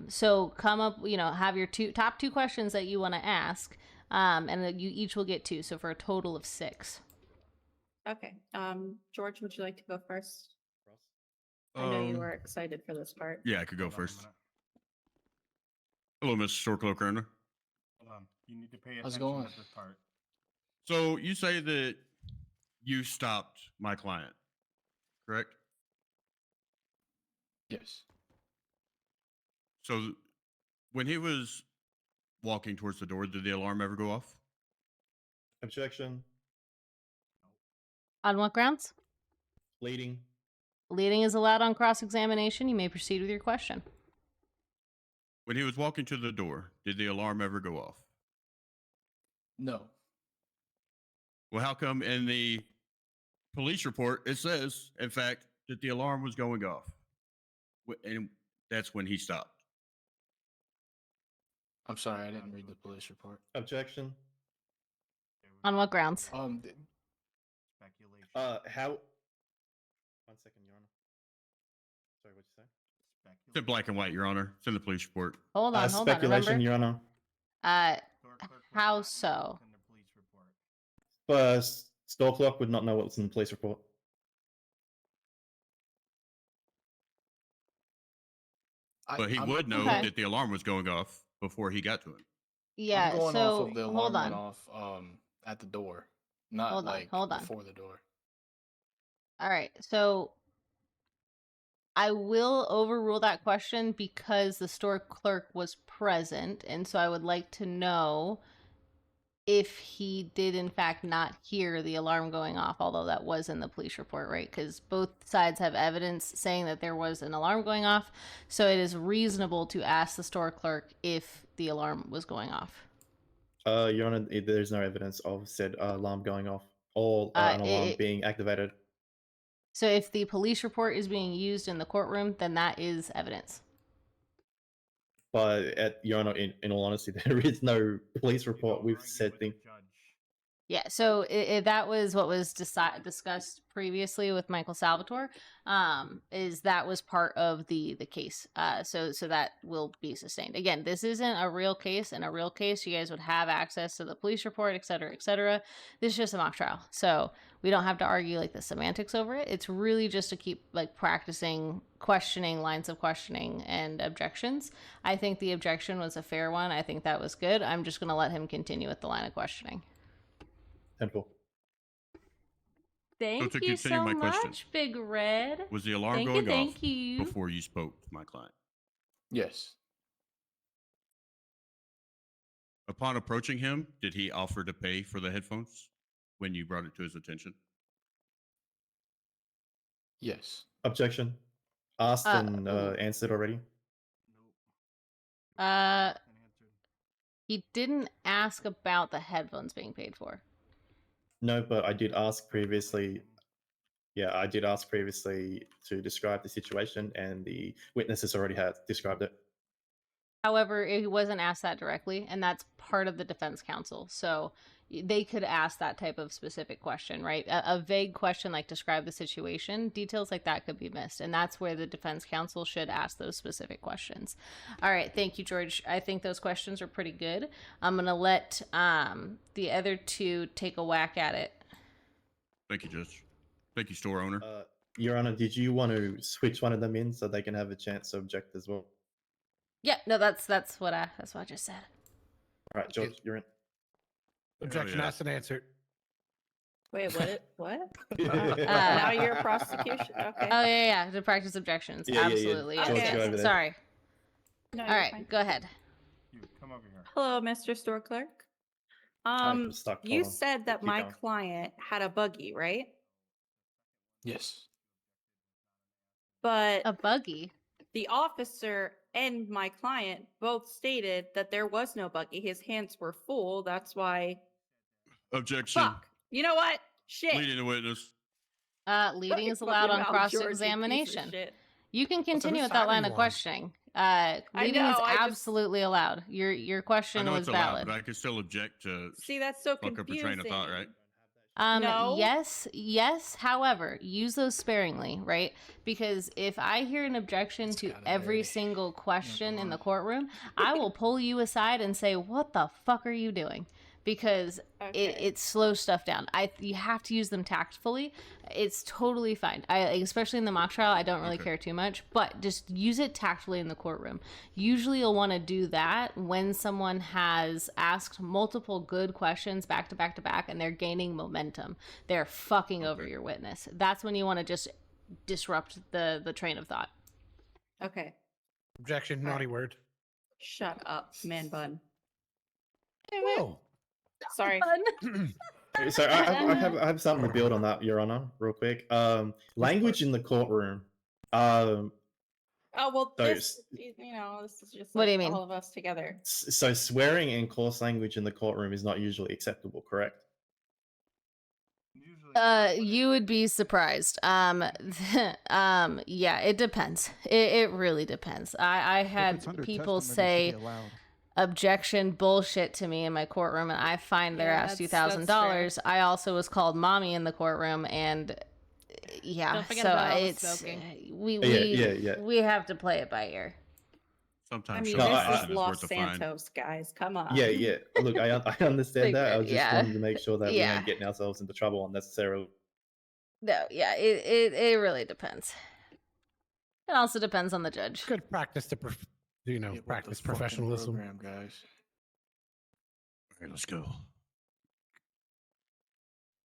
So come up, have your top 2 questions that you want to ask, and then you each will get 2. So for a total of 6. Okay. George, would you like to go first? I know you were excited for this part. Yeah, I could go first. Hello, Mr. Storcloak Earner. Hold on. You need to pay How's it attention going? to this part. So you say that you stopped my client, correct? Yes. So when he was walking towards the door, did the alarm ever go off? Objection. On what grounds? Leading. Leading is allowed on cross-examination. You may proceed with your question. When he was walking to the door, did the alarm ever go off? No. Well, how come in the police report it says, in fact, that the alarm was going off? And that's when he stopped. I'm sorry, I didn't read the police report. Objection. On what grounds? Speculation. How? 1 second, Your Honor. Sorry, what'd you say? It's in black and white, Your Honor. It's in the police report. Hold on, hold on. Speculation, Remember? Your Honor. How so? Store clerk would not know what's in the police report. But he would know that the alarm was going off before he got to him. Yeah, I'm going so off of the alarm hold on. went off at the door, not Hold on, like hold on. before the door. All right, so I will overrule that question because the store clerk was present, and so I would like to know if he did in fact not hear the alarm going off, although that was in the police report, right? Because both sides have evidence saying that there was an alarm going off, so it is reasonable to ask the store clerk if the alarm was going off. Your Honor, there's no evidence of said alarm going off or an alarm being activated. So if the police report is being used in the courtroom, then that is evidence. But Your Honor, in all honesty, there is no police report with said thing. Yeah, so that was what was discussed previously with Michael Salvatore, is that was part of the case. So that will be sustained. Again, this isn't a real case. In a real case, you guys would have access to the police report, et cetera, et cetera. This is just a mock trial. So we don't have to argue like the semantics over it. It's really just to keep like practicing questioning, lines of questioning, and objections. I think the objection was a fair one. I think that was good. I'm just going to let him continue with the line of questioning. Thank you so much, Big Red. Was the alarm going off before you spoke to my client? Yes. Upon approaching him, did he offer to pay for the headphones when you brought it to his attention? Yes. Objection. Asked and answered already. He didn't ask about the headphones being paid for. No, but I did ask previously. Yeah, I did ask previously to describe the situation, and the witnesses already had described it. However, it wasn't asked that directly, and that's part of the defense counsel. So they could ask that type of specific question, right? A vague question like describe the situation, details like that could be missed. And that's where the defense counsel should ask those specific questions. All right. Thank you, George. I think those questions are pretty good. I'm going to let the other two take a whack at it. Thank you, Judge. Thank you, store owner. Your Honor, did you want to switch one of them in so they can have a chance to object as well? Yeah, no, that's what I just said. All right, George, you're in. Objection asked and answered. Wait, what? Now you're a prosecution. Okay. Oh yeah, to practice objections. Yeah, absolutely. Yeah. Okay. George, sorry. No, all right, fine. go ahead. Come over here. Hello, Mr. Store Clerk. I'm stuck. You Hold on. said that Keep my going. client had a buggy, right? Yes. But a buggy. The officer and my client both stated that there was no buggy. His hands were full. That's why. Objection. Fuck. You know what? Shit. Leading the witness. Leading is allowed on cross-examination. You can continue with that line of questioning. Leading is absolutely allowed. Your question was valid. Allowed, but I could still object to. See, that's so fuck confusing. up your train of thought, right? No. Yes. However, use those sparingly, right? Because if I hear an objection to every single question in the courtroom, I will pull you aside and say, "What the fuck are you doing?" Because it slows stuff down. You have to use them tactfully. It's totally fine. Especially in the mock trial, I don't really care too much, but just use it tactfully in the courtroom. Usually you'll want to do that when someone has asked multiple good questions back to back to back and they're gaining momentum. They're fucking over your witness. That's when you want to just disrupt the train of thought. Okay. Objection, naughty word. Shut up, man bun. Whoa. Sorry. So I have something to build on that, Your Honor, real quick. Language in the courtroom. Oh well, So this this is just What like do you mean? all of us together. So swearing and coarse language in the courtroom is not usually acceptable, correct? You would be surprised. Yeah, it depends. It really depends. I had people say objection bullshit to me in my courtroom, and I fined their ass $2,000. I also was called mommy in the courtroom, and yeah, Don't forget so about all the it's smoking. we have to play it by ear. Sometimes I mean, this is Los Santos, guys. Come on. Yeah. Look, I understand that. I was just Yeah. wanting to make sure that we Yeah. weren't getting ourselves into trouble unnecessarily. No, yeah, it really depends. It also depends on the judge. Good practice to, practice professionalism. Program, guys. All right, let's go.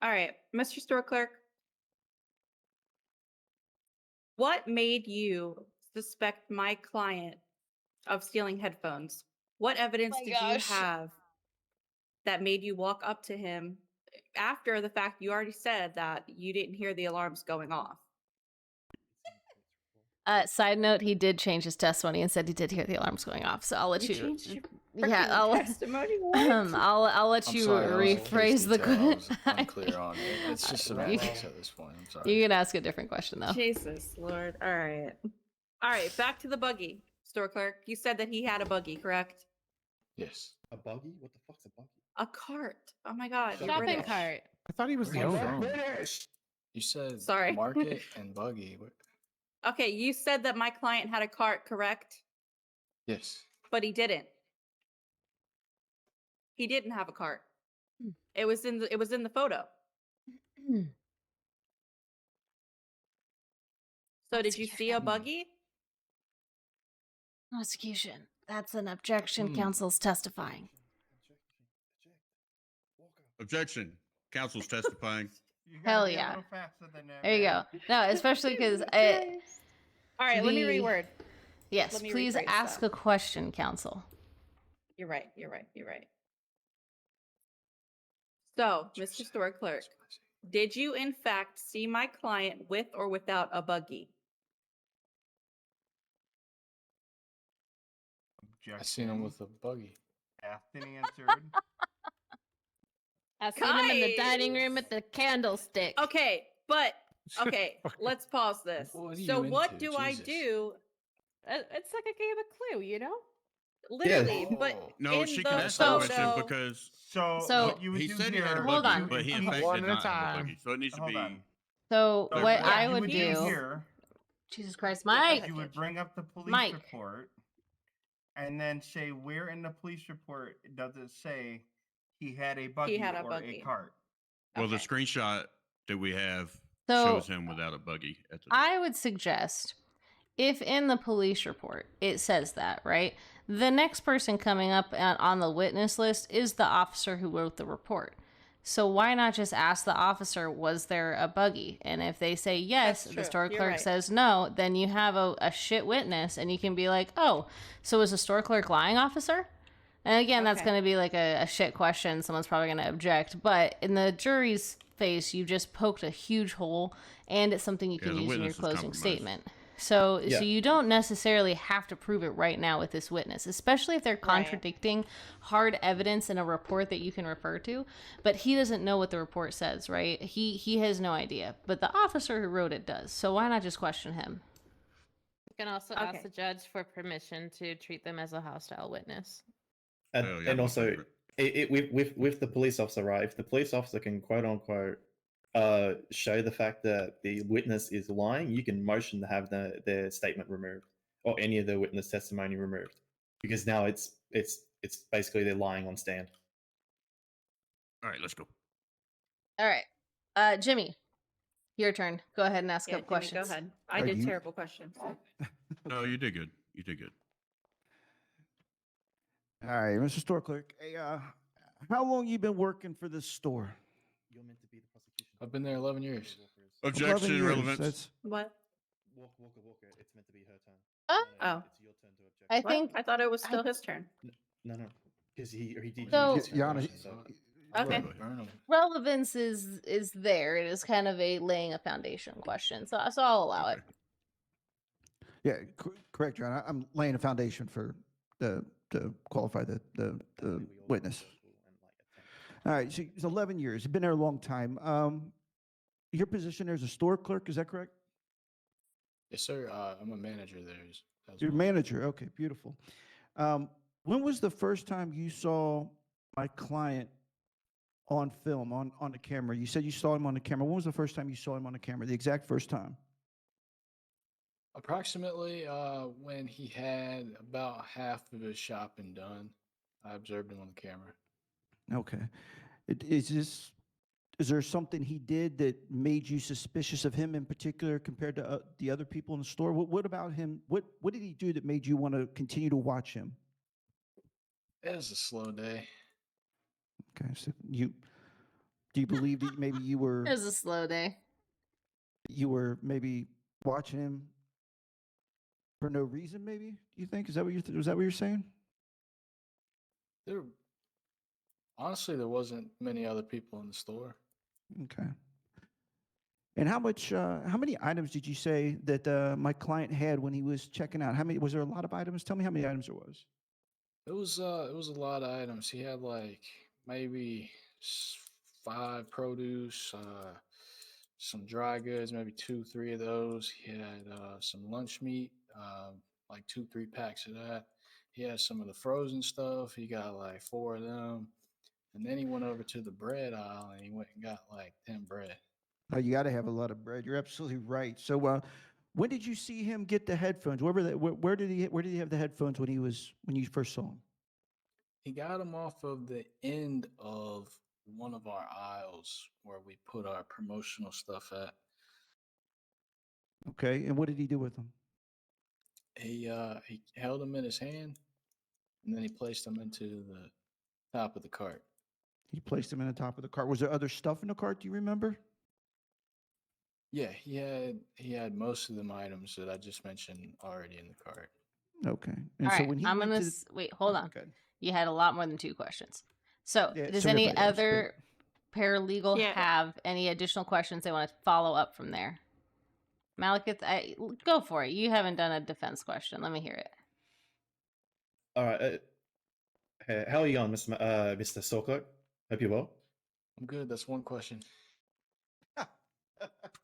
All right, Mr. Store Clerk. What made you suspect my client of stealing headphones? What evidence did you have that made you walk up to him after the fact you already said that you didn't hear the alarms going off? Side note, he did change his testimony and said he did hear the alarms going off. So I'll let You you. changed your Yeah, freaking testimony. What? I'll let you rephrase the I was question. unclear on it. It's just semantics at this point. I'm sorry. You can ask a different question though. Jesus Lord. All right. Back to the buggy, Store Clerk. You said that he had a buggy, correct? Yes. A buggy? What the fuck's a buggy? A cart. Oh my God. you're Shopping British. cart. I thought he was the Where are you owner. from? You said Sorry. market and buggy. Okay, you said that my client had a cart, correct? Yes. But he didn't. He didn't have a cart. It was in the photo. So did you see a buggy? Prosecution. That's an objection. Counsel's testifying. Objection. Counsel's testifying. Hell yeah. There you go. No, especially because All right, let me reword. Yes, Let me please rephrase ask that. a question, counsel. You're right. So, Mr. Store Clerk, did you in fact see my client with or without a buggy? I seen him with a buggy. Asked and answered. I seen him in the dining room with the candlestick. Okay, let's pause this. So what do I do? It's like a game of Clue, you know? Literally, Yeah. but No, in she the can ask that question photo- because So what you would he do said he here, had a hold buggy, on. but he in fact One did at a not have a time. buggy. So it needs to Hold be. on. So So what yeah, I you would would do. Here, Jesus Christ, Mike. you would bring up the police Mike. report and then say where in the police report does it say he had a buggy had a or buggy. a cart? Well, the screenshot that we have So, shows him without a buggy at the door. I would suggest if in the police report it says that, right? The next person coming up on the witness list is the officer who wrote the report. So why not just ask the officer, was there a buggy? And if they say yes, That's the true. store You're clerk right. says no, then you have a shit witness and you can be like, oh, so is the store clerk lying, officer? And again, that's Okay. going to be like a shit question. Someone's probably going to object. But in the jury's face, you just poked a huge hole, and it's something you Yeah, can the use in your witness is closing compromised. statement. So Yeah. you don't necessarily have to prove it right now with this witness, especially if they're contradicting hard evidence in a report that you can refer to. But he doesn't know what the report says, right? He has no idea. But the officer who wrote it does. So why not just question him? You can also ask the judge for permission to treat them as a hostile witness. And also, with the police officer, right? If the police officer can quote unquote show the fact that the witness is lying, you can motion to have their statement removed or any of the witness testimony removed, because now it's basically they're lying on stand. All right, let's go. All right. Jimmy, your turn. Go ahead and ask Yeah, up Jimmy, questions. go ahead. I did terrible questions. No, you did good. You did good. All right, Mr. Store Clerk. Hey, how long you been working for this store? You're meant to be the prosecution. I've been there 11 years. Objection, 11 years. relevance. That's What? Walker. It's meant to be her turn. Oh, Oh. It's your turn to object. I What? think I thought it was still his turn. No, because he did So- use his Your turn, Honor, so. Okay. relevance is there. It is kind of a laying a foundation question, so I'll allow it. Yeah, correct, Your Honor. I'm laying a foundation for to qualify the witness. All right, so it's 11 years. You've been there a long time. Your position there is a store clerk, is that correct? Yes, sir. I'm a manager there. You're manager. Okay, beautiful. When was the first time you saw my client on film, on the camera? You said you saw him on the camera. When was the first time you saw him on the camera? The exact first time? Approximately when he had about half of his shopping done, I observed him on the camera. Okay. Is there something he did that made you suspicious of him in particular compared to the other people in the store? What about him? What did he do that made you want to continue to watch him? It was a slow day. Okay, so do you believe that maybe It was a slow day. you were maybe watching him for no reason? Maybe, do you think? Is that what was that what you're saying? Honestly, there wasn't many other people in the store. Okay. And how many items did you say that my client had when he was checking out? How many, was there a lot of items? Tell me how many items there was. It was a lot of items. He had like maybe 5 produce, some dry goods, maybe 2, 3 of those. He had some lunch meat, like 2, 3 packs of that. He had some of the frozen stuff. He got like 4 of them. And then he went over to the bread aisle and he went and got like 10 bread. Oh, you got to have a lot of bread. You're absolutely right. So, when did you see him get the headphones? Where did he have the headphones when you first saw him? He got them off of the end of one of our aisles where we put our promotional stuff at. Okay, and what did he do with them? He held them in his hand and then he placed them into the top of the cart. He placed them in the top of the cart. Was there other stuff in the cart? Do you remember? Yeah, he had most of them items that I just mentioned already in the cart. Okay, and All so right, when he I'm went gonna to wait. Hold on. Okay. You had a lot more than 2 questions. So, Yeah, does so any everybody else, other paralegal Yeah. have any additional questions they want to follow up from there? Malekith, go for it. You haven't done a defense question. Let me hear it. All right. Hey, how are you going, Mr. Sawcloak? Hope you're well. I'm good. That's one question.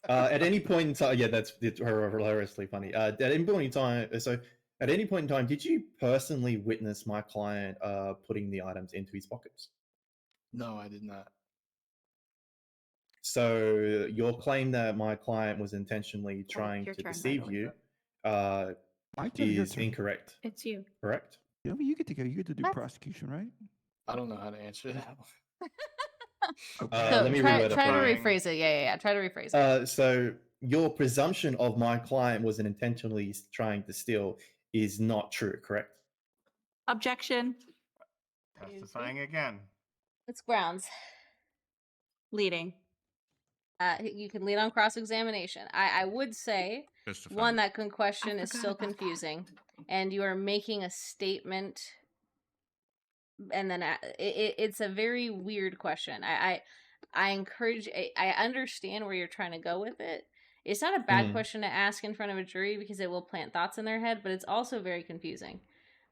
At any point in time, yeah, that's hilariously funny. At any point in time, at any point in time, did you personally witness my client putting the items into his pockets? No, I did not. So your claim that my client was intentionally trying your to turn, by the deceive way. you My turn, your is turn. incorrect. It's you. Correct? Yeah, you get to go. You get to do What? prosecution, right? I don't know how to answer that one. So Let me try reword it to for you. rephrase it. Yeah. Try to rephrase it. So your presumption of my client was intentionally trying to steal is not true, correct? Objection. Testifying again. It's grounds. Leading. You can lead on cross-examination. I would say, Testify. one, that question is forgot still about that. confusing, and you are making a statement, and then it's a very weird question. I encourage. I understand where you're trying to go with it. It's not a bad question to ask in front of a jury because it will plant thoughts in their head, but it's also very confusing.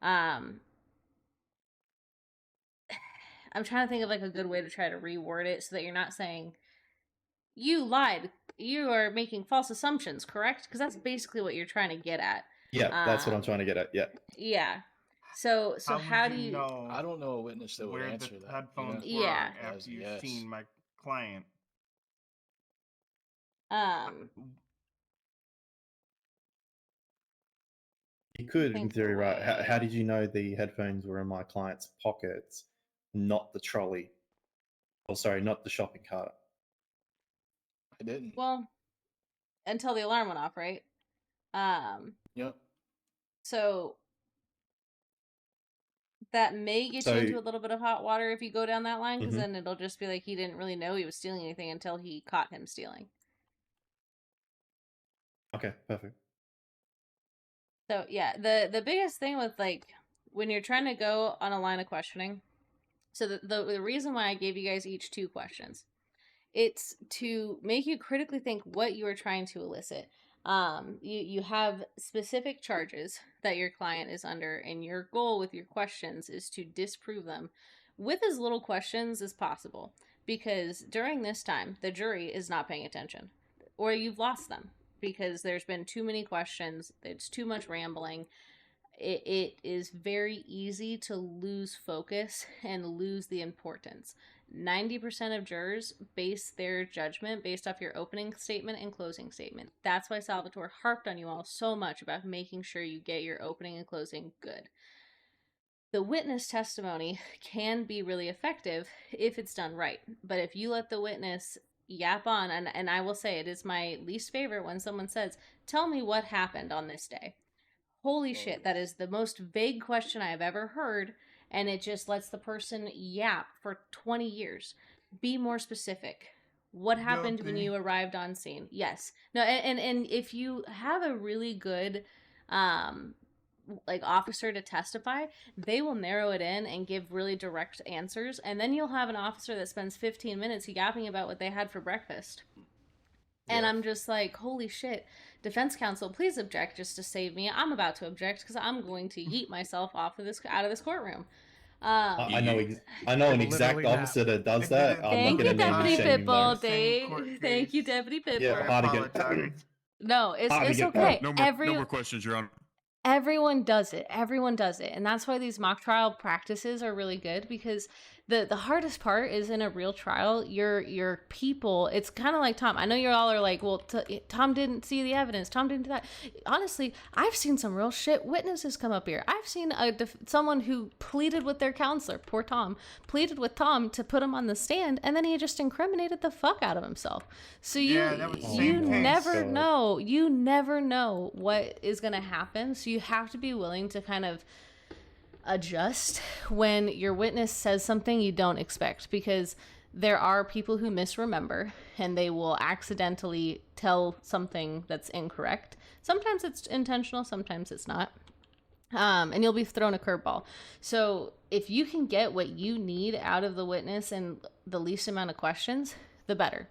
I'm trying to think of like a good way to try to reword it so that you're not saying you lied. You are making false assumptions, correct? Because that's basically what you're trying to get at. Yeah, that's what I'm trying to get at. Yeah. Yeah. So how would do you know I don't know a witness that would where answer the that. headphones you were know? Yeah. after you've seen my client? You could, in think theory, right? away. How did you know the headphones were in my client's pockets, not the trolley? Or sorry, not the shopping cart. I didn't. Well, until the alarm went off, right? Yep. So that may get you into a little bit of hot water if you go down that line, because then it'll just be like he didn't really know he was stealing anything until he caught him stealing. Okay, perfect. So yeah, the biggest thing with like when you're trying to go on a line of questioning, so the reason why I gave you guys each 2 questions, it's to make you critically think what you are trying to elicit. You have specific charges that your client is under, and your goal with your questions is to disprove them with as little questions as possible. Because during this time, the jury is not paying attention, or you've lost them because there's been too many questions. It's too much rambling. It is very easy to lose focus and lose the importance. 90% of jurors base their judgment based off your opening statement and closing statement. That's why Salvatore harped on you all so much about making sure you get your opening and closing good. The witness testimony can be really effective if it's done right. But if you let the witness yap on, and I will say it is my least favorite when someone says, "Tell me what happened on this day." Holy shit, that is the most vague question I have ever heard, and it just lets the person yap for 20 years. Be more specific. What happened when you arrived on scene? Yes. No, and if you have a really good like officer to testify, they will narrow it in and give really direct answers, and then you'll have an officer that spends 15 minutes yapping about what they had for breakfast. And I'm just like, holy shit. Defense counsel, please object just to save me. I'm about to object because I'm going to yeet myself out of this courtroom. I know an exact officer that does that. I'm not Thank you, gonna name and Deputy shame him though. Pitbull. Thank you, Deputy Pitbull. Yeah, hard to get. No, it's get okay. No more questions, Your Honor. Everyone does it. Everyone does it. And that's why these mock trial practices are really good, because the hardest part is in a real trial, your people, it's kind of like Tom. I know you all are like, well, Tom didn't see the evidence. Tom didn't do that. Honestly, I've seen some real shit witnesses come up here. I've seen someone who pleaded with their counselor, poor Tom, pleaded with Tom to put him on the stand, and then he just incriminated the fuck out of himself. So you never know. You never know what is going to happen. So you have to be willing to kind of adjust when your witness says something you don't expect, because there are people who misremember and they will accidentally tell something that's incorrect. Sometimes it's intentional, sometimes it's not. And you'll be thrown a curveball. So if you can get what you need out of the witness in the least amount of questions, the better.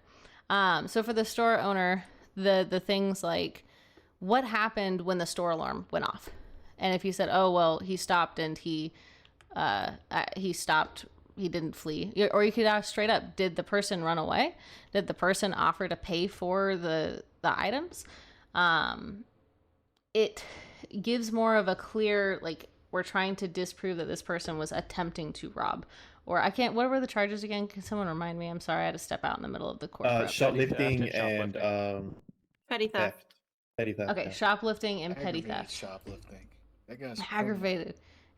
So for the store owner, the things like, what happened when the store alarm went off? And if you said, oh, well, he stopped and he stopped, he didn't flee. Or you could ask straight up, did the person run away? Did the person offer to pay for the items? It gives more of a clear, like, we're trying to disprove that this person was attempting to rob. Or what were the charges again? Can someone remind me? I'm sorry, I had to step out in the middle of the courtroom. Shoplifting and petty theft. Petty theft. Okay, shoplifting and petty theft. Shoplifting. That guy's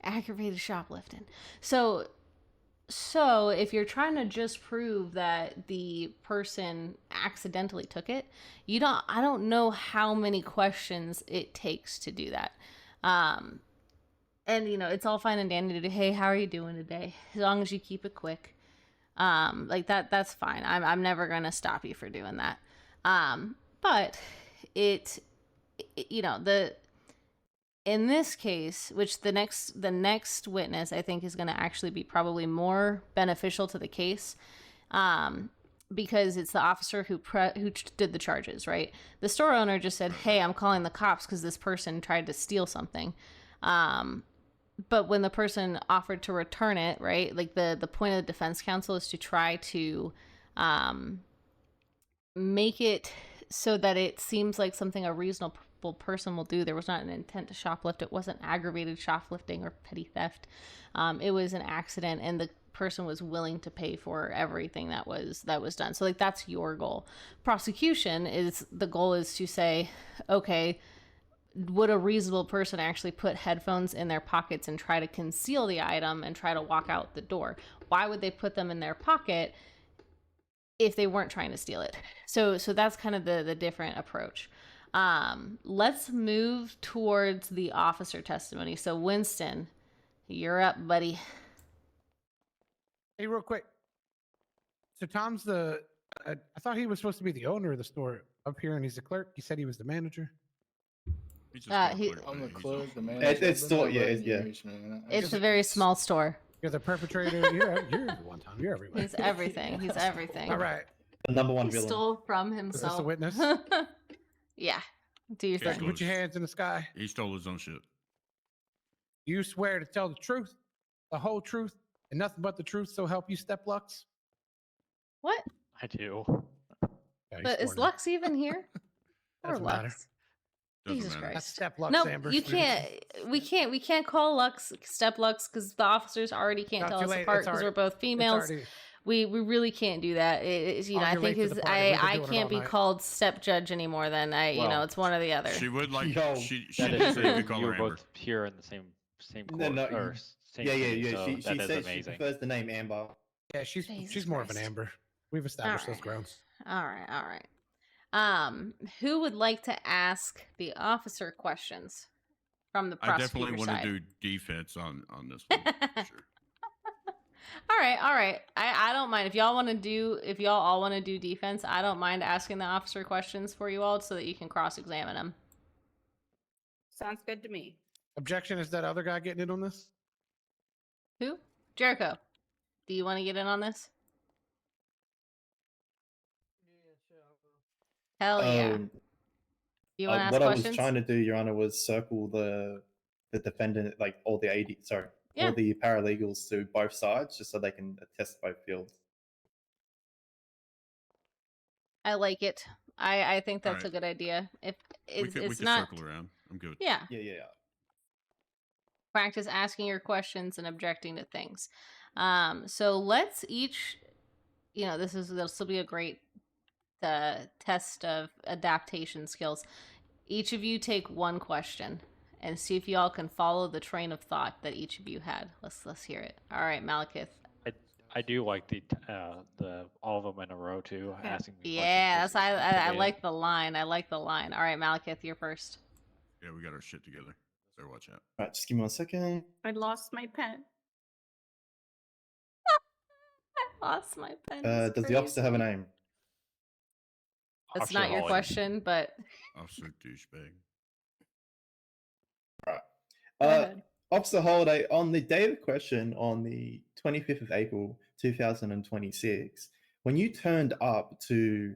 aggravated shoplifting. So if you're trying to just prove that the person accidentally took it, I don't know how many questions it takes to do that. And it's all fine and dandy to do, hey, how are you doing today? As long as you keep it quick. Like that's fine. I'm never gonna stop you for doing that. But in this case, which the next witness I think is going to actually be probably more beneficial to the case, because it's the officer who did the charges, right? The store owner just said, hey, I'm calling the cops because this person tried to steal something. But when the person offered to return it, right, like the point of the defense counsel is to try to make it so that it seems like something a reasonable person will do. There was not an intent to shoplift. It wasn't aggravated shoplifting or petty theft. It was an accident, and the person was willing to pay for everything that was done. So like that's your goal. Prosecution the goal is to say, okay, would a reasonable person actually put headphones in their pockets and try to conceal the item and try to walk out the door? Why would they put them in their pocket if they weren't trying to steal it? So that's kind of the different approach. Let's move towards the officer testimony. So Winston, you're up, buddy. Hey, real quick. So Tom's I thought he was supposed to be the owner of the store up here, and he's the clerk. He said he was the manager. He's just he- I'm the clerk, the It's manager. still yeah, yeah. It's a very small store. You're the perpetrator. You're everyone, Tom. You're everywhere. He's everything. He's everything. All right. The number one He villain. stole from Is himself. this a witness? Yeah. Do your Case thing. Put your closed. hands in the sky. He stole his own shit. You swear to tell the truth, the whole truth, and nothing but the truth, so help you, Step Lux? What? I do. Yeah, he's But is sworn in. Lux even here? Poor Doesn't matter. Lux. Doesn't Jesus matter. That's Christ. Step Lux, No, Amber. you can't. We can't call Lux Step Lux because the officers already can't Not tell too us late. apart It's because already- we're both it's females. already- We really can't do that. You know, Oh, I you're think late to the his party. We've been I doing it can't all be night. called Step Judge anymore. Then you know, Well, it's one or the other. She would like. Yo, she That did is say you true. could call You her were Amber. both here in the same court, No, or same yeah, city, yeah. so She that is said she amazing. prefers the name Amber. Yeah, she's Jesus more of an Christ. Amber. We've established All those grounds. All right. Who would like to ask the officer questions from the I prosecutor definitely want side? to do defense on this one. Sure. All right. I don't mind if y'all all want to do defense. I don't mind asking the officer questions for you all so that you can cross-examine them. Sounds good to me. Objection is that other guy getting in on this? Who? Jericho. Do you want to get in on this? Hell yeah. You want to ask What questions? I was trying to do, Your Honor, was circle the defendant, like all the Yeah. all the paralegals to both sides, just so they can attest both fields. I like it. I think that's Alright. a good idea. If We it's can not circle around. I'm good. Yeah. Yeah. Practice asking your questions and objecting to things. So let's each, this will be a great test of adaptation skills. Each of you take one question and see if y'all can follow the train of thought that each of you had. Let's hear it. All right, Malekith. I do like the all of them in a row too, asking me Yeah, questions. I like the line. I like the line. All right, Malekith, you're first. Yeah, we got our shit together. So watch out. All right, just give me 1 second. I lost my pen. I lost my pen. Does the officer have a name? That's not your question, but Officer douchebag. Go ahead. Officer Holiday, on the date of question on the 25th of April 2026, when you turned up to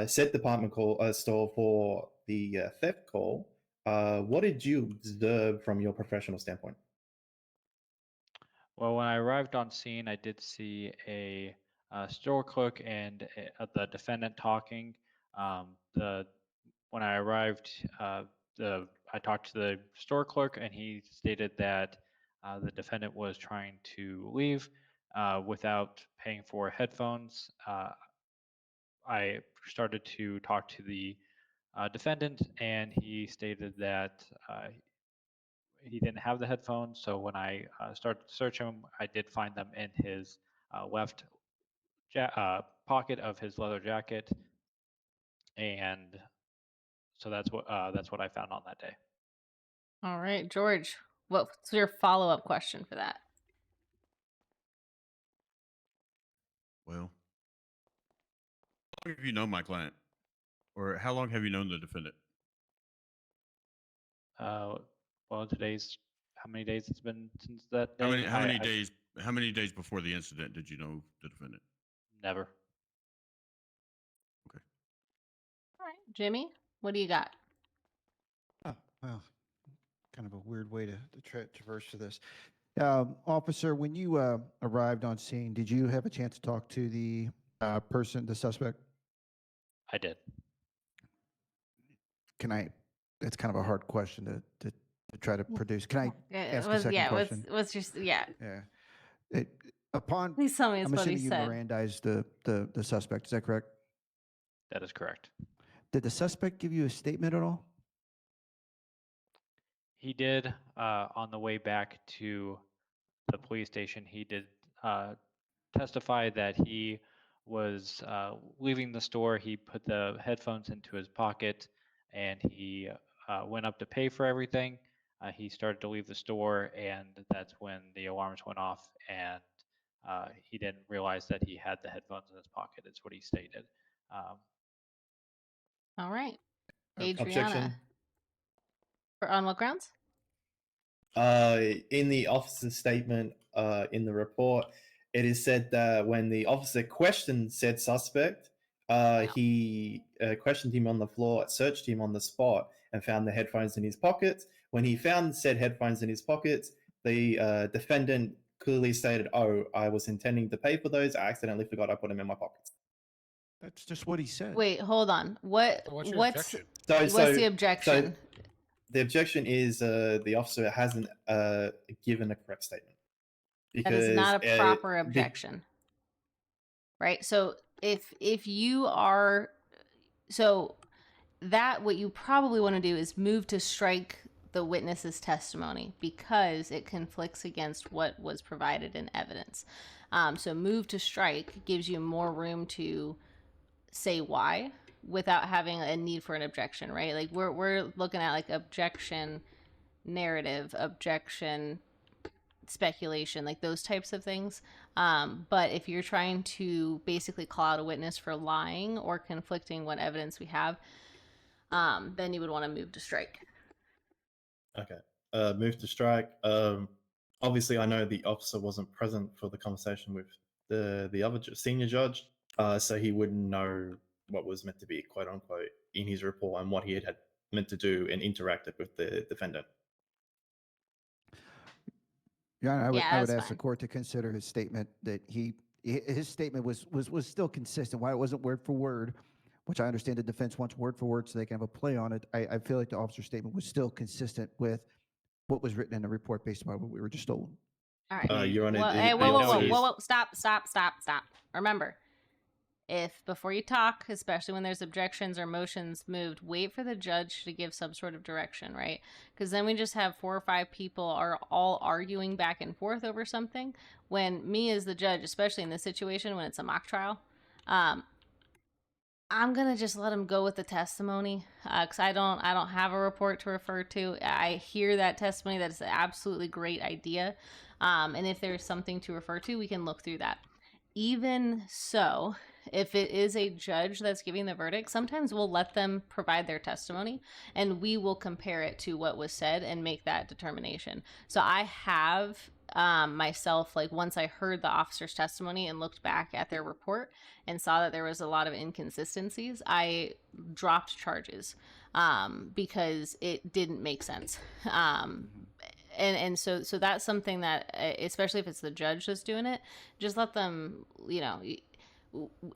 said department store for the theft call, what did you observe from your professional standpoint? Well, when I arrived on scene, I did see a store clerk and the defendant talking. When I arrived, I talked to the store clerk, and he stated that the defendant was trying to leave without paying for headphones. I started to talk to the defendant, and he stated that he didn't have the headphones. So when I started to search him, I did find them in his left pocket of his leather jacket, and so that's what I found on that day. All right, George. What's your follow-up question for that? Well, how long have you known my client? Or how long have you known the defendant? Well, today's how many days it's been since that day? How many days before the incident did you know the defendant? Never. Okay. All right, Jimmy, what do you got? Oh, well, kind of a weird way to traverse to this. Officer, when you arrived on scene, did you have a chance to talk to the the suspect? I did. That's kind of a hard question to try to produce. Can I ask a second question? Yeah. Please tell me I'm what he assuming you said. Mirandized the suspect. Is that correct? That is correct. Did the suspect give you a statement at all? He did. On the way back to the police station, he did testify that he was leaving the store. He put the headphones into his pocket, and he went up to pay for everything. He started to leave the store, and that's when the alarms went off, and he didn't realize that he had the headphones in his pocket. Is what he stated. All right, Adriana. Objection. On what grounds? In the officer's statement, in the report, it is said that when the officer questioned said suspect, he questioned him on the floor, searched him on the spot, and found the headphones in his pockets. When he found said headphones in his pockets, the defendant clearly stated, "Oh, I was intending to pay for those. I accidentally forgot I put them in my pockets." That's just what he said. Wait, hold on. What's the objection? So the objection is the officer hasn't given a correct statement. That is not a proper objection. Right? So if you are what you probably want to do is move to strike the witness's testimony because it conflicts against what was provided in evidence. So move to strike gives you more room to say why without having a need for an objection, right? Like we're looking at like objection, narrative, objection, speculation, like those types of things. But if you're trying to basically call out a witness for lying or conflicting what evidence we have, then you would want to move to strike. Okay. Move to strike. Obviously, I know the officer wasn't present for the conversation with the other senior judge, so he wouldn't know what was meant to be quote unquote in his report and what he had meant to do and interacted with the defendant. Yeah, I would that's ask the fine. court to consider his statement that his statement was still consistent. Why it wasn't word for word, which I understand the defense wants word for word so they can have a play on it. I feel like the officer's statement was still consistent with what was written in the report based upon what we were just told. All right. Your Honor, Hey, whoa. Stop. Remember, if before you talk, especially when there's objections or motions moved, wait for the judge to give some sort of direction, right? Because then we just have 4 or 5 people are all arguing back and forth over something. When me as the judge, especially in this situation when it's a mock trial, I'm gonna just let him go with the testimony because I don't have a report to refer to. I hear that testimony. That is an absolutely great idea, and if there's something to refer to, we can look through that. Even so, if it is a judge that's giving the verdict, sometimes we'll let them provide their testimony and we will compare it to what was said and make that determination. So I have myself, like once I heard the officer's testimony and looked back at their report and saw that there was a lot of inconsistencies, I dropped charges because it didn't make sense. And so that's something that, especially if it's the judge that's doing it, just let them,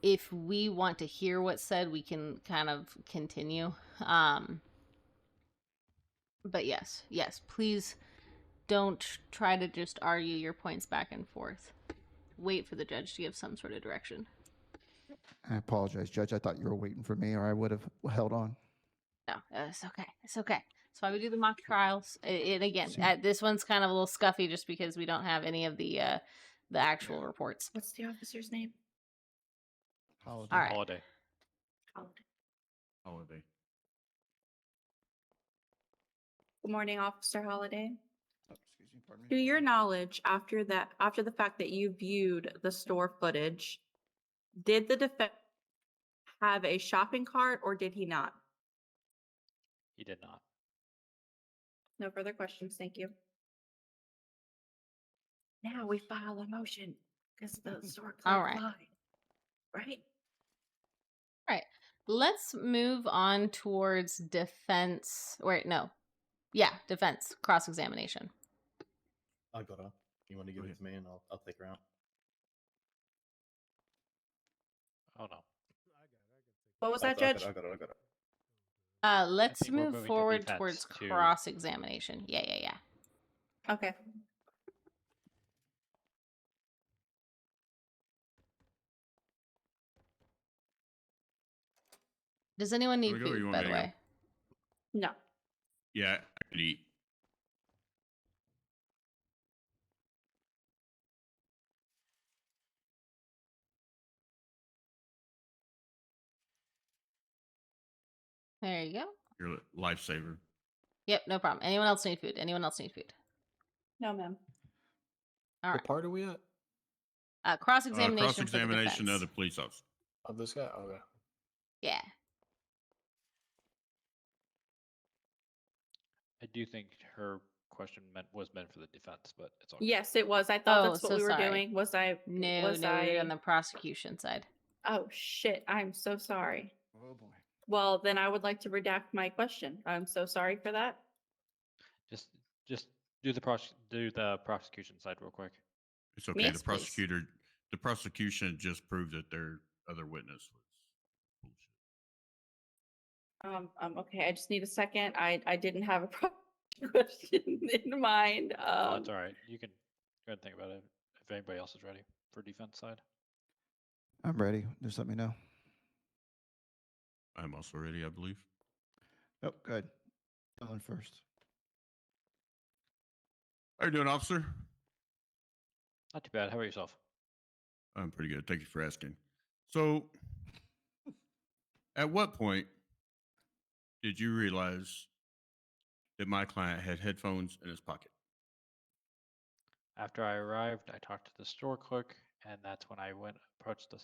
if we want to hear what's said, we can kind of continue. But yes, please don't try to just argue your points back and forth. Wait for the judge to give some sort of direction. I apologize, Judge. I thought you were waiting for me, or I would have held on. No, it's okay. That's why we do the mock trials. And again, this one's kind of a little scuffy just because we don't have any of the actual reports. What's the officer's name? Holiday. All right. Holiday. Good morning, Officer Holiday. Oh, excuse me, pardon me. To your knowledge, after the fact that you viewed the store footage, did the defendant have a shopping cart or did he not? He did not. No further questions. Thank you. Now we file a motion because the store All clerk right. lied. Right? All right. Let's move on towards defense. Defense cross-examination. I got her. You want to give it to me, and I'll take her out. Oh no. What was that, I Judge? got it. Let's think we're move moving to forward defense towards to- cross-examination. Yeah. Okay. Does anyone need Wanna go or you food, want by me the to go? way? No. Yeah, I could eat. There you go. You're a lifesaver. Yep, no problem. Anyone else need food? No, ma'am. All What right. part are we at? Cross-examination for the Cross-examination of defense. the police officer. Of this guy? Okay. Yeah. I do think her question was meant for the defense, but it's all good. Yes, it was. I thought that's what we were sorry. doing. Was I? No, was no, I? we're on the prosecution side. Oh shit! I'm so sorry. Oh boy. Well, then I would like to redact my question. I'm so sorry for that. Just do the prosecution side real quick. It's okay. Yes, please. The prosecution just proved that their other witness was bullshit. Okay. I just need a second. I didn't have a question in mind. Oh, it's all right. You can go ahead and think about it if anybody else is ready for defense side. I'm ready. Just let me know. I'm also ready, I believe. Oh, good. Dylan first. How you doing, officer? Not too bad. How about yourself? I'm pretty good. Thank you for asking. So, at what point did you realize that my client had headphones in his pocket? After I arrived, I talked to the store clerk, and that's when I approached the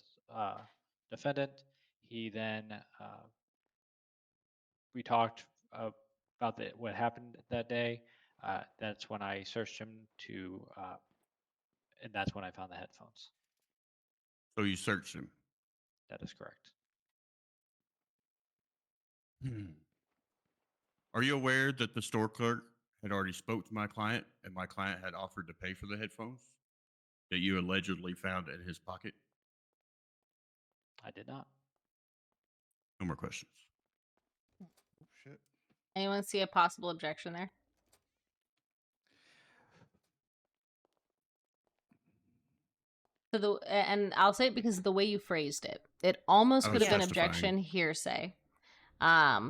defendant. He then we talked about what happened that day. That's when I searched him and that's when I found the headphones. So you searched him. That is correct. Are you aware that the store clerk had already spoke to my client and my client had offered to pay for the headphones that you allegedly found in his pocket? I did not. No more questions. Oh, shit. Anyone see a possible objection there? So and I'll say it because of the way you phrased it. It almost could have been objection hearsay.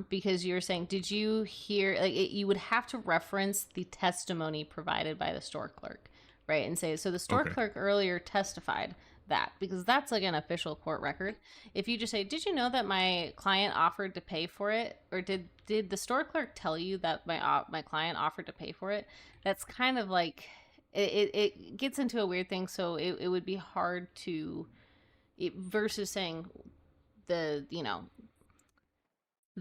Because you were saying, did you hear, like, you would have to reference the testimony provided by the store clerk, right? And say, so the store clerk earlier testified that, because that's like an official court record. If you just say, did you know that my client offered to pay for it? Or did the store clerk tell you that my client offered to pay for it? That's kind of like, it gets into a weird thing. So it would be hard to, versus saying the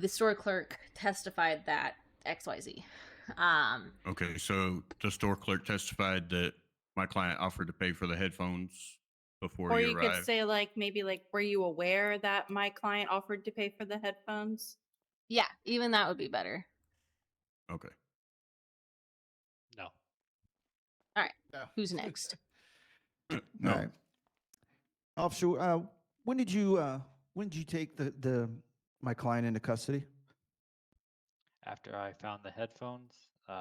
store clerk testified that XYZ. Okay, so the store clerk testified that my client offered to pay for the headphones before Or you you arrived. could say maybe were you aware that my client offered to pay for the headphones? Yeah, even that would be better. Okay. No. All right. Who's next? No. All right. Officer, when did you take my client into custody? After I found the headphones,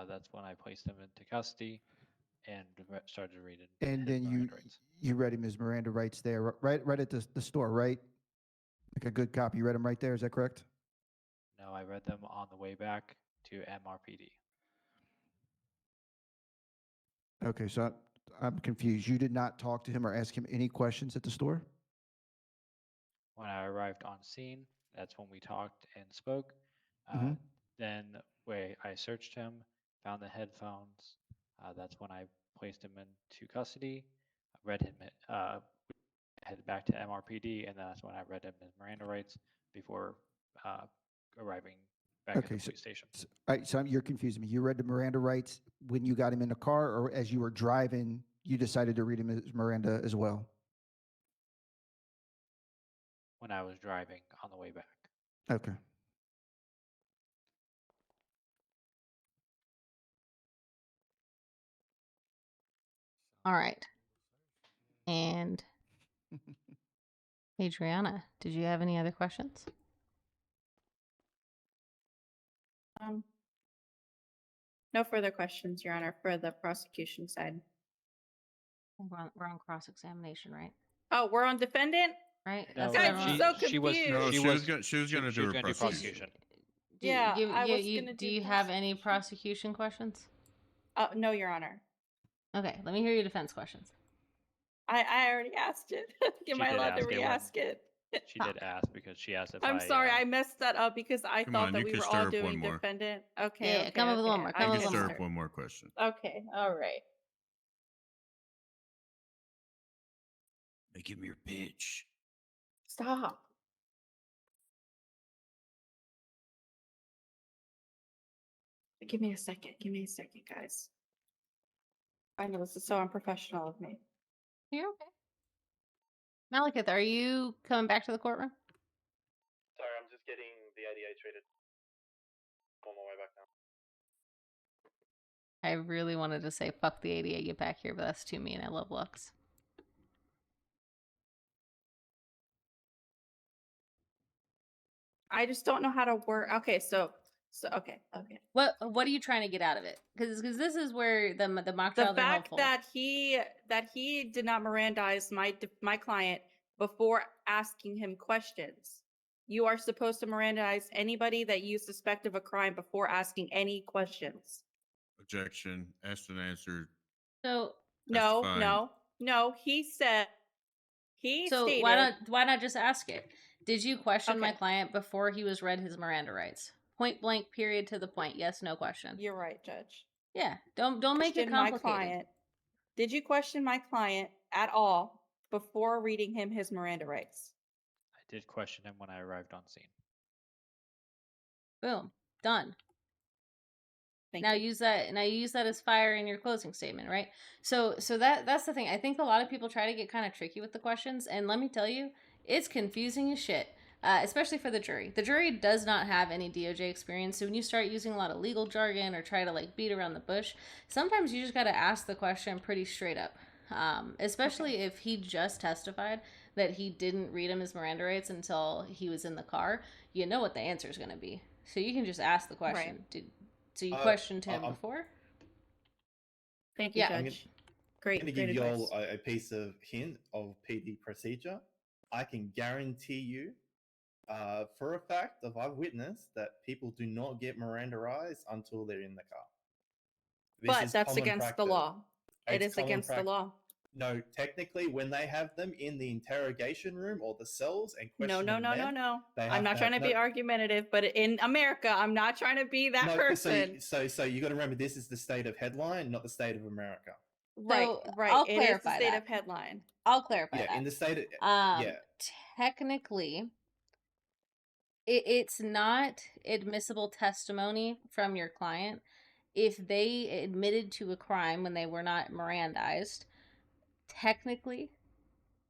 that's when I placed him into custody and started reading. And then you read him his Miranda rights there, right at the store, right? Like a good cop, you read him right there. Is that correct? No, I read them on the way back to MRPD. Okay, so I'm confused. You did not talk to him or ask him any questions at the store? When I arrived on scene, that's when we talked and spoke. Mhm. Then I searched him, found the headphones. That's when I placed him into custody. Read him, headed back to MRPD, and that's when I read him his Miranda rights before arriving back at the police station. All right, so you're confusing me. You read the Miranda rights when you got him in the car, or as you were driving, you decided to read him his Miranda as well? When I was driving on the way back. Okay. All right. And Adriana, did you have any other questions? No further questions, Your Honor, for the prosecution side. We're on cross-examination, right? Oh, we're on defendant? Right? No, Guys, I'm so confused. She was going to do a prosecution. Yeah, I was do gonna do you have any prosecution questions? No, Your Honor. Okay, let me hear your defense questions. I already asked it. Am I allowed to re-ask it? She did ask because she asked if I'm sorry, I messed that up because I Come thought on, that you we can were stir all up doing one more. defendant. Okay, Yeah, okay, come up with one okay. more. I You can missed stir it. up one more question. Okay, all right. Hey, give me your pitch. Stop. Give me a second. Give me a second, guys. I know this is so unprofessional of me. You're okay. Malekith, are you coming back to the courtroom? Sorry, I'm just getting the ADA treated. On my way back now. I really wanted to say fuck the ADA, get back here, but that's too mean. I love Lux. I just don't know how to work. Okay, so okay. What are you trying to get out of it? Because this is where the mock The trials are fact helpful. that he did not Mirandize my client before asking him questions. You are supposed to Mirandize anybody that you suspect of a crime before asking any questions. Objection. Asked and answered. So No. He said stated. Why not just ask it? Did you question my client before he was read his Miranda rights? Point blank, period, to the point. Yes, no question. You're right, Judge. Yeah, don't make it Question my complicated. client. Did you question my client at all before reading him his Miranda rights? I did question him when I arrived on scene. Boom, done. Thank now you. use that. Now you use that as fire in your closing statement, right? So that's the thing. I think a lot of people try to get kind of tricky with the questions, and let me tell you, it's confusing as shit. Especially for the jury. The jury does not have any DOJ experience, so when you start using a lot of legal jargon or try to like beat around the bush, sometimes you just got to ask the question pretty straight up. Especially if he just testified that he didn't read him his Miranda rights until he was in the car, you know what the answer is going to be. So you can just ask the question. Right. So you questioned him before? Thank you, Judge. I'm going to give you all a piece of hint of PD procedure. I can guarantee you, for a fact, that I've witnessed that people do not get Mirandaized until they're in the car. But that's against the law. It is against the law. No, technically, when they have them in the interrogation room or the cells and No. question them, I'm not trying to be argumentative, but in America, I'm not trying to be that person. So you got to remember, this is the state of headline, not the state of America. Right. I'll It is the clarify state that. of headline. I'll clarify that. Yeah, in the state of technically, it's not admissible testimony from your client if they admitted to a crime when they were not Mirandized. Technically,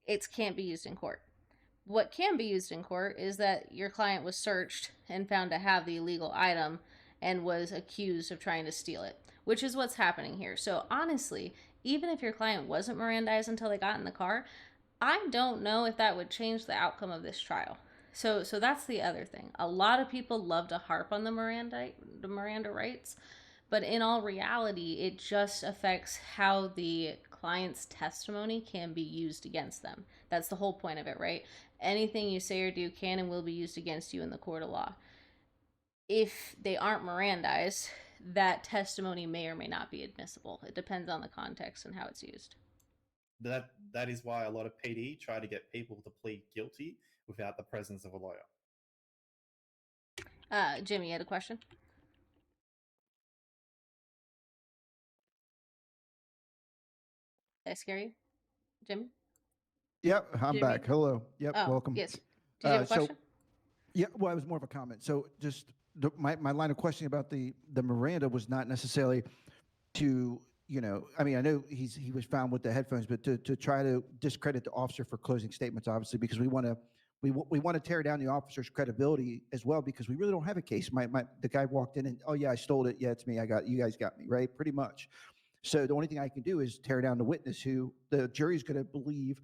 it can't be used in court. What can be used in court is that your client was searched and found to have the illegal item and was accused of trying to steal it, which is what's happening here. So honestly, even if your client wasn't Mirandized until they got in the car, I don't know if that would change the outcome of this trial. So that's the other thing. A lot of people love to harp on the Miranda rights, but in all reality, it just affects how the client's testimony can be used against them. That's the whole point of it, right? Anything you say or do can and will be used against you in the court of law. If they aren't Mirandized, that testimony may or may not be admissible. It depends on the context and how it's used. That is why a lot of PD try to get people to plead guilty without the presence of a lawyer. Jimmy, you had a question? Did I scare you, Jimmy? Yep, I'm Jimmy? back. Hello. Yep, Oh, welcome. yes. Did you have a question? Yeah, well, it was more of a comment. So just my line of questioning about the Miranda was not necessarily to, I mean, I know he was found with the headphones, but to try to discredit the officer for closing statements, obviously, because we want to tear down the officer's credibility as well, because we really don't have a case. The guy walked in and, oh yeah, I stole it. Yeah, it's me. You guys got me, right? Pretty much. So the only thing I can do is tear down the witness who the jury's going to believe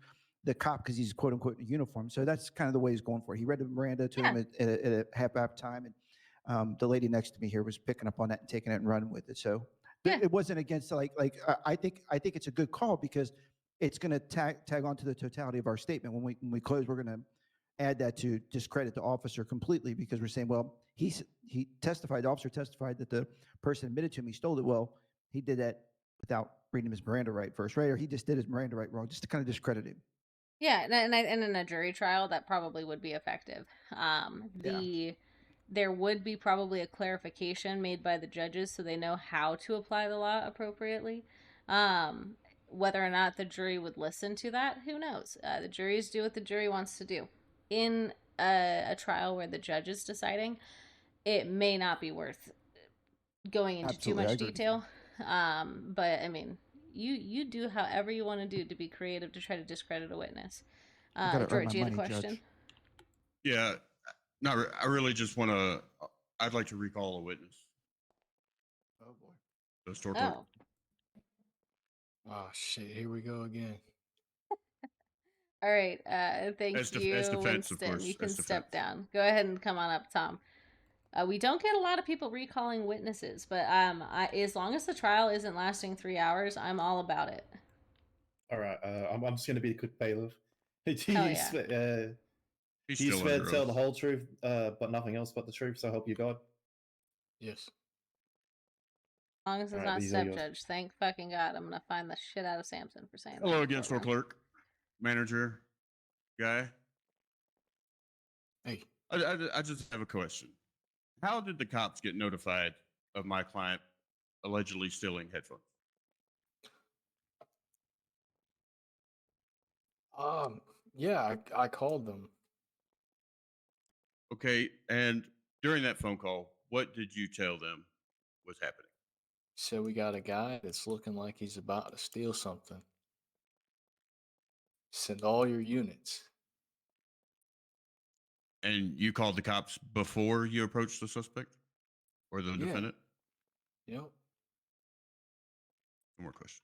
the cop because he's quote unquote in uniform. So that's kind of the way he's going for it. He read the Miranda to him at a half time, and the lady next to me here was picking up on that and taking it and running with it. So it wasn't against I think it's a good call because it's going to tag on to the totality of our statement. When we close, we're going to add that to discredit the officer completely because we're saying, well, the officer testified that the person admitted to him he stole it. Well, he did that without reading his Miranda right first, right? Or he just did his Miranda right wrong, just to kind of discredit him. Yeah, and in a jury trial, that probably would be effective. There would be probably a clarification made by the judges so they know how to apply the law appropriately. Whether or not the jury would listen to that, who knows? The juries do what the jury wants to do. In a trial where the judge is deciding, it may not be worth going into Absolutely, too I much agree with detail. But I mean, you do however you want to do to be creative to try to discredit a witness. I gotta earn George, my you had a money, question? Judge. Yeah, I really just want to. I'd like to recall a witness. Oh boy. The store clerk. Oh. Oh shit! Here we go again. All right. Thank As you, defense, of Winston. course, You can as step defense. down. Go ahead and come on up, Tom. We don't get a lot of people recalling witnesses, but as long as the trial isn't lasting 3 hours, I'm all about it. All right, I'm just going to be the quick bailiff. Hell yeah. He's You still swear to under tell oath. the whole truth, but nothing else but the truth, so help you God? Yes. As long as it's All right, not these are step yours. judge. Thank fucking God. I'm gonna find the shit out of Samson for saying that. Hello in again, the store courtroom. clerk, manager, guy. Hey. I just have a question. How did the cops get notified of my client allegedly stealing headphones? Yeah, I called them. Okay, and during that phone call, what did you tell them was happening? So we got a guy that's looking like he's about to steal something. Send all your units. And you called the cops before you approached the suspect or the defendant? Yep. One more question.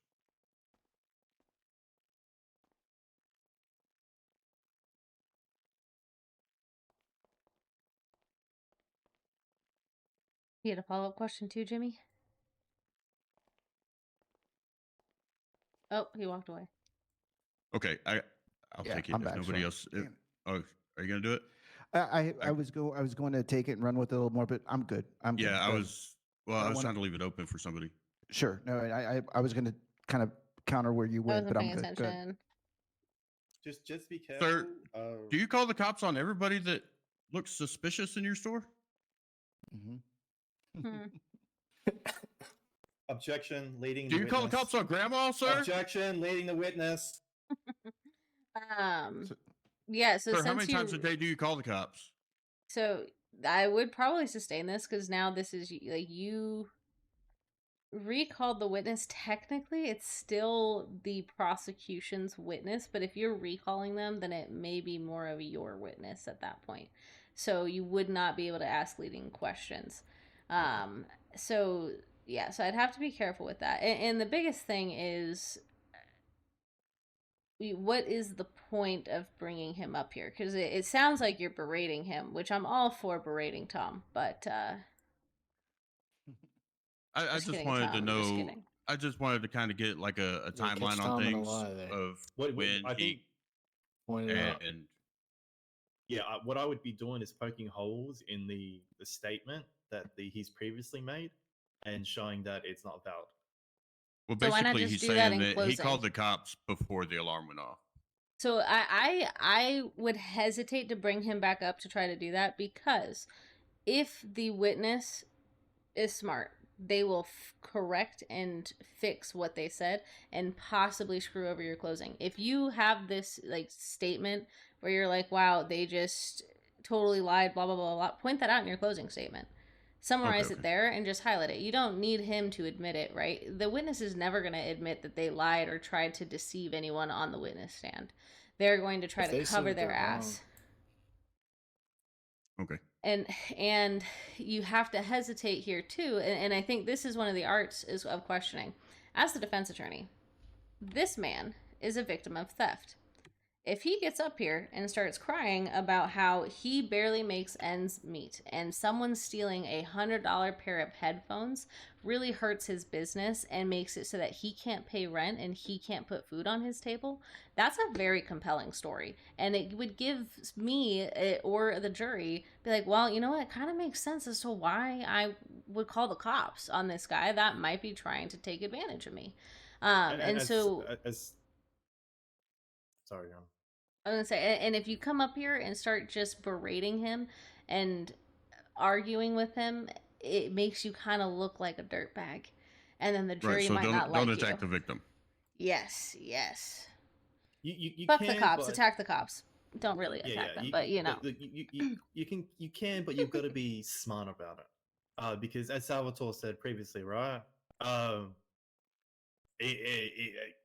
You had a follow-up question too, Jimmy? Oh, he walked away. Okay, I'll Yeah, take it I'm if back, nobody sorry. else. Damn it. Oh, are you gonna do it? I was going to take it and run with it a little more, but I'm good. I'm good. Yeah, I Go ahead. was. Well, I I don't was wanna- trying to leave it open for somebody. Sure. No, I was going to kind of counter where you I went, wasn't but I'm paying good. Go ahead. attention. Just be careful. Sir, do you call the cops on everybody that looks suspicious in your store? Hmm. Objection, leading Do the you witness. call the cops on grandma, sir? Objection, leading the witness. Yeah, so Sir, how since many times a day do you call the cops? So I would probably sustain this because now this is like you recalled the witness. Technically, it's still the prosecution's witness, but if you're recalling them, then it may be more of your witness at that point. So you would not be able to ask leading questions. So yeah, so I'd have to be careful with that. And the biggest thing is, what is the point of bringing him up here? Because it sounds like you're berating him, which I'm all for berating Tom, but I just kidding, wanted to Tom, just know. kidding. I just wanted to kind of get like a Yeah, catch timeline on Tom in a things lie there. of What when I he think. Pointed out. and Yeah, what I would be doing is poking holes in the statement that he's previously made and showing that it's not valid. well, So why not basically just he's do that saying in that he closing? called the cops before the alarm went off. So I would hesitate to bring him back up to try to do that, because if the witness is smart, they will correct and fix what they said and possibly screw over your closing. If you have this like statement where you're like, wow, they just totally lied, blah blah blah blah, point that out in your closing statement. Summarize it there and just highlight it. You don't need him to admit it, right? The witness is never going to admit that they lied or tried to deceive anyone on the witness stand. They're going to try If to they say cover that their they're ass. Okay. And you have to hesitate here too, and I think this is one of the arts of questioning. As the defense attorney, this man is a victim of theft. If he gets up here and starts crying about how he barely makes ends meet and someone stealing $100 pair of headphones really hurts his business and makes it so that he can't pay rent and he can't put food on his table, that's a very compelling story. And it would give me or the jury be like, well, you know what? It kind of makes sense as to why I would call the cops on this guy that might be trying to take advantage of me. Sorry, Ron. I was gonna say, and if you come up here and start just berating him and arguing with him, it makes you kind of look like a dirtbag, and then the jury Right, so might not like don't attack you. the victim. Yes, yes. You Fuck can, the cops, but... attack the cops. Don't really attack them, but you know. You can, but you've got to be smart about it. because as Salvatore said previously, right?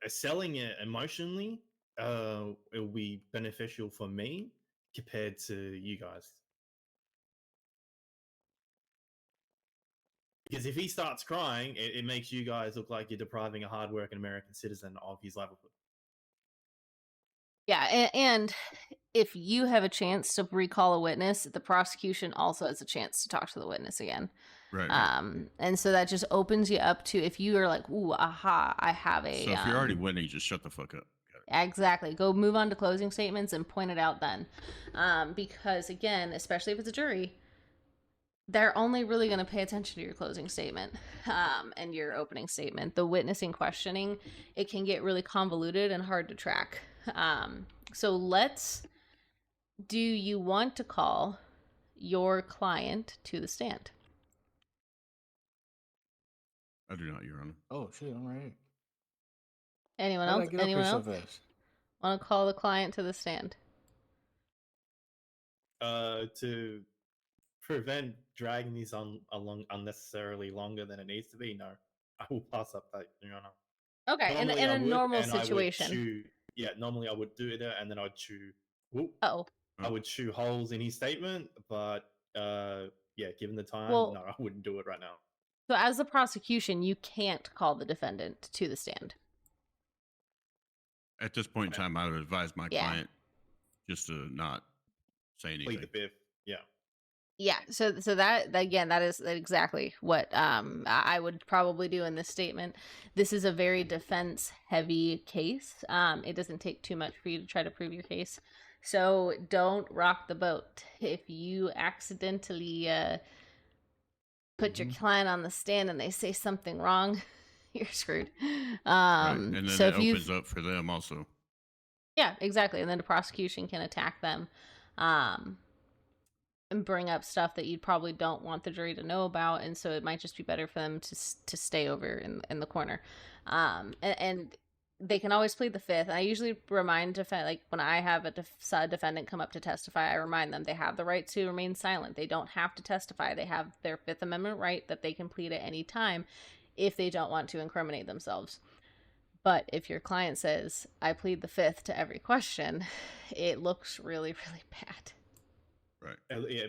Selling it emotionally, it will be beneficial for me compared to you guys. Because if he starts crying, it makes you guys look like you're depriving a hardworking American citizen of his livelihood. Yeah, and if you have a chance to recall a witness, the prosecution also has a chance to talk to the witness again. Right. And so that just opens you up to, if you are like, ooh, aha, I have a. So if you're already winning, just shut the fuck up. Exactly. Go move on to closing statements and point it out then. Because again, especially if it's a jury, they're only really going to pay attention to your closing statement and your opening statement. The witnessing questioning, it can get really convoluted and hard to track. So do you want to call your client to the stand? I do not, Your Honor. Oh shit, I'm right here. Anyone How did I else? get up here Anyone so else? fast? Want to call the client to the stand? To prevent dragging these on along unnecessarily longer than it needs to be, no, I will pass up that, Your Honor. Okay, Normally in I a would, normal and I would situation. chew. Yeah, normally I would do that, and then I'd chew. Whoop, Oh. I would chew holes in his statement, but yeah, given the time, Well- no, I wouldn't do it right now. So as the prosecution, you can't call the defendant to the stand. At this point in time, I would advise my Yeah. client just to not say anything. Plead the fifth. Yeah. Yeah, so that again, that is exactly what I would probably do in this statement. This is a very defense heavy case. It doesn't take too much for you to try to prove your case. So don't rock the boat. If you accidentally put your client on the stand and they say something wrong, you're screwed. Right. And then So it if you opens up for them also. Yeah, exactly. And then the prosecution can attack them and bring up stuff that you probably don't want the jury to know about. And so it might just be better for them to stay over in the corner. And they can always plead the fifth. And I usually remind like when I have a defendant come up to testify, I remind them they have the right to remain silent. They don't have to testify. They have their Fifth Amendment right that they can plead at any time if they don't want to incriminate themselves. But if your client says, I plead the fifth to every question, it looks really, really bad. Right. Yeah,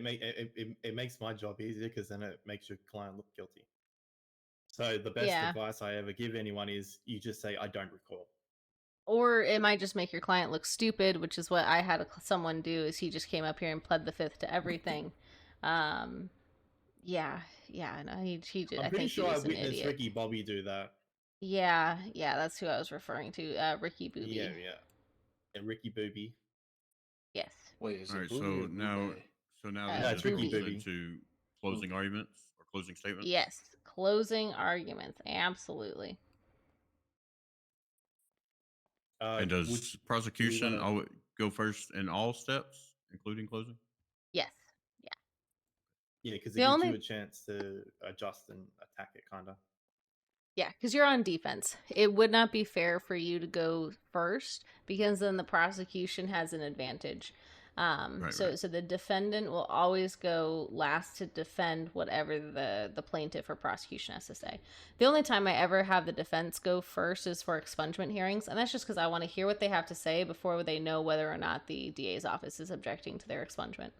it makes my job easier because then it makes your client look guilty. So the best advice I ever give anyone is you just say, I don't recall. Or it might just make your client look stupid, which is what I had someone do, is he just came up here and pled the fifth to everything. No, he I'm pretty sure I witnessed Ricky Bobby do that. Yeah, that's who I was referring to, Ricky Booby. Yeah. And Ricky Booby. Yes. Wait, is All it right, Booby or Booby? so now No, this it's is Booby. into closing arguments or closing statements? Yes, closing arguments, absolutely. And does prosecution go first in all steps, including closing? Yes. Yeah, because it gives you a chance to adjust and attack it, kind of. Yeah, because you're on defense. It would not be fair for you to go first because then the prosecution has an advantage. So the defendant will always go last to defend whatever the plaintiff or prosecution has to say. The only time I ever have the defense go first is for expungement hearings, and that's just because I want to hear what they have to say before they know whether or not the DA's office is objecting to their expungement.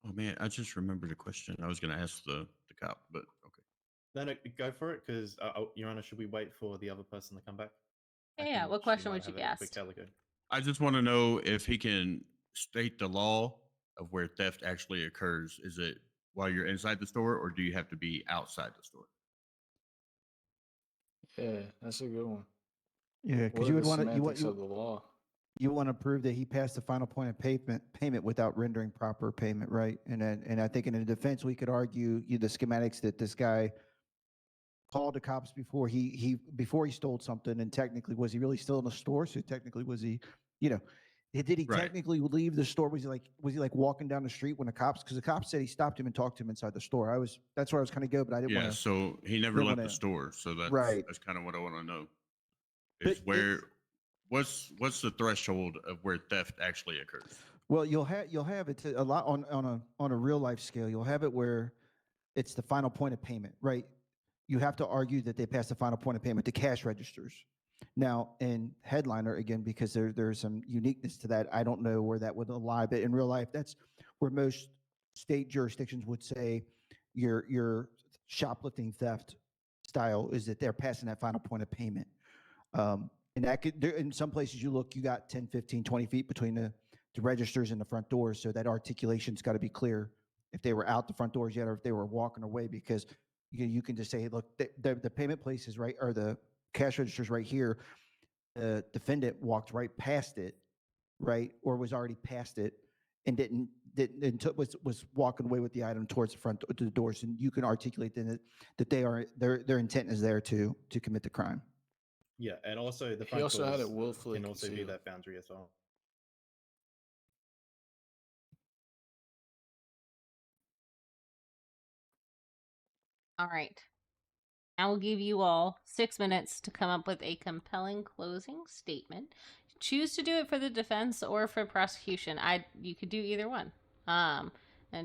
Oh man, I just remembered a question I was going to ask the cop, but okay. No, go for it, because Your Honor, should we wait for the other person to come back? Yeah, what question would you ask? I just want to know if he can state the law of where theft actually occurs. Is it while you're inside the store, or do you have to be outside the store? Yeah, that's a good one. Yeah, because What you are would the want to semantics of the law? you want to prove that he passed the final point of payment without rendering proper payment, right? And I think in the defense we could argue the schematics that this guy called the cops before he stole something, and technically was he really still in the store? So technically was he, did he technically leave the store? Was he like walking down the street when the cops? Because the cops said he stopped him and talked to him inside the store. That's where I was kind of go, but I didn't want Yeah, to. so he never left the store. So that's kind of what I want to know. Is what's the threshold of where theft actually occurs? Well, you'll have it a lot on a real life scale. You'll have it where it's the final point of payment, right? You have to argue that they passed the final point of payment to cash registers. Now, in Headliner, again, because there's some uniqueness to that, I don't know where that would lie, but in real life, that's where most state jurisdictions would say your shoplifting theft style is that they're passing that final point of payment. And that could, in some places you look, you got 10, 15, 20 feet between the registers and the front doors. So that articulation's got to be clear if they were out the front doors yet or if they were walking away, because you can just say, hey, look, the payment place is right, or the cash register's right here. The defendant walked right past it, right, or was already past it and was walking away with the item towards the front to the doors, and you can articulate then that their intent is there to commit the crime. Yeah, and also the He front also had doors it willfully can also be concealed. that boundary as well. All right. I will give you all 6 minutes to come up with a compelling closing statement. Choose to do it for the defense or for prosecution. You could do either one. And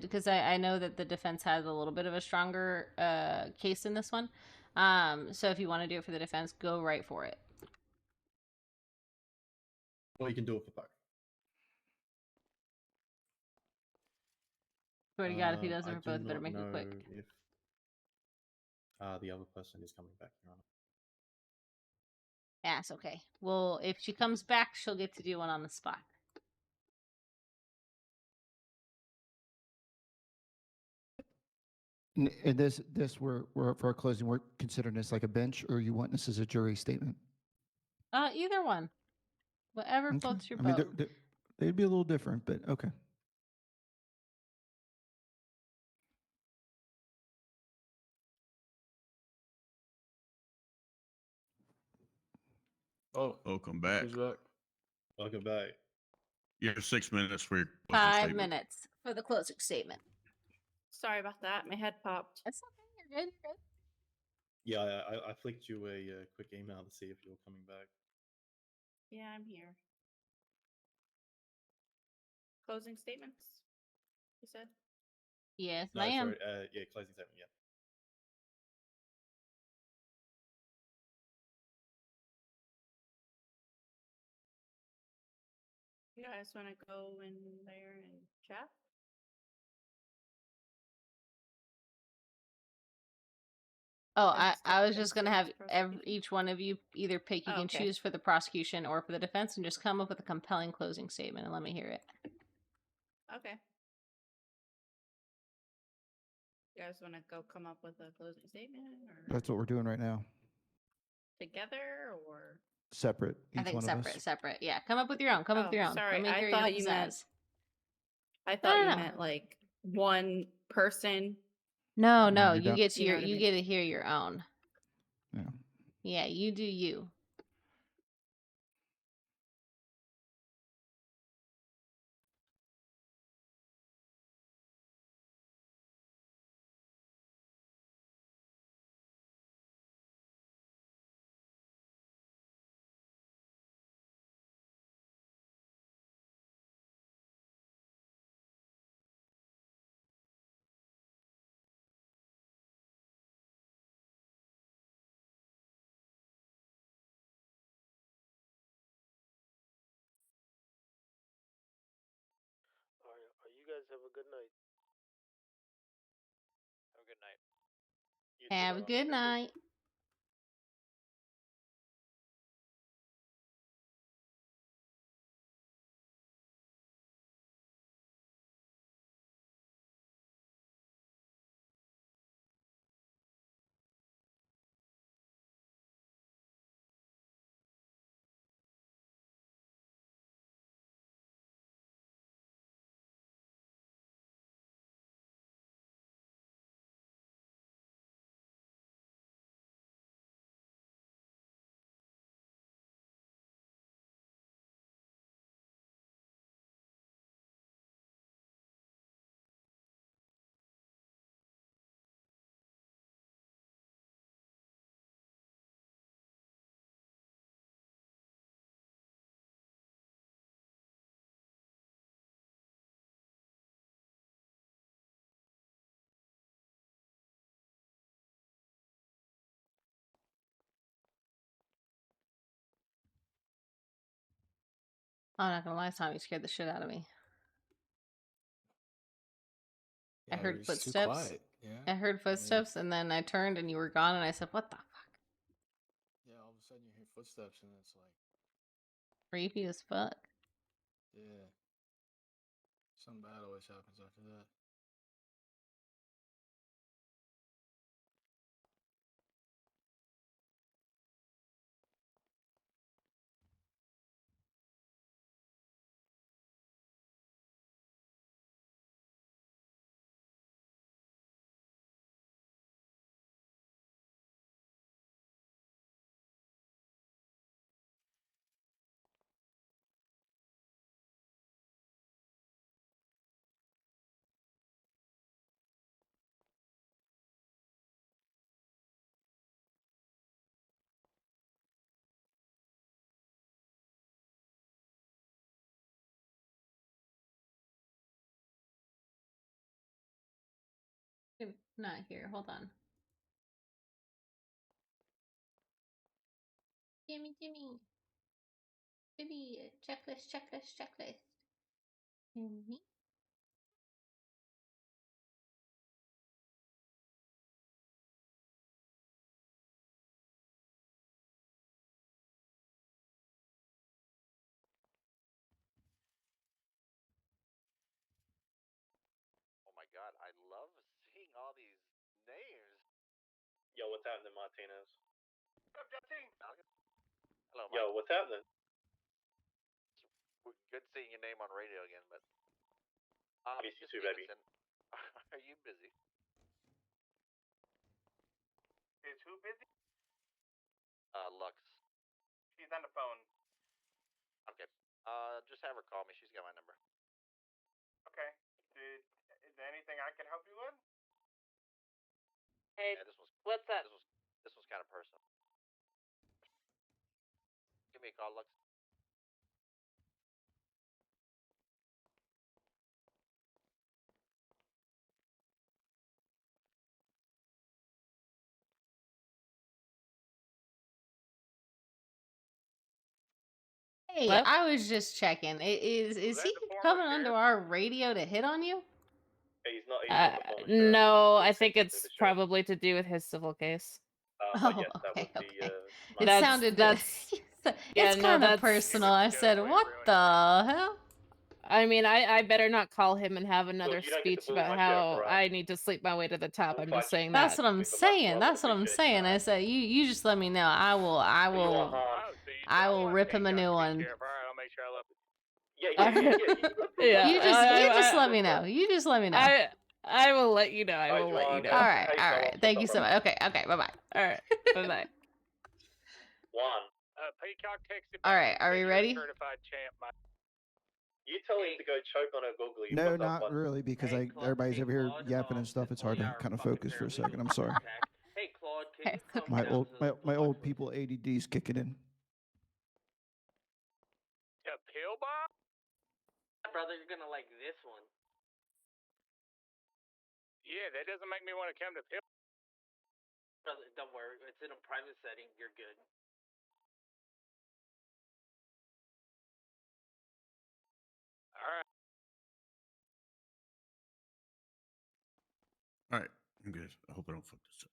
because I know that the defense has a little bit of a stronger case in this one. So if you want to do it for the defense, go right for it. Or you can do it for both. Swear to God, if he does it I for do both, better not make it know quick. if the other person is coming back, Your Honor. Yeah, it's okay. Well, if she comes back, she'll get to do one on the spot. And this we're for our closing, we're considering this like a bench, or you want this as a jury statement? Either one. Whatever Okay. floats your I mean, boat. they'd be a little different, but okay. Oh, welcome back. who's back? Welcome back. You have 6 minutes for your closing 5 statement. minutes for the closing statement. Sorry about that. My head popped. That's okay. You're good. You're good. Yeah, I flicked you a quick email to see if you were coming back. Yeah, I'm here. Closing statements, you said? Yes, No, ma'am. sorry. Yeah, closing statement. Yeah. You guys want to go in there and chat? Oh, Or this I was topic just gonna serves have prosecution? each one of you either pick. You Oh, can okay. choose for the prosecution or for the defense, and just come up with a compelling closing statement and let me hear it. Okay. You guys want to go come up with a closing statement or That's what we're doing right now. together or? Separate, I each think one of us. separate. Yeah, come up with your own. Come up with your own. Sorry, Let me I hear your thought you meant. pizzazz. I thought you no. meant like one person. No, No, you you're get to You know your what I you mean? get to hear your own. Yeah. Yeah, you do you. All right, you guys have a good night. Have a good night. You too, Have a brother. good night. I'm not gonna lie, Tommy scared the shit out of me. I heard It's too footsteps. quiet. Yeah. I heard footsteps, and then I turned, and you were gone, and I said, "What the fuck?" Yeah. All of a sudden you hear footsteps, and it's like Creepy as fuck. yeah. Something bad always happens after that. Not here. Hold on. Jimmy. Jimmy, checklist. Jimmy. Oh my god, I love seeing all these names. Yo, what's happening, Martinez? What's up, Jesse? Hello, Mike. Yo, what's happening? Good seeing your name on radio again, but Miss you Miss too, baby. Stevenson, are you busy? Is who busy? Lux. She's on the phone. Okay. Just have her call me. She's got my number. Okay. Is there anything I can help you with? Hey, Yeah, what's up? This one's kind of personal. Give me a call, Lux. Hey, Hello? I was just checking. Is he coming onto our radio to hit on you? He's not on the phone, Sheriff. No, He's I think texting to it's the sheriff. probably to do with his civil case. But yes, that okay, was the. It That's sounded. that's yeah, It's no, kind of that's personal. I said, "What the hell?" I mean, I better not call him and have another you don't get the speech ball, about my sheriff, how alright? I need to sleep my way to the top. I'm just saying That's that. what I'm saying. That's what I'm saying. I said, "You just let me know. I will rip him a new one." Alright, I'll make sure I love it. Yeah, You just let me know. You just let me know. I will let you know. I will let you know. All right. Thank you so much. Okay, bye bye. All right, bye bye. Juan. Peacock texted All right, are we ready? certified champ. You tell him to go choke on a googly. No, not really, because everybody's over here yapping and stuff. It's hard to kind of focus for a second. I'm sorry. Hey, Claude, can you come My down old to my old people ADD's kicking in. The pill bomb? brother, you're gonna like this one. Yeah, that doesn't make me want to come to pill. Brother, don't worry. It's in a private setting. You're good. Alright. All right, I'm good. I hope I don't fuck this up.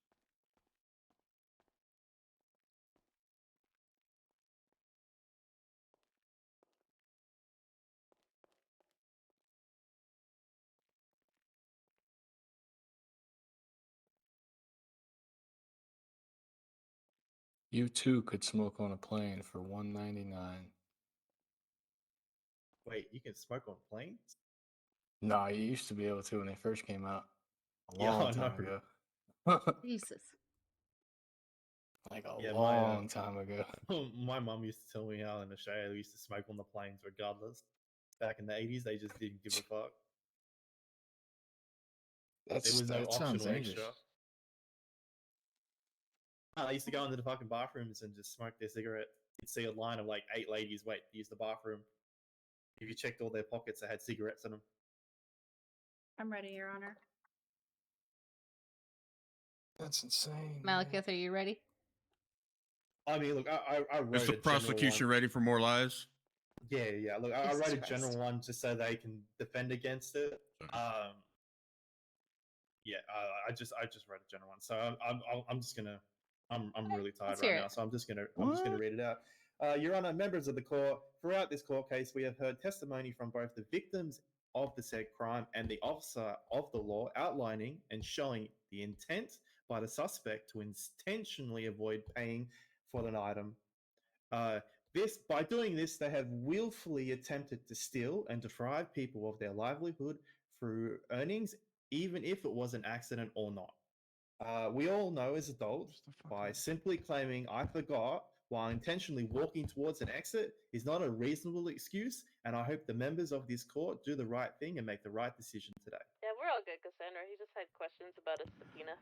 You too could smoke on a plane for $1.99. Wait, you can smoke on planes? No, you used to be able to when they first came out. A Yeah, long I time know. ago. Jesus. Like a Yeah, long time ago. My mum used to tell me how in Australia we used to smoke on the planes regardless. Back in the 80s, they just didn't give a fuck. There was no That sounds optional dangerous. extra. I used to go into the fucking bathrooms and just smoke their cigarette. You'd see a line of like 8 ladies wait to use the bathroom. If you checked all their pockets, they had cigarettes in them. I'm ready, Your Honor. That's insane. Malekith, are you ready? I mean, look, I wrote Is the a general prosecution one. ready for more lies? Yeah. Look, I Jesus wrote a Christ. general one just so they can defend against it. Yeah, I just wrote a general one, so I'm just gonna I'm really tired let's right hear now, it. so I'm just gonna read it out. Your Honor, members of the court, throughout this court case, we have heard testimony from both the victims of the said crime and the officer of the law outlining and showing the intent by the suspect to intentionally avoid paying for an item. By doing this, they have willfully attempted to steal and deprive people of their livelihood through earnings, even if it was an accident or not. We all know as adults, by simply claiming I forgot while intentionally walking towards an exit is not a reasonable excuse, and I hope the members of this court do the right thing and make the right decision today. Yeah, we're all good, Cassandra. He just had questions about a subpoena.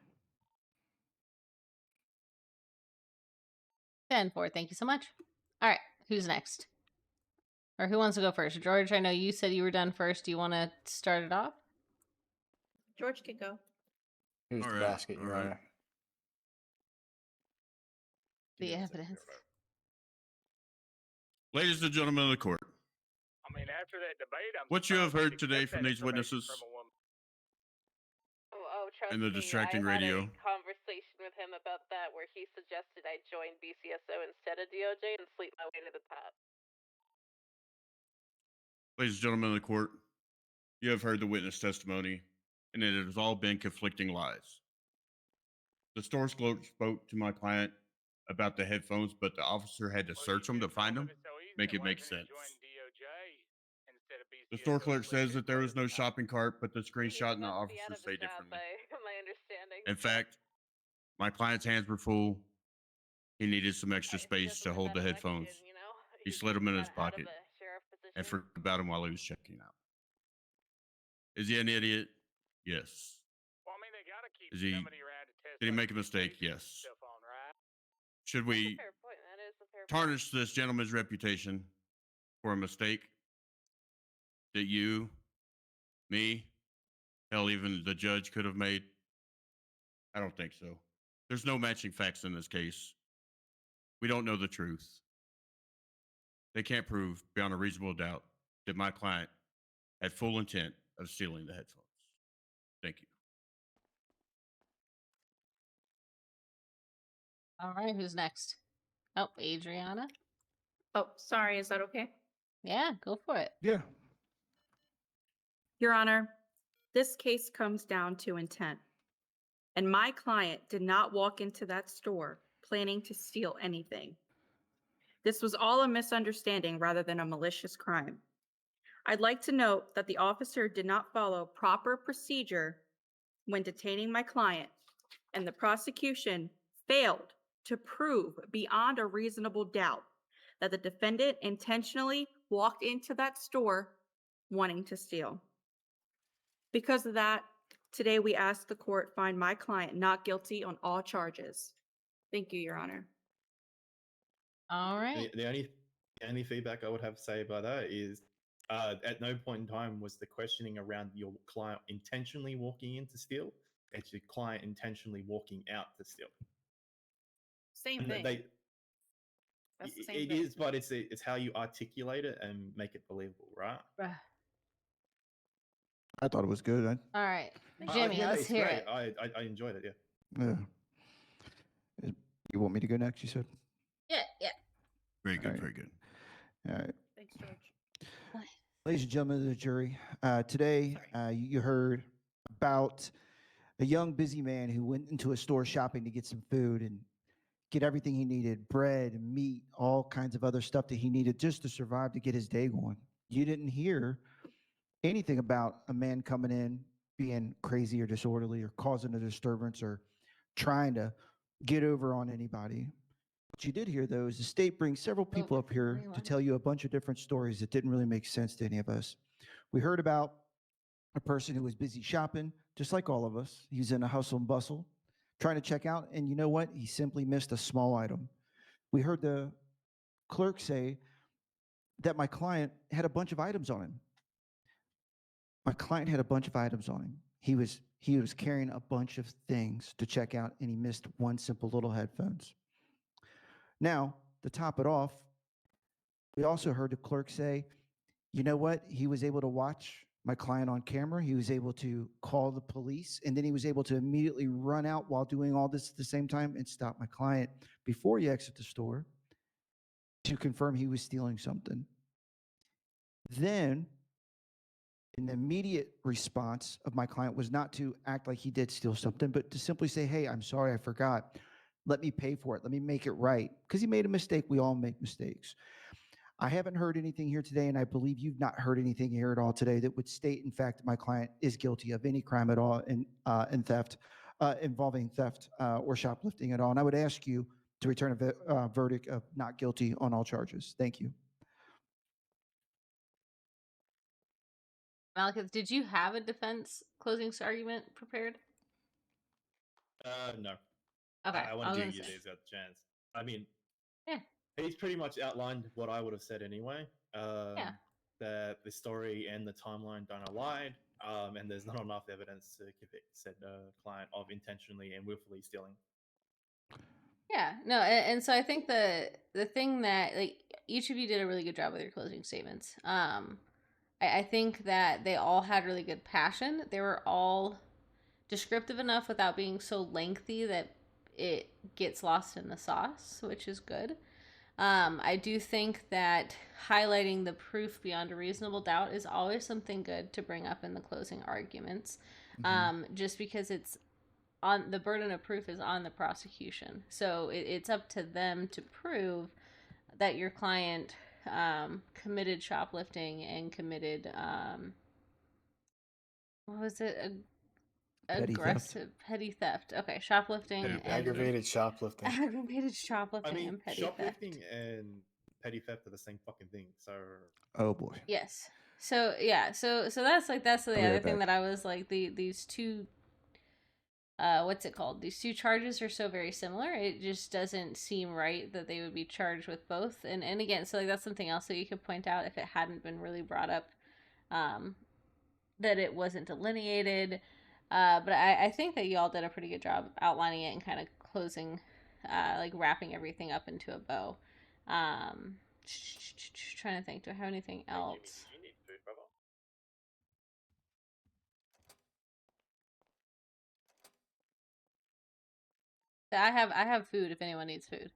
10-4, thank you so much. All right, who's next? Or who wants to go first? George, I know you said you were done first. Do you want to start it off? George can go. Here's All the right, basket, all Your right. Honor. The evidence. Ladies and gentlemen of the court, I mean, after that debate, I'm what you have surprised heard today accept from that these information witnesses from a woman. Trust and the me, distracting I had radio. a conversation with him about that where he suggested I join BCSO instead of DOJ and sleep my way to the top. Ladies and gentlemen of the court, you have heard the witness testimony, and it has all been conflicting lies. The store clerk spoke to my client about the headphones, but the officer had to search them to find them. Make it make sense. The store clerk says that there was no shopping cart, but the screenshot and the officers say differently. My understanding. In fact, my client's hands were full. He needed some extra space to hold the headphones. He slid them in his pocket and forgot about them while he was checking out. Is he an idiot? Yes. Well, I mean, they gotta keep Is he? somebody around to test. Did he like make a mistake? Yes. stuff on, right? Should we Fair point. That is a fair point. tarnish this gentleman's reputation for a mistake that you, me, hell, even the judge could have made? I don't think so. There's no matching facts in this case. We don't know the truth. They can't prove beyond a reasonable doubt that my client had full intent of stealing the headphones. Thank you. All right, who's next? Oh, Adriana. Oh, sorry. Is that okay? Yeah, go for it. Yeah. Your Honor, this case comes down to intent. And my client did not walk into that store planning to steal anything. This was all a misunderstanding rather than a malicious crime. I'd like to note that the officer did not follow proper procedure when detaining my client, and the prosecution failed to prove beyond a reasonable doubt that the defendant intentionally walked into that store wanting to steal. Because of that, today we ask the court find my client not guilty on all charges. Thank you, Your Honor. All right. The only feedback I would have to say about that is, at no point in time was the questioning around your client intentionally walking in to steal. It's your client intentionally walking out to steal. Same And thing. That's the same It thing. is, but it's how you articulate it and make it believable, right? I thought it was good. All right, I Jimmy, get it, let's it's hear great. it. I enjoyed it. Yeah. Yeah. You want me to go next? You said. Yeah, yeah. Very good, All right. very good. All right. Thanks, George. Ladies and gentlemen of the jury, today you heard about a young, busy man who went into a store shopping to get some food and get everything he needed, bread and meat, all kinds of other stuff that he needed just to survive to get his day going. You didn't hear anything about a man coming in being crazy or disorderly or causing a disturbance or trying to get over on anybody. What you did hear, though, is the state brings several people up here to tell you a bunch of different stories that didn't really make sense to any of us. We heard about a person who was busy shopping, just like all of us. He was in a hustle and bustle, trying to check out, and you know what? He simply missed a small item. We heard the clerk say that my client had a bunch of items on him. My client had a bunch of items on him. He was carrying a bunch of things to check out, and he missed one simple little headphones. Now, to top it off, We also heard the clerk say, you know what? He was able to watch my client on camera. He was able to call the police, and then he was able to immediately run out while doing all this at the same time and stop my client before he exit the store to confirm he was stealing something. Then an immediate response of my client was not to act like he did steal something, but to simply say, hey, I'm sorry, I forgot. Let me pay for it. Let me make it right. Because he made a mistake. We all make mistakes. I haven't heard anything here today, and I believe you've not heard anything here at all today that would state, in fact, that my client is guilty of any crime at all in theft, involving theft or shoplifting at all. And I would ask you to return a verdict of not guilty on all charges. Thank you. Malekith, did you have a defense closing argument prepared? No. Okay, I want to give you these got the chance. I mean, yeah, he's pretty much outlined what I would have said anyway. Yeah. That the story and the timeline don't align, and there's not enough evidence to convict said client of intentionally and willfully stealing. Yeah, no, and so I think the thing that, like, each of you did a really good job with your closing statements. I think that they all had really good passion. They were all descriptive enough without being so lengthy that it gets lost in the sauce, which is good. I do think that highlighting the proof beyond a reasonable doubt is always something good to bring up in the closing arguments, just because it's on the burden of proof is on the prosecution. So it's up to them to prove that your client committed shoplifting and committed what was it? Petty Aggressive petty theft. Okay, shoplifting and Aggravated shoplifting. aggravated shoplifting I mean, and petty shoplifting theft. and petty theft are the same fucking thing. So. Oh boy. Yes. So yeah. So that's the I'll be other right thing back. that I was like these two. What's it called? These two charges are so very similar. It just doesn't seem right that they would be charged with both. And again, so like that's something else that you could point out if it hadn't been really brought up, that it wasn't delineated. But I think that y'all did a pretty good job outlining it and kind of closing, like wrapping everything up into a bow. Trying to think, do I have anything else? You need food, brother. I have food if anyone needs food.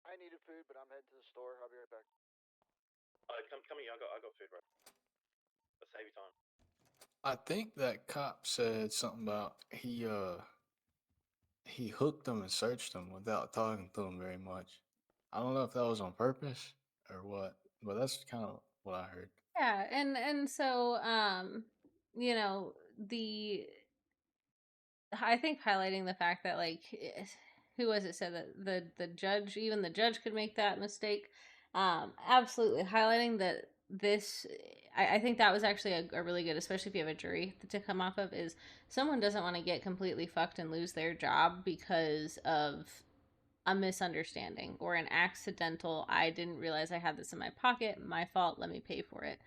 I needed food, but I'm heading to the store. I'll be right back. Come here. I got food, bro. Let's save you time. I think that cop said something about he hooked them and searched them without talking to them very much. I don't know if that was on purpose or what, but that's kind of what I heard. Yeah, and so you know, I think highlighting the fact that like who was it said that the judge, even the judge could make that mistake. Absolutely highlighting that this I think that was actually a really good, especially if you have a jury to come off of, is someone doesn't want to get completely fucked and lose their job because of a misunderstanding or an accidental, I didn't realize I had this in my pocket, my fault, let me pay for it.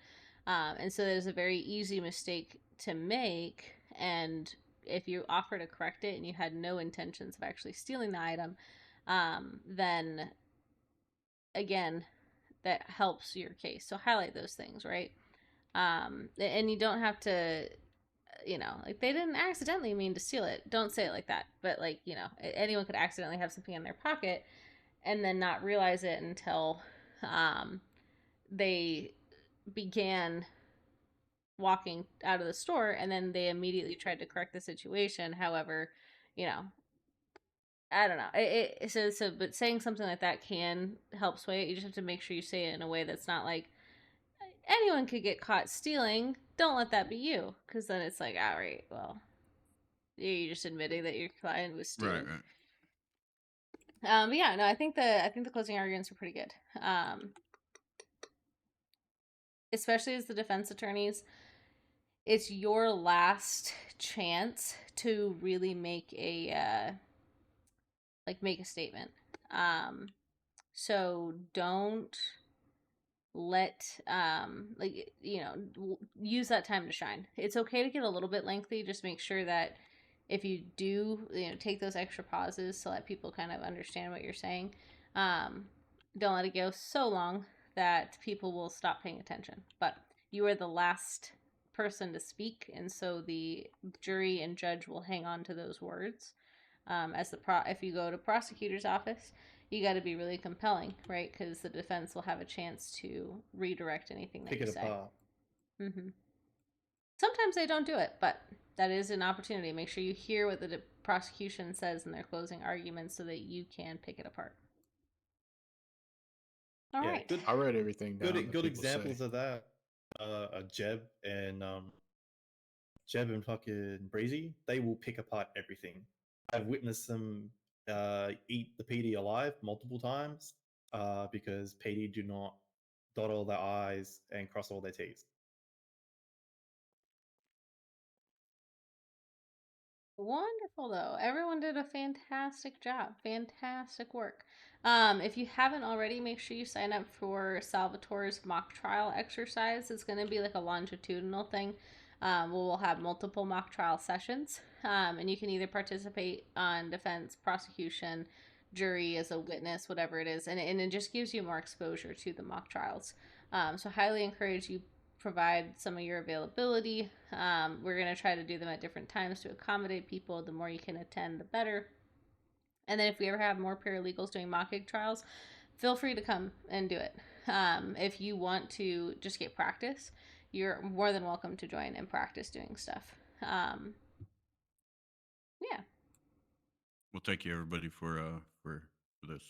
And so there's a very easy mistake to make, and if you offer to correct it and you had no intentions of actually stealing the item, then again, that helps your case. So highlight those things, right? And you don't have to, like, they didn't accidentally mean to steal it. Don't say it like that. But like, anyone could accidentally have something in their pocket and then not realize it until they began walking out of the store, and then they immediately tried to correct the situation. However, I don't know. But saying something like that can help sway it. You just have to make sure you say it in a way that's not like, anyone could get caught stealing. Don't let that be you, because then it's like, all right, well, you're just admitting that your client was stealing. Right. But yeah, no, I think the closing arguments are pretty good. Especially as the defense attorneys, it's your last chance to really make a make a statement. So don't let use that time to shine. It's okay to get a little bit lengthy. Just make sure that if you do take those extra pauses to let people kind of understand what you're saying, don't let it go so long that people will stop paying attention. But you are the last person to speak, and so the jury and judge will hang on to those words. As if you go to prosecutor's office, you got to be really compelling, right? Because the defense will have a chance to redirect anything that Pick you it say. apart. Mm-hmm. Sometimes they don't do it, but that is an opportunity. Make sure you hear what the prosecution says in their closing arguments so that you can pick it apart. All right. Good. I read everything down. Good examples of that. Jeb and fucking Breezy, they will pick apart everything. I've witnessed them eat the PD alive multiple times because PD do not dot all their I's and cross all their T's. Wonderful, though. Everyone did a fantastic job. Fantastic work. If you haven't already, make sure you sign up for Salvatore's mock trial exercise. It's going to be like a longitudinal thing. We'll have multiple mock trial sessions, and you can either participate on defense, prosecution, jury as a witness, whatever it is, and it just gives you more exposure to the mock trials. So highly encourage you provide some of your availability. We're going to try to do them at different times to accommodate people. The more you can attend, the better. And then if we ever have more paralegals doing mock trials, feel free to come and do it. If you want to just get practice, you're more than welcome to join and practice doing stuff. Yeah. Well, thank you everybody for this.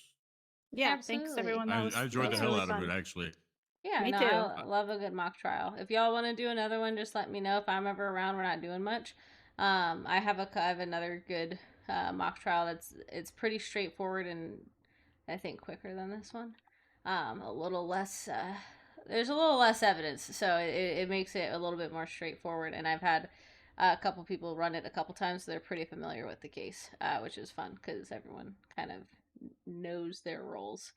Yeah, Absolutely. thanks everyone. I enjoyed the hell really out fun. of it, actually. Yeah, Me no, too. I love a good mock trial. If y'all want to do another one, just let me know. If I'm ever around, we're not doing much. I have another good mock trial it's pretty straightforward and I think quicker than this one. A little less. There's a little less evidence, so it makes it a little bit more straightforward. And I've had a couple people run it a couple times, so they're pretty familiar with the case, which is fun because everyone kind of knows their roles.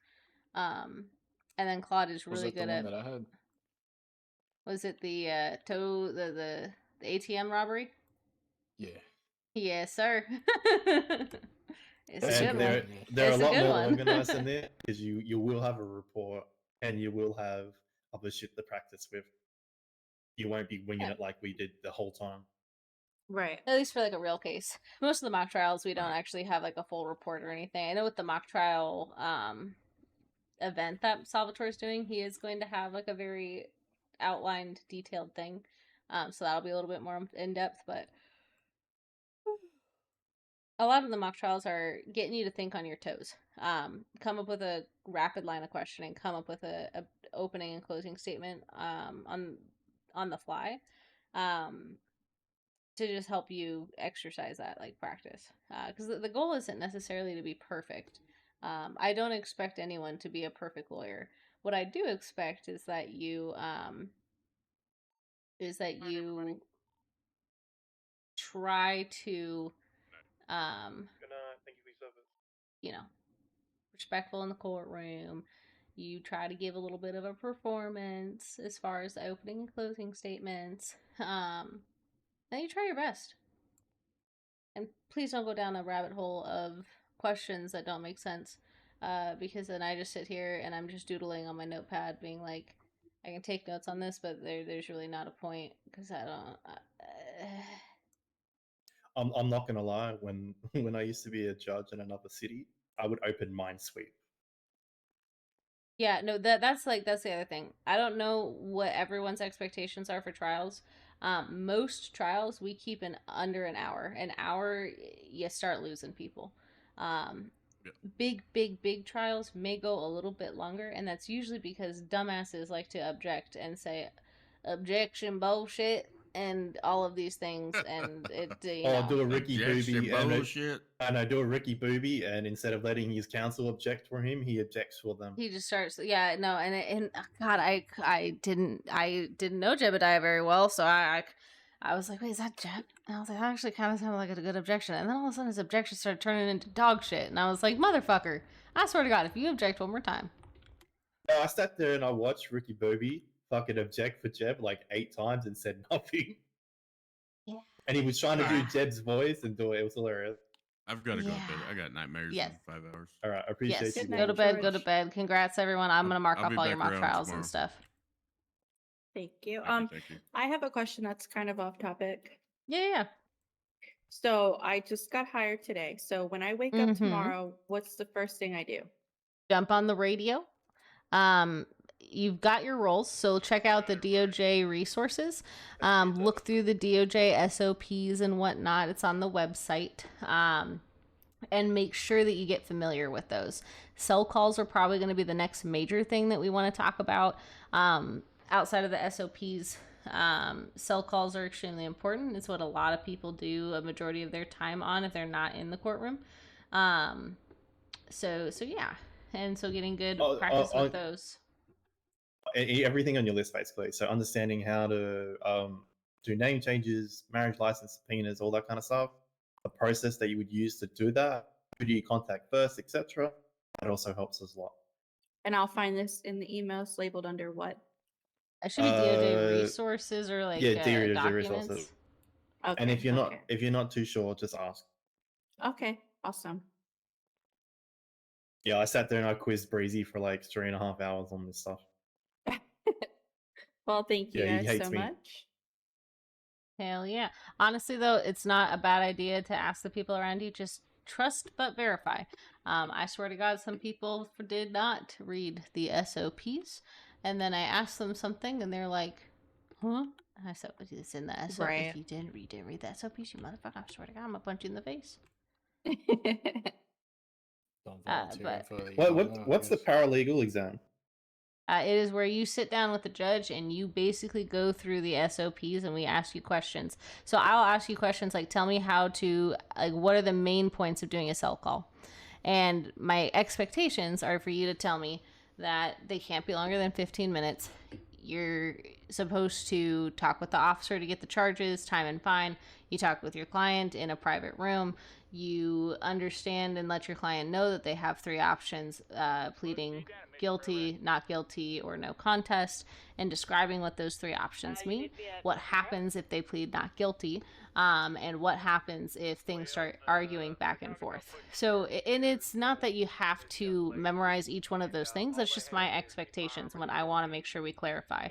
And then Claude is Was really that the good one at. that I had? Was it the the ATM robbery? Yeah. Yes, sir. It's And a good one. they're It's a lot more one. organized than that because you will have a report and you will have other shit to practice with. You won't be winging it like we did the whole time. Right. At least for like a real case. Most of the mock trials, we don't actually have like a full report or anything. I know with the mock trial event that Salvatore's doing, he is going to have like a very outlined, detailed thing. So that'll be a little bit more in depth, but a lot of the mock trials are getting you to think on your toes. Come up with a rapid line of questioning. Come up with a opening and closing statement on the fly, to just help you exercise that like practice. Because the goal isn't necessarily to be perfect. I don't expect anyone to be a perfect lawyer. What I do expect is that you try to Thank you for your service. you know, respectful in the courtroom. You try to give a little bit of a performance as far as the opening and closing statements. And you try your best. And please don't go down a rabbit hole of questions that don't make sense. Because then I just sit here and I'm just doodling on my notepad, being like, I can take notes on this, but there's really not a point because I don't. I'm not gonna lie. When I used to be a judge in another city, I would open Minesweep. Yeah, no, that's the other thing. I don't know what everyone's expectations are for trials. Most trials we keep in under an hour. An hour, you start losing people. Big trials may go a little bit longer, and that's usually because dumbasses like to object and say, "Objection, bullshit," and all of these things, and it. Do a Ricky Objection, Booby bullshit. and I do a Ricky Booby, and instead of letting his counsel object for him, he objects for them. He just starts, yeah, no, and God, I didn't know Jebediah very well, so I was like, wait, is that Jeb? And I was like, that actually kind of sounded like a good objection, and then all of a sudden his objection started turning into dog shit, and I was like, motherfucker, I swear to God, if you object one more time. I sat there and I watched Ricky Booby fucking object for Jeb like 8 times and said nothing. Yeah. And he was trying to do Jeb's voice and do it. It was hilarious. I've got to go to Yeah. bed. I got nightmares Yes. in 5 hours. All right, I appreciate Yes. you. Go to bed. Go to bed. Congrats, everyone. I'm gonna mark I'll off be all your back mock around trials tomorrow. and stuff. Thank you. Thank you. I have a question that's kind of off topic. Yeah. So I just got hired today. So when I wake up tomorrow, what's the first thing I do? Jump on the radio. You've got your roles, so check out the DOJ resources. Look through the DOJ SOPs and whatnot. It's on the website. And make sure that you get familiar with those. Cell calls are probably going to be the next major thing that we want to talk about. Outside of the SOPs, cell calls are extremely important. It's what a lot of people do a majority of their time on if they're not in the courtroom. So yeah, and so getting good practice with those. Everything on your list, basically. So understanding how to do name changes, marriage license subpoenas, all that kind of stuff. The process that you would use to do that, who do you contact first, etc. That also helps as well. And I'll find this in the emails labeled under what? It should be DOJ resources or like DOJ documents. resources. Okay. And if you're not too sure, just ask. Okay. Awesome. Yeah, I sat there and I quizzed Breezy for like 3.5 hours on this stuff. Well, thank you Yeah, he guys hates so me. much. Hell yeah. Honestly, though, it's not a bad idea to ask the people around you. Just trust but verify. I swear to God, some people did not read the SOPs. And then I asked them something, and they're like, huh? And I said, it's in the SOPs. Right. If you didn't read the SOPs, you motherfucker, I swear to God, I'm going to punch you in the face. Don't volunteer for the What's the paralegal exam? It is where you sit down with the judge and you basically go through the SOPs and we ask you questions. So I'll ask you questions like, tell me how to, like, what are the main points of doing a cell call? And my expectations are for you to tell me that they can't be longer than 15 minutes. You're supposed to talk with the officer to get the charges, time and fine. You talk with your client in a private room. You understand and let your client know that they have three options, pleading guilty, not guilty, or no contest, and describing what those three options mean, what happens if they plead not guilty, and what happens if things start arguing back and forth. So, and it's not that you have to memorize each one of those things. That's just my expectations and what I want to make sure we clarify.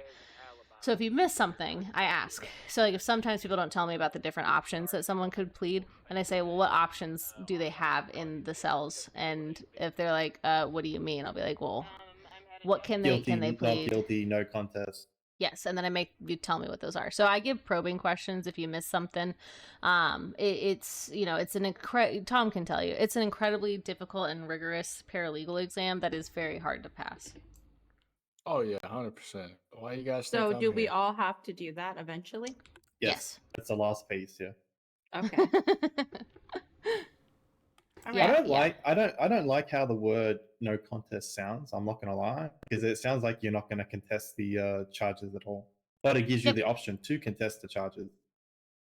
So if you miss something, I ask. So like if sometimes people don't tell me about the different options that someone could plead, and I say, well, what options do they have in the cells? And if they're like, what do you mean? I'll be like, well, what can they plead? Not guilty, no contest. Yes, and then I make you tell me what those are. So I give probing questions if you miss something. It's Tom can tell you, it's an incredibly difficult and rigorous paralegal exam that is very hard to pass. Oh yeah, 100%. Why you guys? So do we all have to do that eventually? Yes. That's the last piece, yeah. Okay. I don't like how the word no contest sounds. I'm not gonna lie, because it sounds like you're not gonna contest the charges at all. But it gives you the option to contest the charges.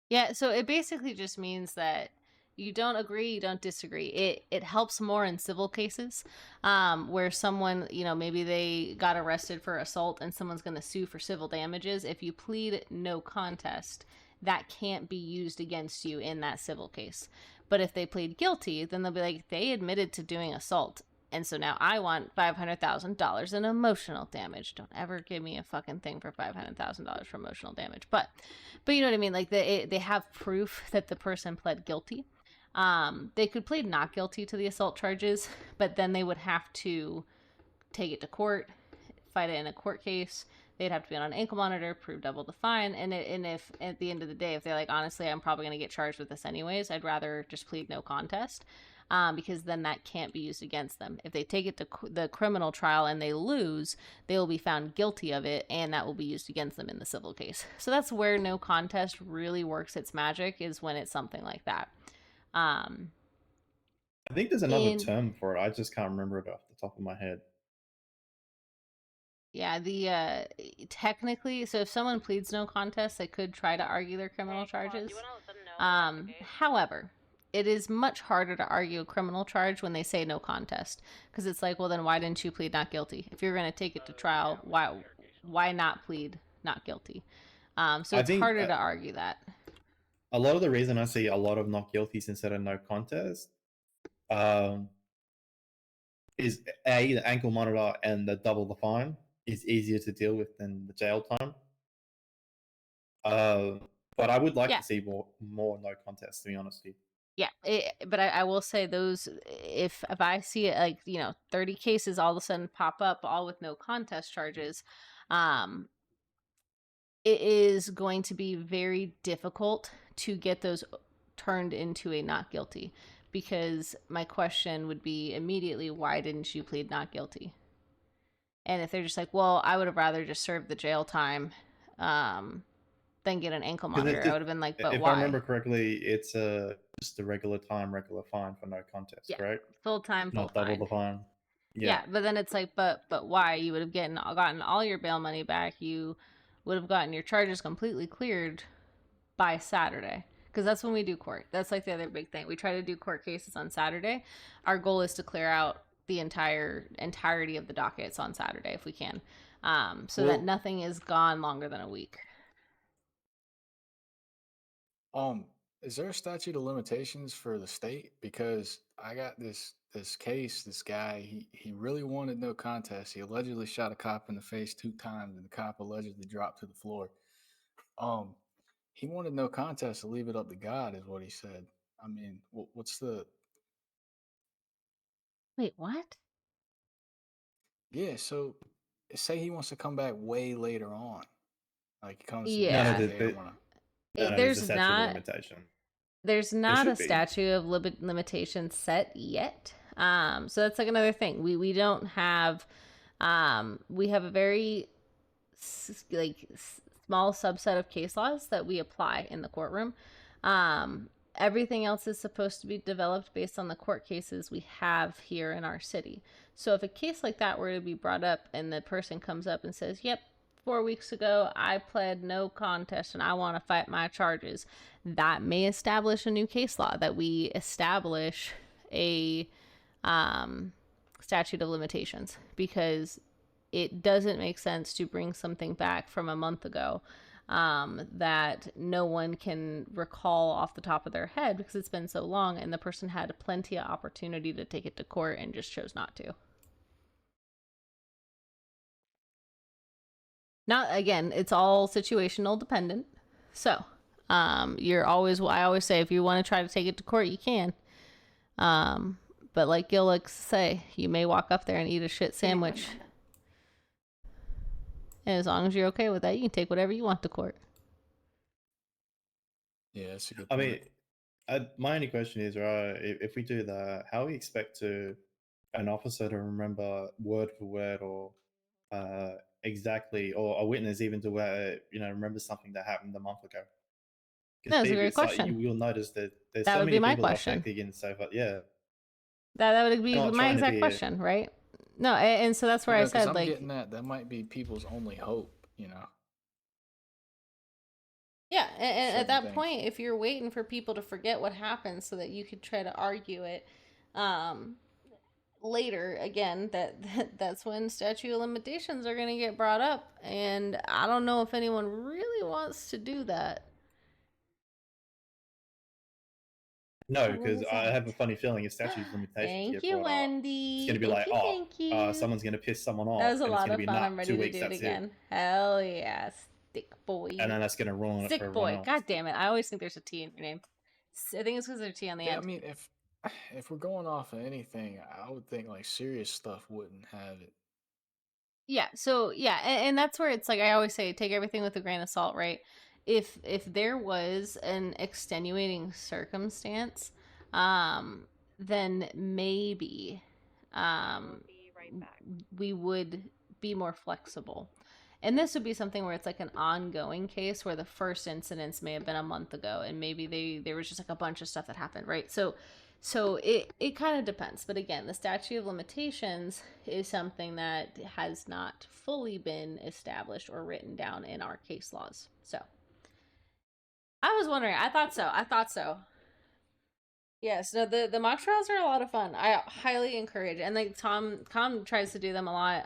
Yeah, so it basically just means that you don't agree, you don't disagree. It helps more in civil cases, where someone, maybe they got arrested for assault and someone's going to sue for civil damages. If you plead no contest, that can't be used against you in that civil case. But if they plead guilty, then they'll be like, they admitted to doing assault. And so now I want $500,000 in emotional damage. Don't ever give me a fucking thing for $500,000 for emotional damage. But you know what I mean? Like they have proof that the person pled guilty. They could plead not guilty to the assault charges, but then they would have to take it to court, fight it in a court case. They'd have to be on an ankle monitor, prove double the fine. And if at the end of the day, if they're like, honestly, I'm probably going to get charged with this anyways, I'd rather just plead no contest. Because then that can't be used against them. If they take it to the criminal trial and they lose, they will be found guilty of it, and that will be used against them in the civil case. So that's where no contest really works its magic, is when it's something like that. I think there's another term for it. I just can't remember it off the top of my head. Yeah, technically, so if someone pleads no contest, they could try to argue their criminal charges. However, it is much harder to argue a criminal charge when they say no contest, because it's like, well, then why didn't you plead not guilty? If you're going to take it to trial, why not plead not guilty? So it's harder to argue that. a lot of the reason I see a lot of not guilties instead of no contest, is A, the ankle monitor and the double the fine is easier to deal with than the jail time. But I would like Yeah. to see more no contests, to be honest with you. Yeah, but I will say those, if I see it, like, 30 cases all of a sudden pop up all with no contest charges, it is going to be very difficult to get those turned into a not guilty, because my question would be immediately, why didn't you plead not guilty? And if they're just like, well, I would have rather just served the jail time than get an ankle monitor, I would have been like, but if why? I remember correctly, it's just a regular fine for no contest, Yeah, right? full time, full Not double fine. the fine. Yeah, but then it's like, but why? You would have gotten all your bail money back. You would have gotten your charges completely cleared by Saturday, because that's when we do court. That's like the other big thing. We try to do court cases on Saturday. Our goal is to clear out the entirety of the dockets on Saturday if we can, so that nothing is gone longer than a week. Is there a statute of limitations for the state? Because I got this case, this guy, he really wanted no contest. He allegedly shot a cop in the face 2 times, and the cop allegedly dropped to the floor. He wanted no contest to leave it up to God, is what he said. I mean, what's the... Wait, what? Yeah, so say he wants to come back way later on. Like he comes Yeah. to hey, I wanna... There's not limitation. There's not a should be. statute of limitations set yet. So that's like another thing. We don't have, we have a very small subset of case laws that we apply in the courtroom. Everything else is supposed to be developed based on the court cases we have here in our city. So if a case like that were to be brought up and the person comes up and says, yep, 4 weeks ago, I pled no contest and I want to fight my charges, that may establish a new case law, that we establish a statute of limitations, because it doesn't make sense to bring something back from a month ago that no one can recall off the top of their head because it's been so long and the person had plenty of opportunity to take it to court and just chose not to. Not, again, it's all situational dependent. So, I always say, if you want to try to take it to court, you can. But like Gil likes to say, you may walk up there and eat a shit sandwich. And as long as you're okay with that, you can take whatever you want to court. Yeah, that's a good I point. mean, my only question is, right, if we do that, how we expect an officer to remember word for word or exactly, or a witness even to remember something that happened a month ago? That's a great question. You'll notice that there's That so would many be my people question. affected and so forth. Yeah. That would be Not my trying to exact be question, right? No, and so that's where I 'cause said, I'm like, getting that might be people's only hope, yeah, and at certain that things. point, if you're waiting for people to forget what happened so that you could try to argue it later, again, that's when statute of limitations are going to get brought up, and I don't know if anyone really wants to do that. No, because I have a funny feeling if statute of limitations Thank get you, brought up, Wendy. it's going to be Thank like, you, thank you. someone's going to piss someone off. That was a and it's lot going of to be, fun. nah, I'm ready 2 to weeks, do it that's again. Hell yeah, stick boy. And then that's going to ruin it Sick for everyone boy. else. God damn it! I always think there's a T in your name. I think it's because there's a T on the Yeah, end. I mean, if we're going off of anything, I would think like serious stuff wouldn't have it. Yeah, so yeah, and that's where it's like, I always say, take everything with a grain of salt, right? If there was an extenuating circumstance, then maybe we would be more flexible. And this would be something where it's like an ongoing case where the first incidents may have been a month ago and maybe there was just like a bunch of stuff that happened, right? So it kind of depends. But again, the statute of limitations is something that has not fully been established or written down in our case laws. So I was wondering, I thought so. Yes, no, the mock trials are a lot of fun. I highly encourage, and like Tom tries to do them a lot.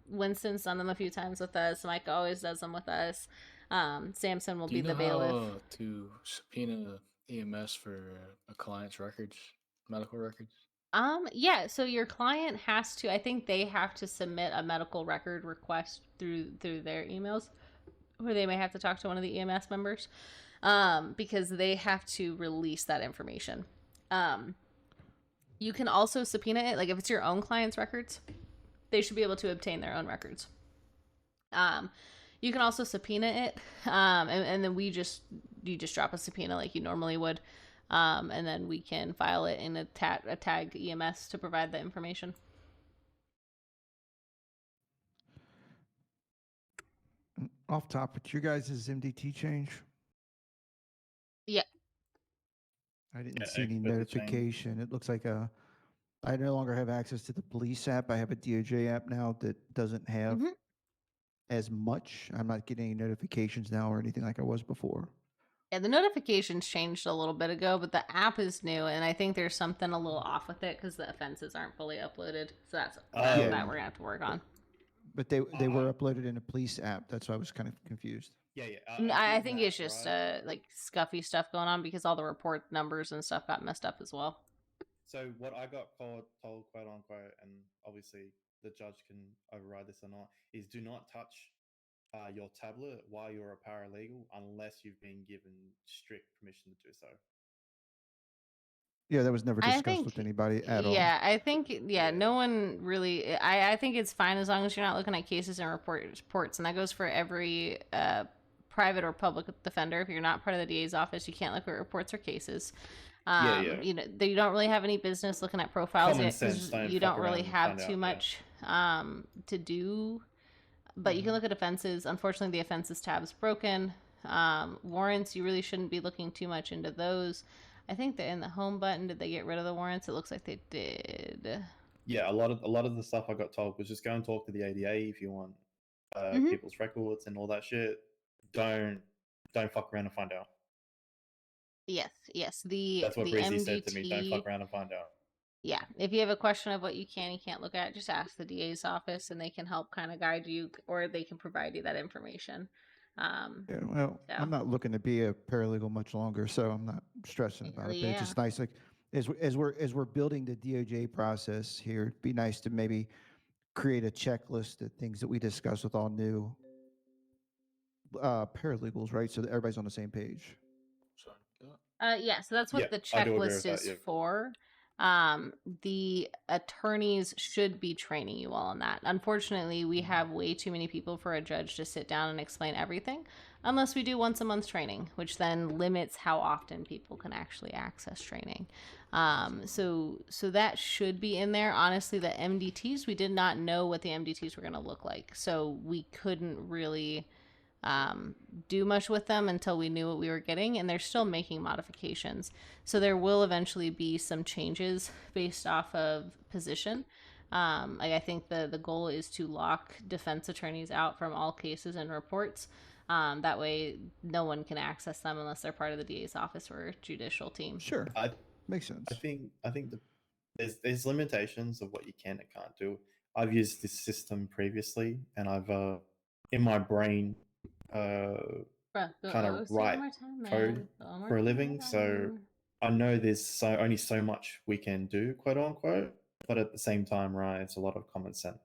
Winston's done them a few times with us. Mike always does them with us. Samson will Do be you know the bailiff. how to subpoena EMS for a client's records, medical records? Yeah, so your client has to, I think they have to submit a medical record request through their emails, where they may have to talk to one of the EMS members, because they have to release that information. You can also subpoena it, like if it's your own client's records, they should be able to obtain their own records. You can also subpoena it, and then you just drop a subpoena like you normally would, and then we can file it in a tag EMS to provide the information. Off topic, your guys' MDT change? Yeah. I didn't Yeah, see any with the change. notification. It looks like I no longer have access to the police app. I have a DOJ app now that doesn't have as much. I'm not getting any notifications now or anything like I was before. Yeah, the notifications changed a little bit ago, but the app is new, and I think there's something a little off with it because the offenses aren't fully uploaded. So that's that we're gonna have to work on. But they were uploaded in a police app. That's why I was kind of confused. I think it's just like scuffy stuff going on because all the report numbers and stuff got messed up as well. So what I got told, quote unquote, and obviously the judge can override this or not, is do not touch your tablet while you're a paralegal unless you've been given strict permission to do so. Yeah, that was never discussed with anybody at all. Yeah, I think no one really. I think it's fine as long as you're not looking at cases and reports, and that goes for every private or public defender. If you're not part of the DA's office, you can't look at reports or cases. You know, you don't really have any business looking at profiles because you don't really have too much to do. But you can look at offenses. Unfortunately, the offenses tab is broken. Warrants, you really shouldn't be looking too much into those. I think that in the home button, did they get rid of the warrants? It looks like they did. Yeah, a lot of the stuff I got told was just go and talk to the ADA if you want people's records and all that shit. Don't fuck around and find out. Yes. That's what the Breezy MDT, said to me. Don't fuck around and find out. Yeah, if you have a question of what you can and can't look at, just ask the DA's office, and they can help kind of guide you, or they can provide you that information. Yeah, well, I'm not looking to be a paralegal much longer, so I'm not stressing about it. But it's just nice, like as we're building the DOJ process here, it'd be nice to maybe create a checklist of things that we discuss with all new paralegals, right? So that everybody's on the same page. Yeah, so that's what the checklist is for. The attorneys should be training you all on that. Unfortunately, we have way too many people for a judge to sit down and explain everything, unless we do once a month training, which then limits how often people can actually access training. So that should be in there. Honestly, the MDTs, we did not know what the MDTs were going to look like, so we couldn't really do much with them until we knew what we were getting, and they're still making modifications. So there will eventually be some changes based off of position. Like I think the goal is to lock defense attorneys out from all cases and reports. That way no one can access them unless they're part of the DA's office or judicial team. Sure. Makes sense. I think there's limitations of what you can and can't do. I've used this system previously, and I've in my brain kind of write code for a living, so I know there's only so much we can do, quote unquote, but at the same time, right, it's a lot of common sense.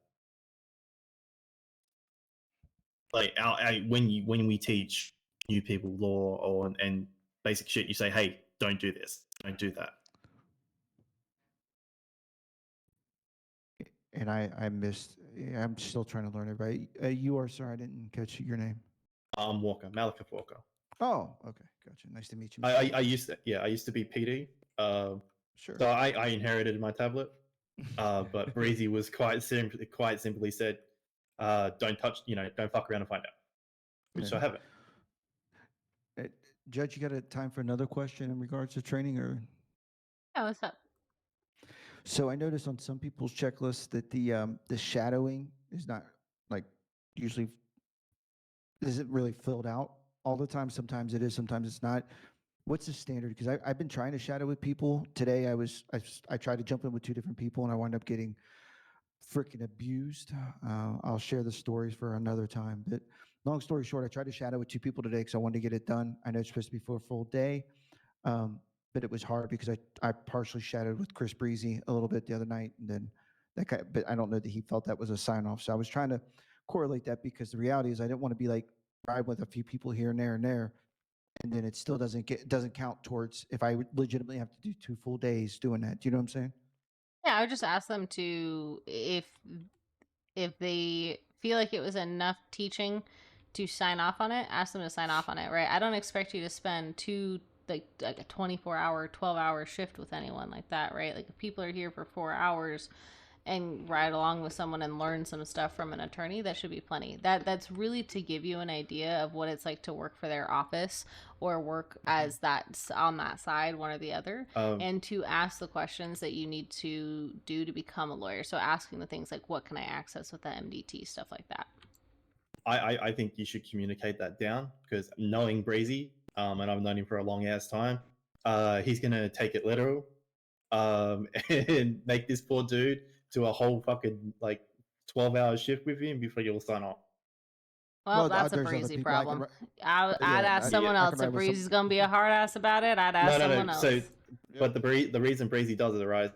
Like when we teach new people law and basic shit, you say, hey, don't do this, don't do that. And I missed. I'm still trying to learn it. Right? You are. Sorry, I didn't catch your name. Walker, Malika Walker. Oh, okay, gotcha. Nice to meet you. I used to be PD. Sure. So I inherited my tablet, but Breezy was quite simply said, don't touch, don't fuck around and find out, which I haven't. Judge, you got a time for another question in regards to training, or? Yeah, what's up? So I noticed on some people's checklists that the shadowing is not like usually isn't really filled out all the time. Sometimes it is, sometimes it's not. What's the standard? Because I've been trying to shadow with people. Today I tried to jump in with 2 different people, and I wound up getting freaking abused. I'll share the stories for another time. But long story short, I tried to shadow with 2 people today because I wanted to get it done. I know it's supposed to be for a full day, but it was hard because I partially shadowed with Chris Breezy a little bit the other night, and then that guy. But I don't know that he felt that was a sign off. So I was trying to correlate that because the reality is I didn't want to be like ride with a few people here and there, and then it still doesn't count towards if I legitimately have to do 2 full days doing that. Do you know what I'm saying? Yeah, I would just ask them to if they feel like it was enough teaching to sign off on it, ask them to sign off on it, right? I don't expect you to spend like a 24-hour, 12-hour shift with anyone like that, right? Like if people are here for 4 hours and ride along with someone and learn some stuff from an attorney, that should be plenty. That's really to give you an idea of what it's like to work for their office or work as that on that side, one or the other, and to ask the questions that you need to do to become a lawyer. So asking the things like, what can I access with the MDT, stuff like that. I think you should communicate that down because knowing Breezy, and I've known him for a long ass time, he's gonna take it literal, and make this poor dude do a whole fucking like 12-hour shift with him before you'll sign off. Well, that's a there's other breezy people I can problem. ri- I'd yeah, ask I someone I else. can If ride with some. Breezy's gonna be a hard ass about it, I'd ask someone else. So, but the reason Breezy does it, right,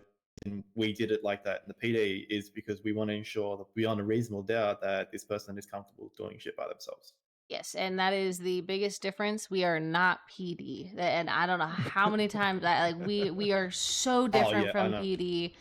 and we did it like that in the PD is because we want to ensure that beyond a reasonable doubt that this person is comfortable doing shit by themselves. Yes, and that is the biggest difference. We are not PD, and I don't know how many times we are so different yeah, I from know. PD.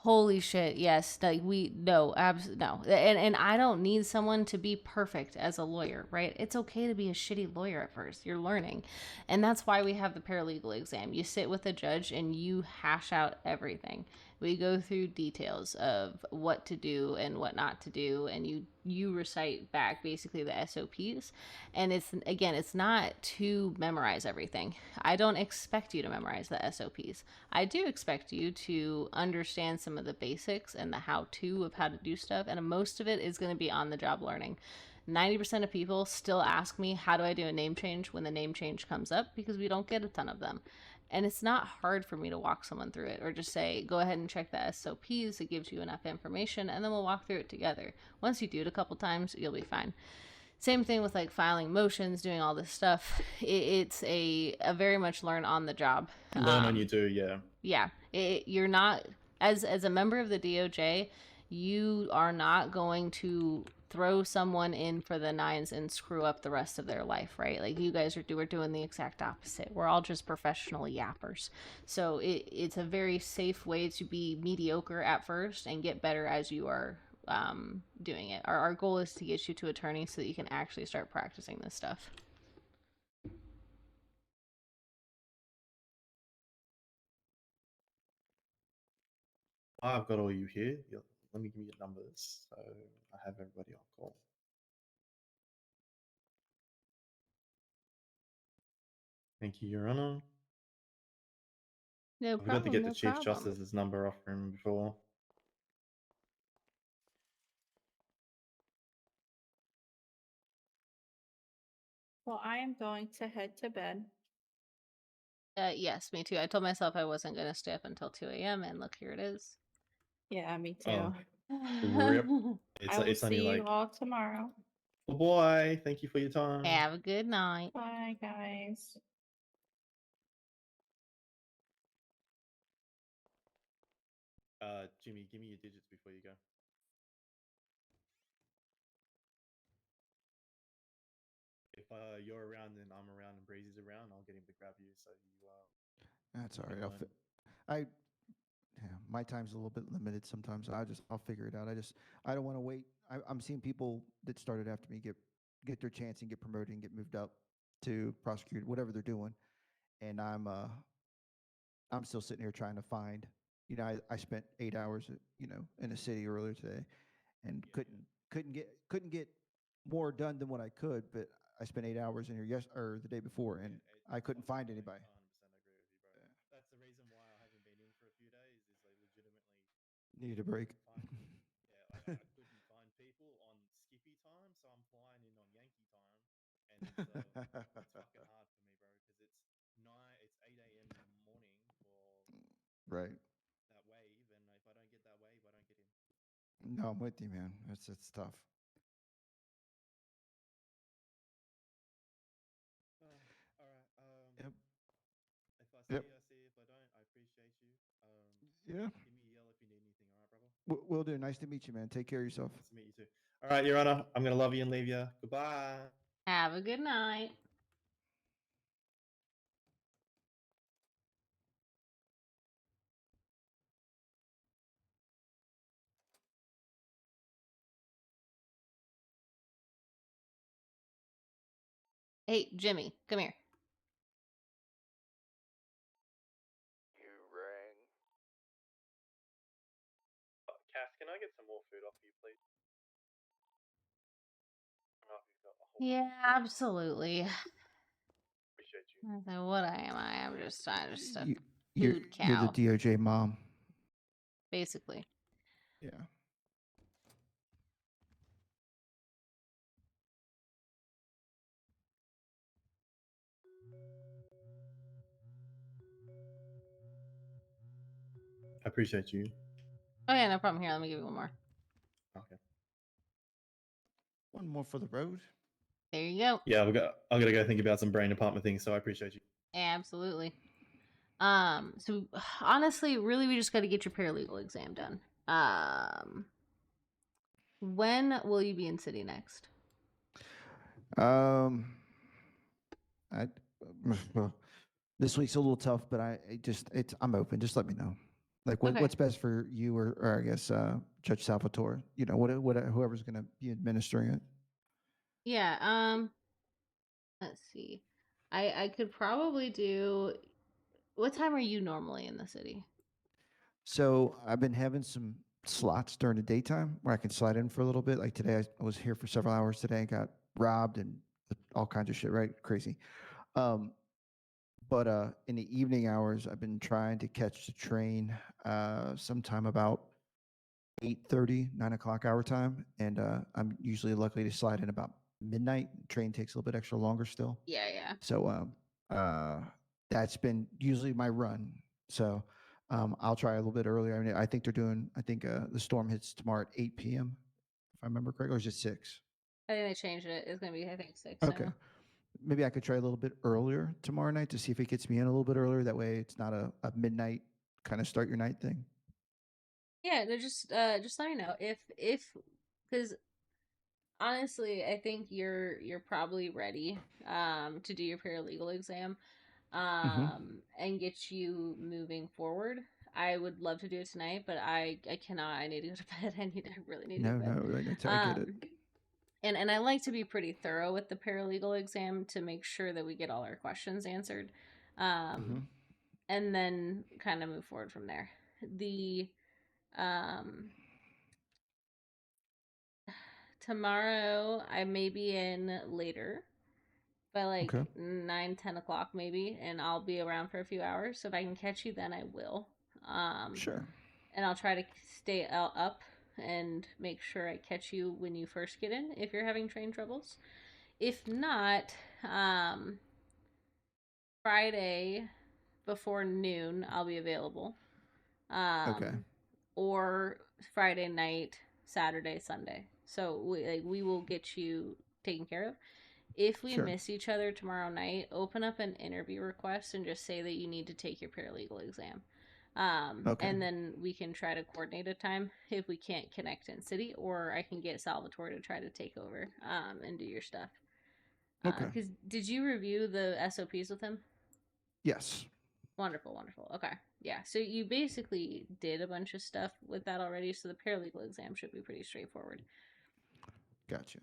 Holy shit, yes. Like we no, absolutely no. And I don't need someone to be perfect as a lawyer, right? It's okay to be a shitty lawyer at first. You're learning. And that's why we have the paralegal exam. You sit with a judge and you hash out everything. We go through details of what to do and what not to do, and you recite back basically the SOPs. And it's not to memorize everything. I don't expect you to memorize the SOPs. I do expect you to understand some of the basics and the how-to of how to do stuff, and most of it is going to be on the job learning. 90% of people still ask me, how do I do a name change when the name change comes up, because we don't get a ton of them. And it's not hard for me to walk someone through it or just say, go ahead and check the SOPs. It gives you enough information, and then we'll walk through it together. Once you do it a couple times, you'll be fine. Same thing with like filing motions, doing all this stuff. It's a very much learn on the job. Learn on you do, yeah. Yeah, you're not as a member of the DOJ, you are not going to throw someone in for the nines and screw up the rest of their life, right? Like you guys are doing the exact opposite. We're all just professional yappers. So it's a very safe way to be mediocre at first and get better as you are doing it. Our goal is to get you to attorney so that you can actually start practicing this stuff. I've got all you here. Let me give you your numbers so I have everybody on call. Thank you, Your Honor. No I forgot to get the no Chief problem. Justice's number off him before. Well, I am going to head to bed. Yes, me too. I told myself I wasn't going to stay up until 2 a.m. and look, here it is. Yeah, me too. Oh, rip. I will It's only see like, you all tomorrow. oh boy, thank you for your time. Have a good night. Bye, guys. Jimmy, give me your digits before you go. If you're around and I'm around and Breezy's around, I'll get him to grab you so you That's all can right. learn. My time's a little bit limited sometimes. I'll figure it out. I don't want to wait. I'm seeing people that started after me get their chance and get promoted and get moved up to prosecutor, whatever they're doing, and I'm still sitting here trying to find. I spent 8 hours, in a city earlier today, and couldn't get more done than what I could. But I spent 8 hours in here or the day before, and I couldn't find anybody. 100% agree with you, bro. That's the reason why I haven't been in for a few days. Is I legitimately Needed a break. I couldn't find people on Skippy time, so I'm flying in on Yankee time, and it's fucking hard for me, bro, because it's 8 a.m. in the morning for Right. that wave, and if I don't get that wave, I don't get in. No, I'm with you, man. It's tough. All right. Yep. If I see Yep. you, I see you. If I don't, I appreciate you. Yeah. Give me a yell if you need anything. All right, brother. Will do. Nice to meet you, man. Take care of yourself. Nice to meet you too. All right, Your Honor. I'm gonna love you and leave you. Goodbye. Have a good night. Hey, Jimmy, come here. You rang. Cass, can I get some more food off you, please? Oh, you've got a whole Yeah, absolutely. appreciate you. I don't know what am I? I'm just a You're food you're the cow, DOJ mom. basically. Yeah. I appreciate you. Oh yeah, no problem. Here, let me give you one more. Okay. One more for the road. There you go. Yeah, I'm gonna go think about some brain department things. So I appreciate you. Absolutely. So honestly, really, we just got to get your paralegal exam done. When will you be in city next? I well, this week's a little tough, but I'm open. Just let me know. Like Okay. what's best for you or I guess Judge Salvatore. You know what whoever's going to be administering it. Yeah. Let's see. I could probably do. What time are you normally in the city? So I've been having some slots during the daytime where I can slide in for a little bit. Like today, I was here for several hours today and got robbed and all kinds of shit. Right, crazy. Um, but in the evening hours, I've been trying to catch the train sometime about 8:30, 9 o'clock our time, and I'm usually lucky to slide in about midnight. Train takes a little bit extra longer still. Yeah, yeah. So that's been usually my run. So I'll try a little bit earlier. I mean, I think the storm hits tomorrow at 8 p.m. if I remember correctly, or is it 6? I think they changed it. It's gonna be, I think, 6 Okay. now. Maybe I could try a little bit earlier tomorrow night to see if it gets me in a little bit earlier. That way it's not a midnight kind of start your night thing. Yeah, no, just let me know if because honestly, I think you're probably ready to do your paralegal exam and get you moving forward. I would love to do it tonight, but I cannot. I need to go to bed. I really need to go to bed. I get it. And I like to be pretty thorough with the paralegal exam to make sure that we get all our questions answered. And then kind of move forward from there. The tomorrow I may be in later by like 9-10 o'clock maybe, and I'll be around for a few hours. So if I can catch you then I will. Sure. And I'll try to stay up and make sure I catch you when you first get in if you're having train troubles. If not, Friday before noon I'll be available. Okay. Or Friday night, Saturday, Sunday. So we will get you taken care of. If we Sure. miss each other tomorrow night, open up an interview request and just say that you need to take your paralegal exam. Okay. And then we can try to coordinate a time if we can't connect in city, or I can get Salvatore to try to take over and do your stuff. Okay. Because did you review the SOPs with him? Yes. Wonderful, wonderful. Okay. Yeah. So you basically did a bunch of stuff with that already. So the paralegal exam should be pretty straightforward. Gotcha.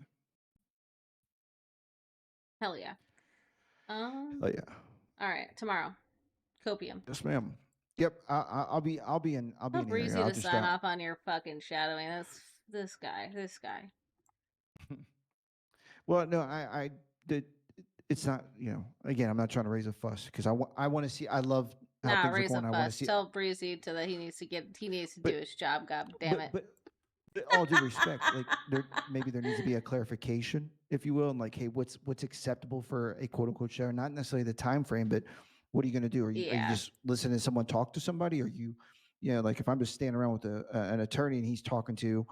Hell yeah. Oh yeah. All right. Tomorrow. Copium. Yes, ma'am. Yep. I'll be in Tell the Breezy area. I'll to just sign off on your fucking shadowing. That's this guy. Well, no, I did. It's not, again, I'm not trying to raise a fuss because I want to see, I love how Nah, things are raise a going. I want to fuss. see, Tell Breezy that he needs to do his job. God damn it. but all due respect, like maybe there needs to be a clarification, if you will, and like, hey, what's acceptable for a quote unquote show? Not necessarily the time frame, but what are you going to do? Are you just listening to someone talk to somebody? Or like if I'm just standing around with an attorney and he's talking to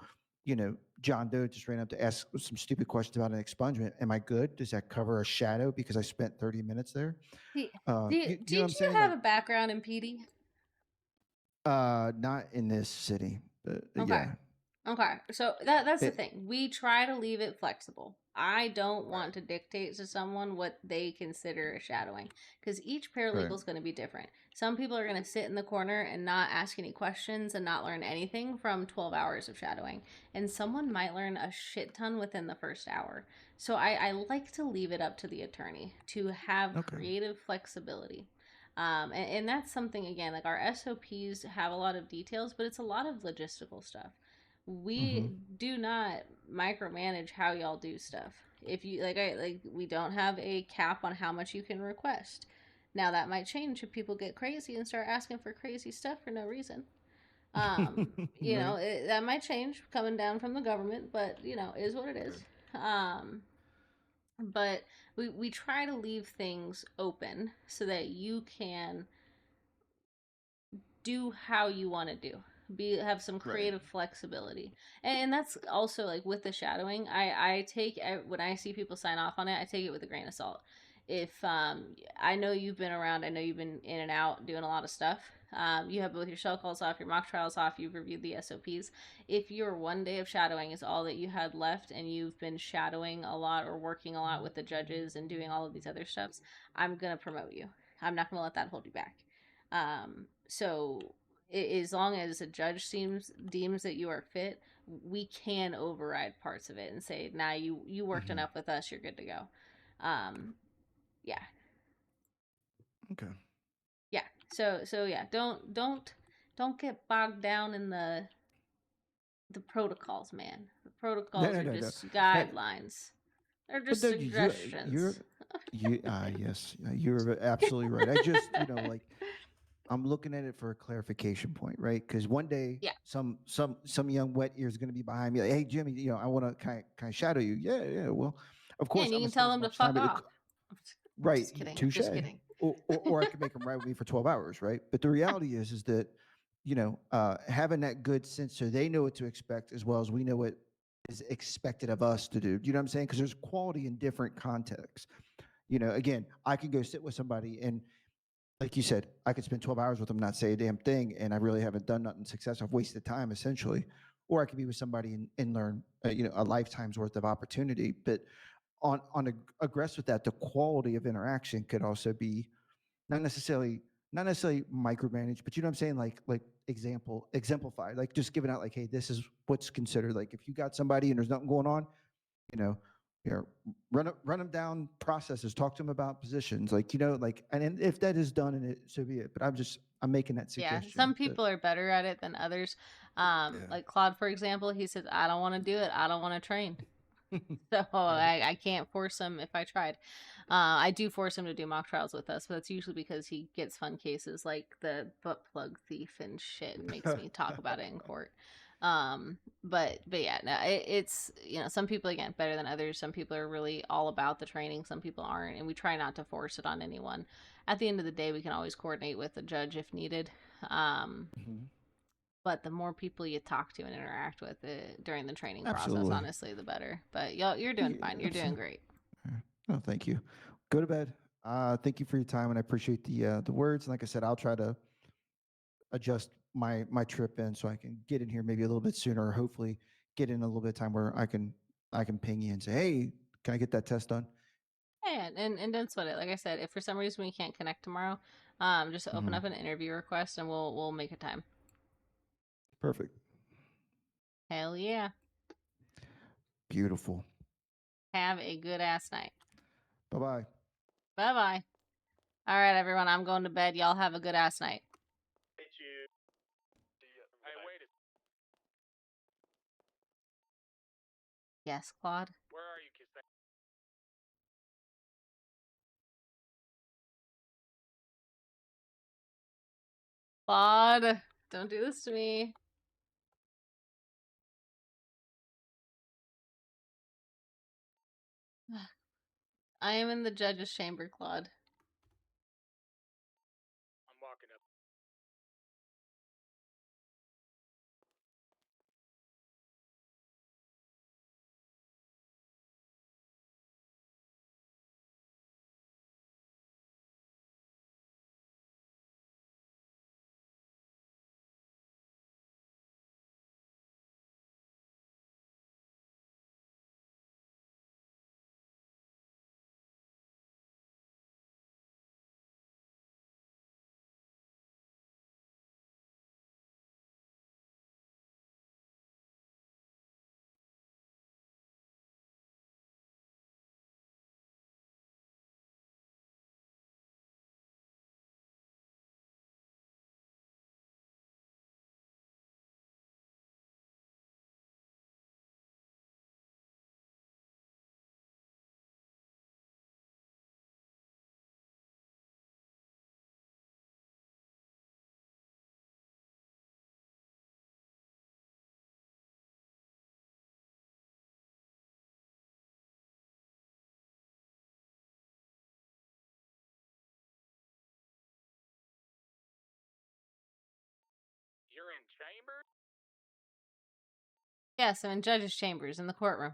John Doe just ran up to ask some stupid questions about an expungement. Am I good? Does that cover a shadow because I spent 30 minutes there? Did You know what you I'm saying? have a background in PD? Not in this city, but Okay. yeah. Okay, so that's the It- thing. We try to leave it flexible. I don't want to dictate to someone what they consider a shadowing because each paralegal is going to be different. Some people are going to sit in the corner and not ask any questions and not learn anything from 12 hours of shadowing, and someone might learn a shit ton within the first hour. So I like to leave it up to the attorney to have creative flexibility. And that's something, again, like our SOPs have a lot of details, but it's a lot of logistical stuff. We do not micromanage how y'all do stuff. If you we don't have a cap on how much you can request. Now that might change if people get crazy and start asking for crazy stuff for no reason. That might change coming down from the government, but is what it is. But we try to leave things open so that you can do how you want to do, have some creative flexibility. And that's also like with the shadowing, I take, when I see people sign off on it, I take it with a grain of salt. If I know you've been around, I know you've been in and out doing a lot of stuff. You have both your shell calls off, your mock trials off, you've reviewed the SOPs. If your one day of shadowing is all that you had left and you've been shadowing a lot or working a lot with the judges and doing all of these other steps, I'm going to promote you. I'm not going to let that hold you back. So as long as a judge deems that you are fit, we can override parts of it and say, nah, you worked enough with us, you're good to go. Yeah. Okay. Yeah. So yeah, don't get bogged down in the protocols, man. The protocols are just guidelines. They're just But no, suggestions. yes, you're absolutely right. I just, like, I'm looking at it for a clarification point, right? Because one day, some young wet ear is going to be behind me, like, hey Jimmy, I want to kind of shadow you. Yeah. Well, of course, And you I'm can gonna spend tell as them to much fuck time. off. Right. Just kidding. Touche. Just kidding. Or I could make them ride with me for 12 hours, right? But the reality is that, having that good sense so they know what to expect as well as we know what is expected of us to do. Do you know what I'm saying? Because there's quality in different contexts. Again, I could go sit with somebody and, like you said, I could spend 12 hours with them, not say a damn thing, and I really haven't done nothing successful. I've wasted time, essentially. Or I could be with somebody and learn, a lifetime's worth of opportunity. But aggress with that, the quality of interaction could also be not necessarily micromanaged, but you know what I'm saying? Like exemplified, like just giving out like, hey, this is what's considered. Like if you got somebody and there's nothing going on, you know, run them down processes, talk to them about positions, like, and if that is done, and it so be it. But I'm making that Yeah, suggestion. some people are better at it than others. Like Claude, for example, he says, I don't want to do it. I don't want to train. So I can't force him if I tried. I do force him to do mock trials with us, but that's usually because he gets fun cases like the butt plug thief and shit and makes me talk about it in court. But yeah, no, it's, some people, again, better than others. Some people are really all about the training. Some people aren't, and we try not to force it on anyone. At the end of the day, we can always coordinate with the judge if needed. But the more people you talk to and interact with during the training process, honestly, the better. But you're doing fine. You're doing great. Oh, thank you. Go to bed. Thank you for your time, and I appreciate the words. And like I said, I'll try to adjust my trip in so I can get in here maybe a little bit sooner, or hopefully get in a little bit of time where I can ping you and say, hey, can I get that test done? Yeah, and don't sweat it. Like I said, if for some reason we can't connect tomorrow, just open up an interview request and we'll make a time. Perfect. Hell yeah. Beautiful. Have a good ass night. Bye-bye. Bye-bye. All right, everyone. I'm going to bed. Y'all have a good ass night. Yes, Claude. Where are you, Cassandra? Claude, don't do this to me. I am in the judge's chamber, Claude. I'm walking up. in chambers? Yes, I'm in judge's chambers in the courtroom.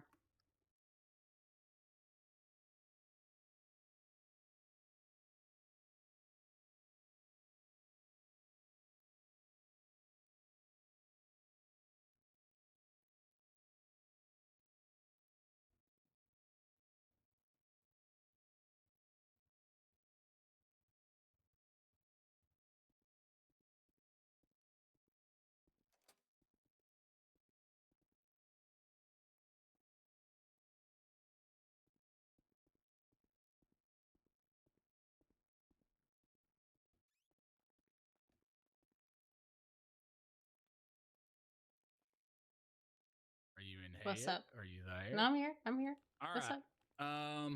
Are you in What's head? up? Are you there? No, I'm here. I'm here. All What's right. up?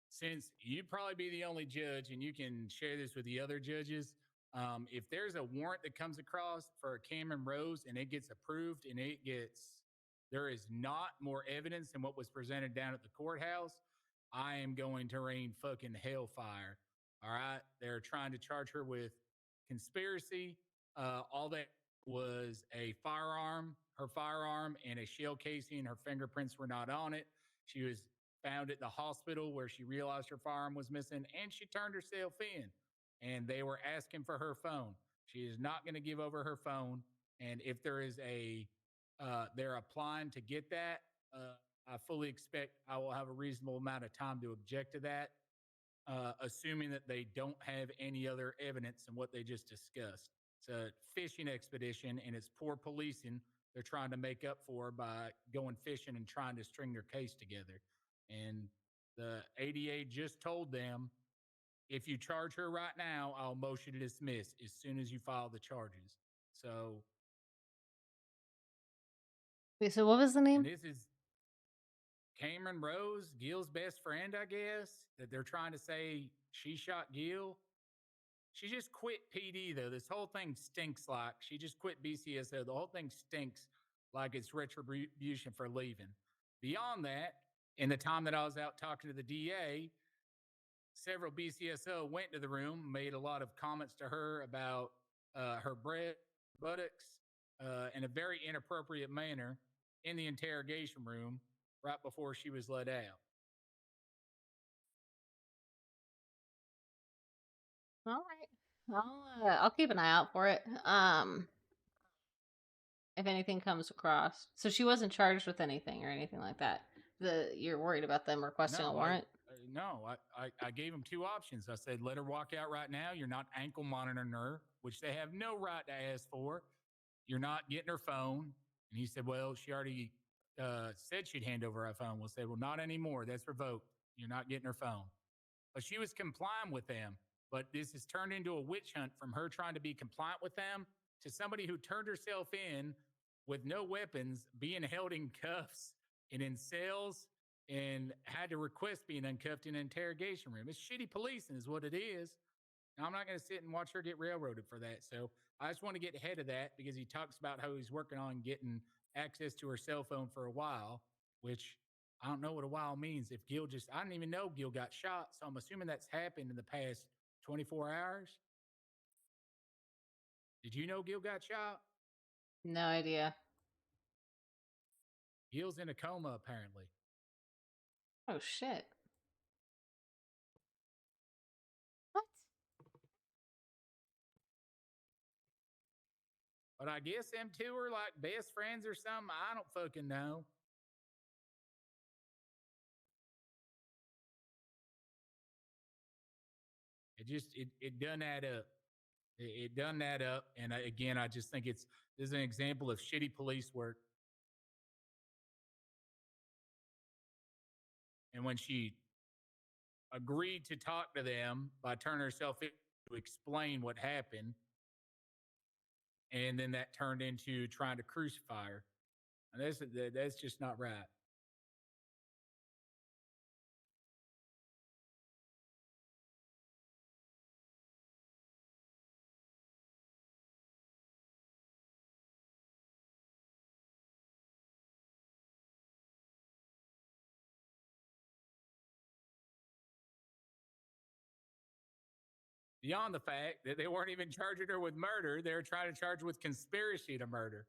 Since you'd probably be the only judge and you can share this with the other judges, if there's a warrant that comes across for Cameron Rose and it gets approved and there is not more evidence than what was presented down at the courthouse, I am going to rain fucking hellfire. All right. They're trying to charge her with conspiracy. All that was a firearm, her firearm, and a shell casing. Her fingerprints were not on it. She was found at the hospital where she realized her firearm was missing and she turned herself in. And they were asking for her phone. She is not going to give over her phone. And if there is they're applying to get that, I fully expect I will have a reasonable amount of time to object to that, assuming that they don't have any other evidence than what they just discussed. It's a fishing expedition and it's poor policing they're trying to make up for by going fishing and trying to string their case together. And the ADA just told them, if you charge her right now, I'll motion to dismiss as soon as you file the charges. So, Wait, so what was the name? and this is Cameron Rose, Gil's best friend, I guess, that they're trying to say she shot Gil. She just quit PD, though. This whole thing stinks like she just quit BCSO. The whole thing stinks like it's retribution for leaving. Beyond that, in the time that I was out talking to the DA, several BCSO went to the room, made a lot of comments to her about her buttocks in a very inappropriate manner in the interrogation room right before she was let out. All right. I'll keep an eye out for it. If anything comes across. So she wasn't charged with anything or anything like that. You're worried about them requesting a warrant? I gave him two options. I said, let her walk out right now. You're not ankle monitoring her, which they have no right to ask for. You're not getting her phone. And he said, well, she already said she'd hand over her phone. We'll say, well, not anymore. That's revoked. You're not getting her phone. But she was complying with them. But this has turned into a witch hunt from her trying to be compliant with them to somebody who turned herself in with no weapons, being held in cuffs and in cells, and had to request being uncuffed in an interrogation room. It's shitty policing is what it is. Now, I'm not going to sit and watch her get railroaded for that. So I just want to get ahead of that because he talks about how he's working on getting access to her cell phone for a while, which I don't know what a while means. If Gil I didn't even know Gil got shot. So I'm assuming that's happened in the past 24 hours. Did you know Gil got shot? No idea. Gil's in a coma, apparently. Oh, shit. What? But I guess them two are like best friends or something. I don't fucking know. It doesn't add up. It doesn't add up. And again, I just think this is an example of shitty police work. And when she agreed to talk to them by turning herself in to explain what happened, and then that turned into trying to crucify her. And that's just not right. Beyond the fact that they weren't even charging her with murder, they were trying to charge her with conspiracy to murder.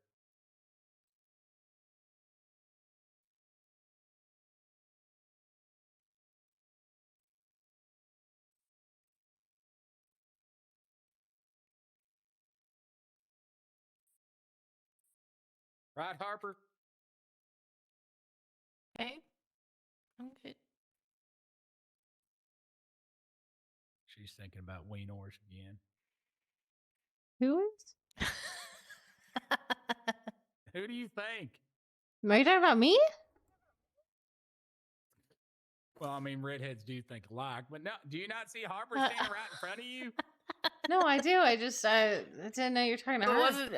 Right, Harper? Okay. I'm good. She's thinking about Wieners again. Who is? Who do you think? Are you talking about me? Well, I mean, redheads do think alike, but no, do you not see Harper standing right in front of you? No, I do. I didn't know you were talking But about her. wasn't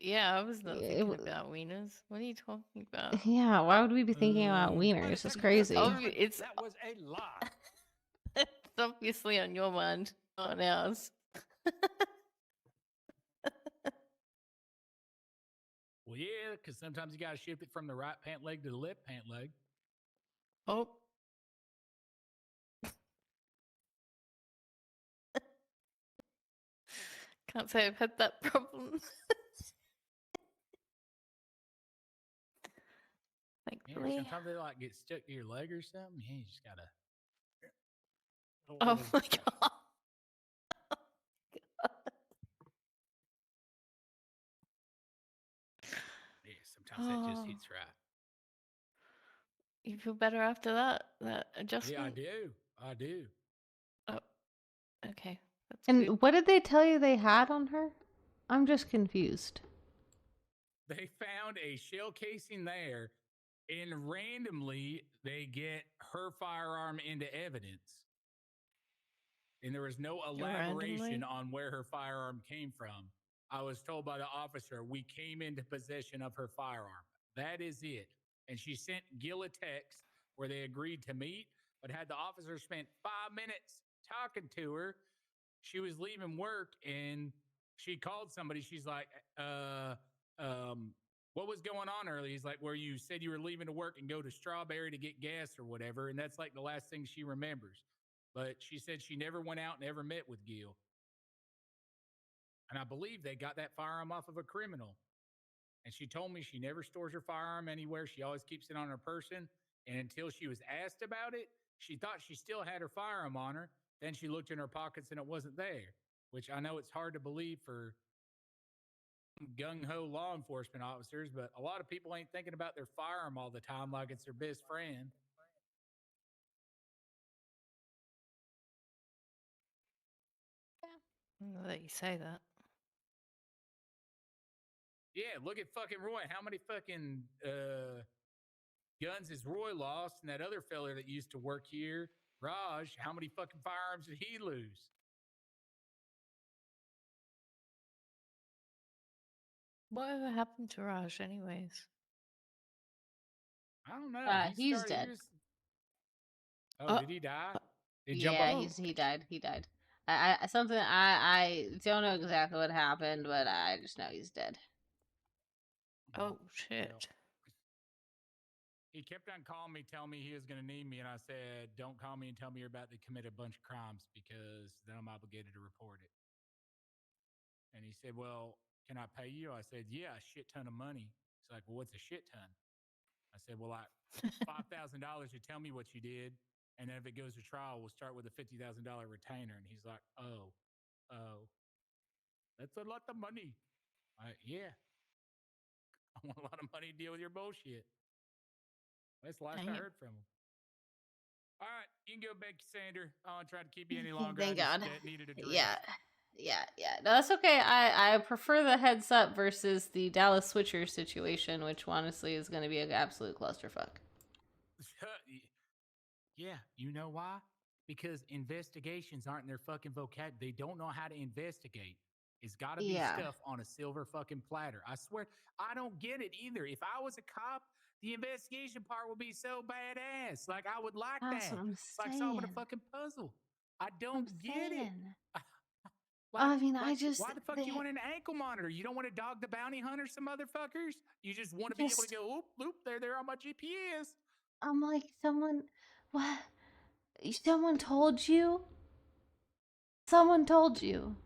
yeah, I was not thinking about wieners. What are you talking about? Yeah, why would we be thinking about wieners? It's crazy. It's that was a lie. it's obviously on your mind, not on ours. Well, yeah, because sometimes you got to shift it from the right pant leg to the left pant leg. Oh. Can't say I've had that problem. Yeah, Thankfully. sometimes they like get stuck to your leg or something. Yeah, you just gotta. Oh my god. Yeah, sometimes that just hits right. You feel better after that adjustment? Yeah, I do. I do. Oh, okay. That's And good. what did they tell you they had on her? I'm just confused. They found a shell casing there, and randomly they get her firearm into evidence. And there was no elaboration Randomly? on where her firearm came from. I was told by the officer, we came into possession of her firearm. That is it. And she sent Gil a text where they agreed to meet, but had the officer spent 5 minutes talking to her, she was leaving work and she called somebody. She's like, what was going on early? He's like, where you said you were leaving to work and go to Strawberry to get gas or whatever. And that's like the last thing she remembers. But she said she never went out and ever met with Gil. And I believe they got that firearm off of a criminal. And she told me she never stores her firearm anywhere. She always keeps it on her person. And until she was asked about it, she thought she still had her firearm on her. Then she looked in her pockets and it wasn't there, which I know it's hard to believe for gung-ho law enforcement officers, but a lot of people ain't thinking about their firearm all the time like it's their best friend. Now that you say that. Yeah, look at fucking Roy. How many fucking guns has Roy lost? And that other fella that used to work here, Raj, how many fucking firearms did he lose? Whatever happened to Raj, anyways? I don't know. He's dead. Did he die? Did he jump Yeah, off? he died. He died. I don't know exactly what happened, but I just know he's dead. Oh shit. Well, he kept on calling me, telling me he was going to need me. And I said, don't call me and tell me you're about to commit a bunch of crimes because then I'm obligated to report it. And he said, well, can I pay you? I said, yeah, a shit ton of money. He's like, well, what's a shit ton? I said, well, like $5,000 to tell me what you did. And then if it goes to trial, we'll start with a $50,000 retainer. And he's like, oh, that's a lot of money. Yeah. I want a lot of money to deal with your bullshit. That's the last I heard from him. All right, you can go back, Cassandra. I won't try to keep you any longer. Thank I just God. needed a drink. Yeah. No, that's okay. I prefer the heads up versus the Dallas Switcher situation, which honestly is going to be an absolute clusterfuck. Yeah, you know why? Because investigations aren't in their fucking vocabulary. They don't know how to investigate. It's got to be stuff on a silver fucking platter. I swear, I don't get it either. If I was a cop, the investigation part would be so badass. Like, I would like That's that. what I'm It's like solving a saying. fucking puzzle. I don't get it. I mean, why the fuck do you want an ankle monitor? You don't want to dog the bounty hunter, some motherfuckers? You just want to be able to go, oop, there on my GPS. I'm like, someone told you? Someone told you.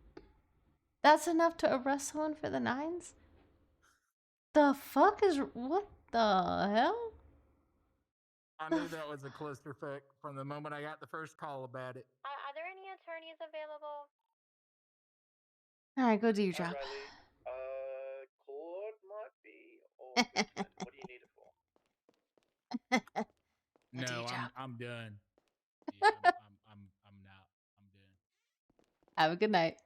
That's enough to arrest someone for the nines? The fuck is... What the hell? I knew that was a clusterfuck from the moment I got the first call about it. Are there any attorneys available? Alright, go do your job. Riley, Claude might be open. What do you need it for? No, your job. I'm done. Yeah, I'm not. I'm done. Have a good night.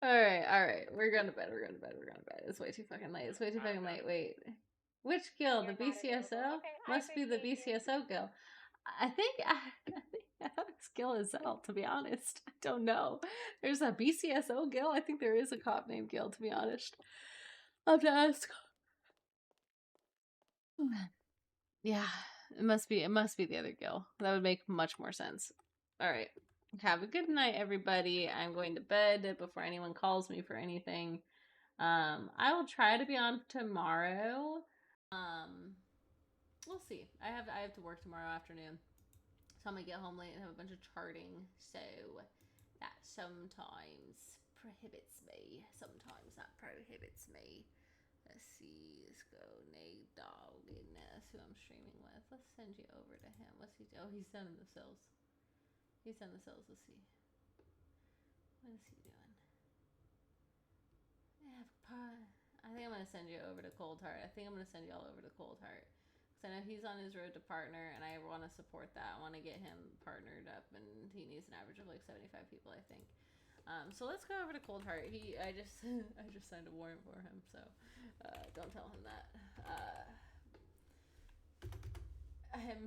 Alright. We're going to bed. We're going to bed. It's way too fucking late. Wait. Which guild? The BCSO? Must be the BCSO guild. I think Alex Gill is out, to be honest. I don't know. There's a BCSO guild. I think there is a cop named Gil, to be honest. I'll have to ask. Yeah, it must be the other Gil. That would make much more sense. Alright. Have a good night, everybody. I'm going to bed before anyone calls me for anything. I will try to be on tomorrow. We'll see. I have to work tomorrow afternoon. So I'm gonna get home late and have a bunch of charting. So that sometimes prohibits me. Sometimes that prohibits me. Let's see. Let's go. Nate Dog and that's who I'm streaming with. Let's send you over to him. What's he do? Oh, he's done the cells. He's done the cells. Let's see. What is he doing? Yeah, I think I'm gonna send you over to Cold Heart. I think I'm gonna send you all over to Cold Heart. I know he's on his road to partner, and I want to support that. I want to get him partnered up, and he needs an average of like 75 people, I think. So let's go over to Cold Heart. I just signed a warrant for him, so don't tell him that.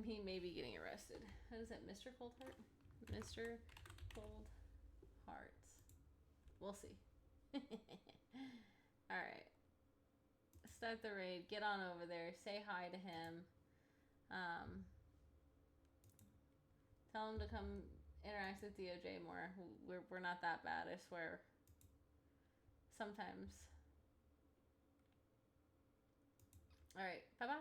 He may be getting arrested. What is it, Mr. Cold Heart? Mr. Cold Hearts. We'll see. All right. Start the raid. Get on over there. Say hi to him. Tell him to come interact with DOJ more. We're not that bad, I swear. Sometimes. All right. Bye-bye.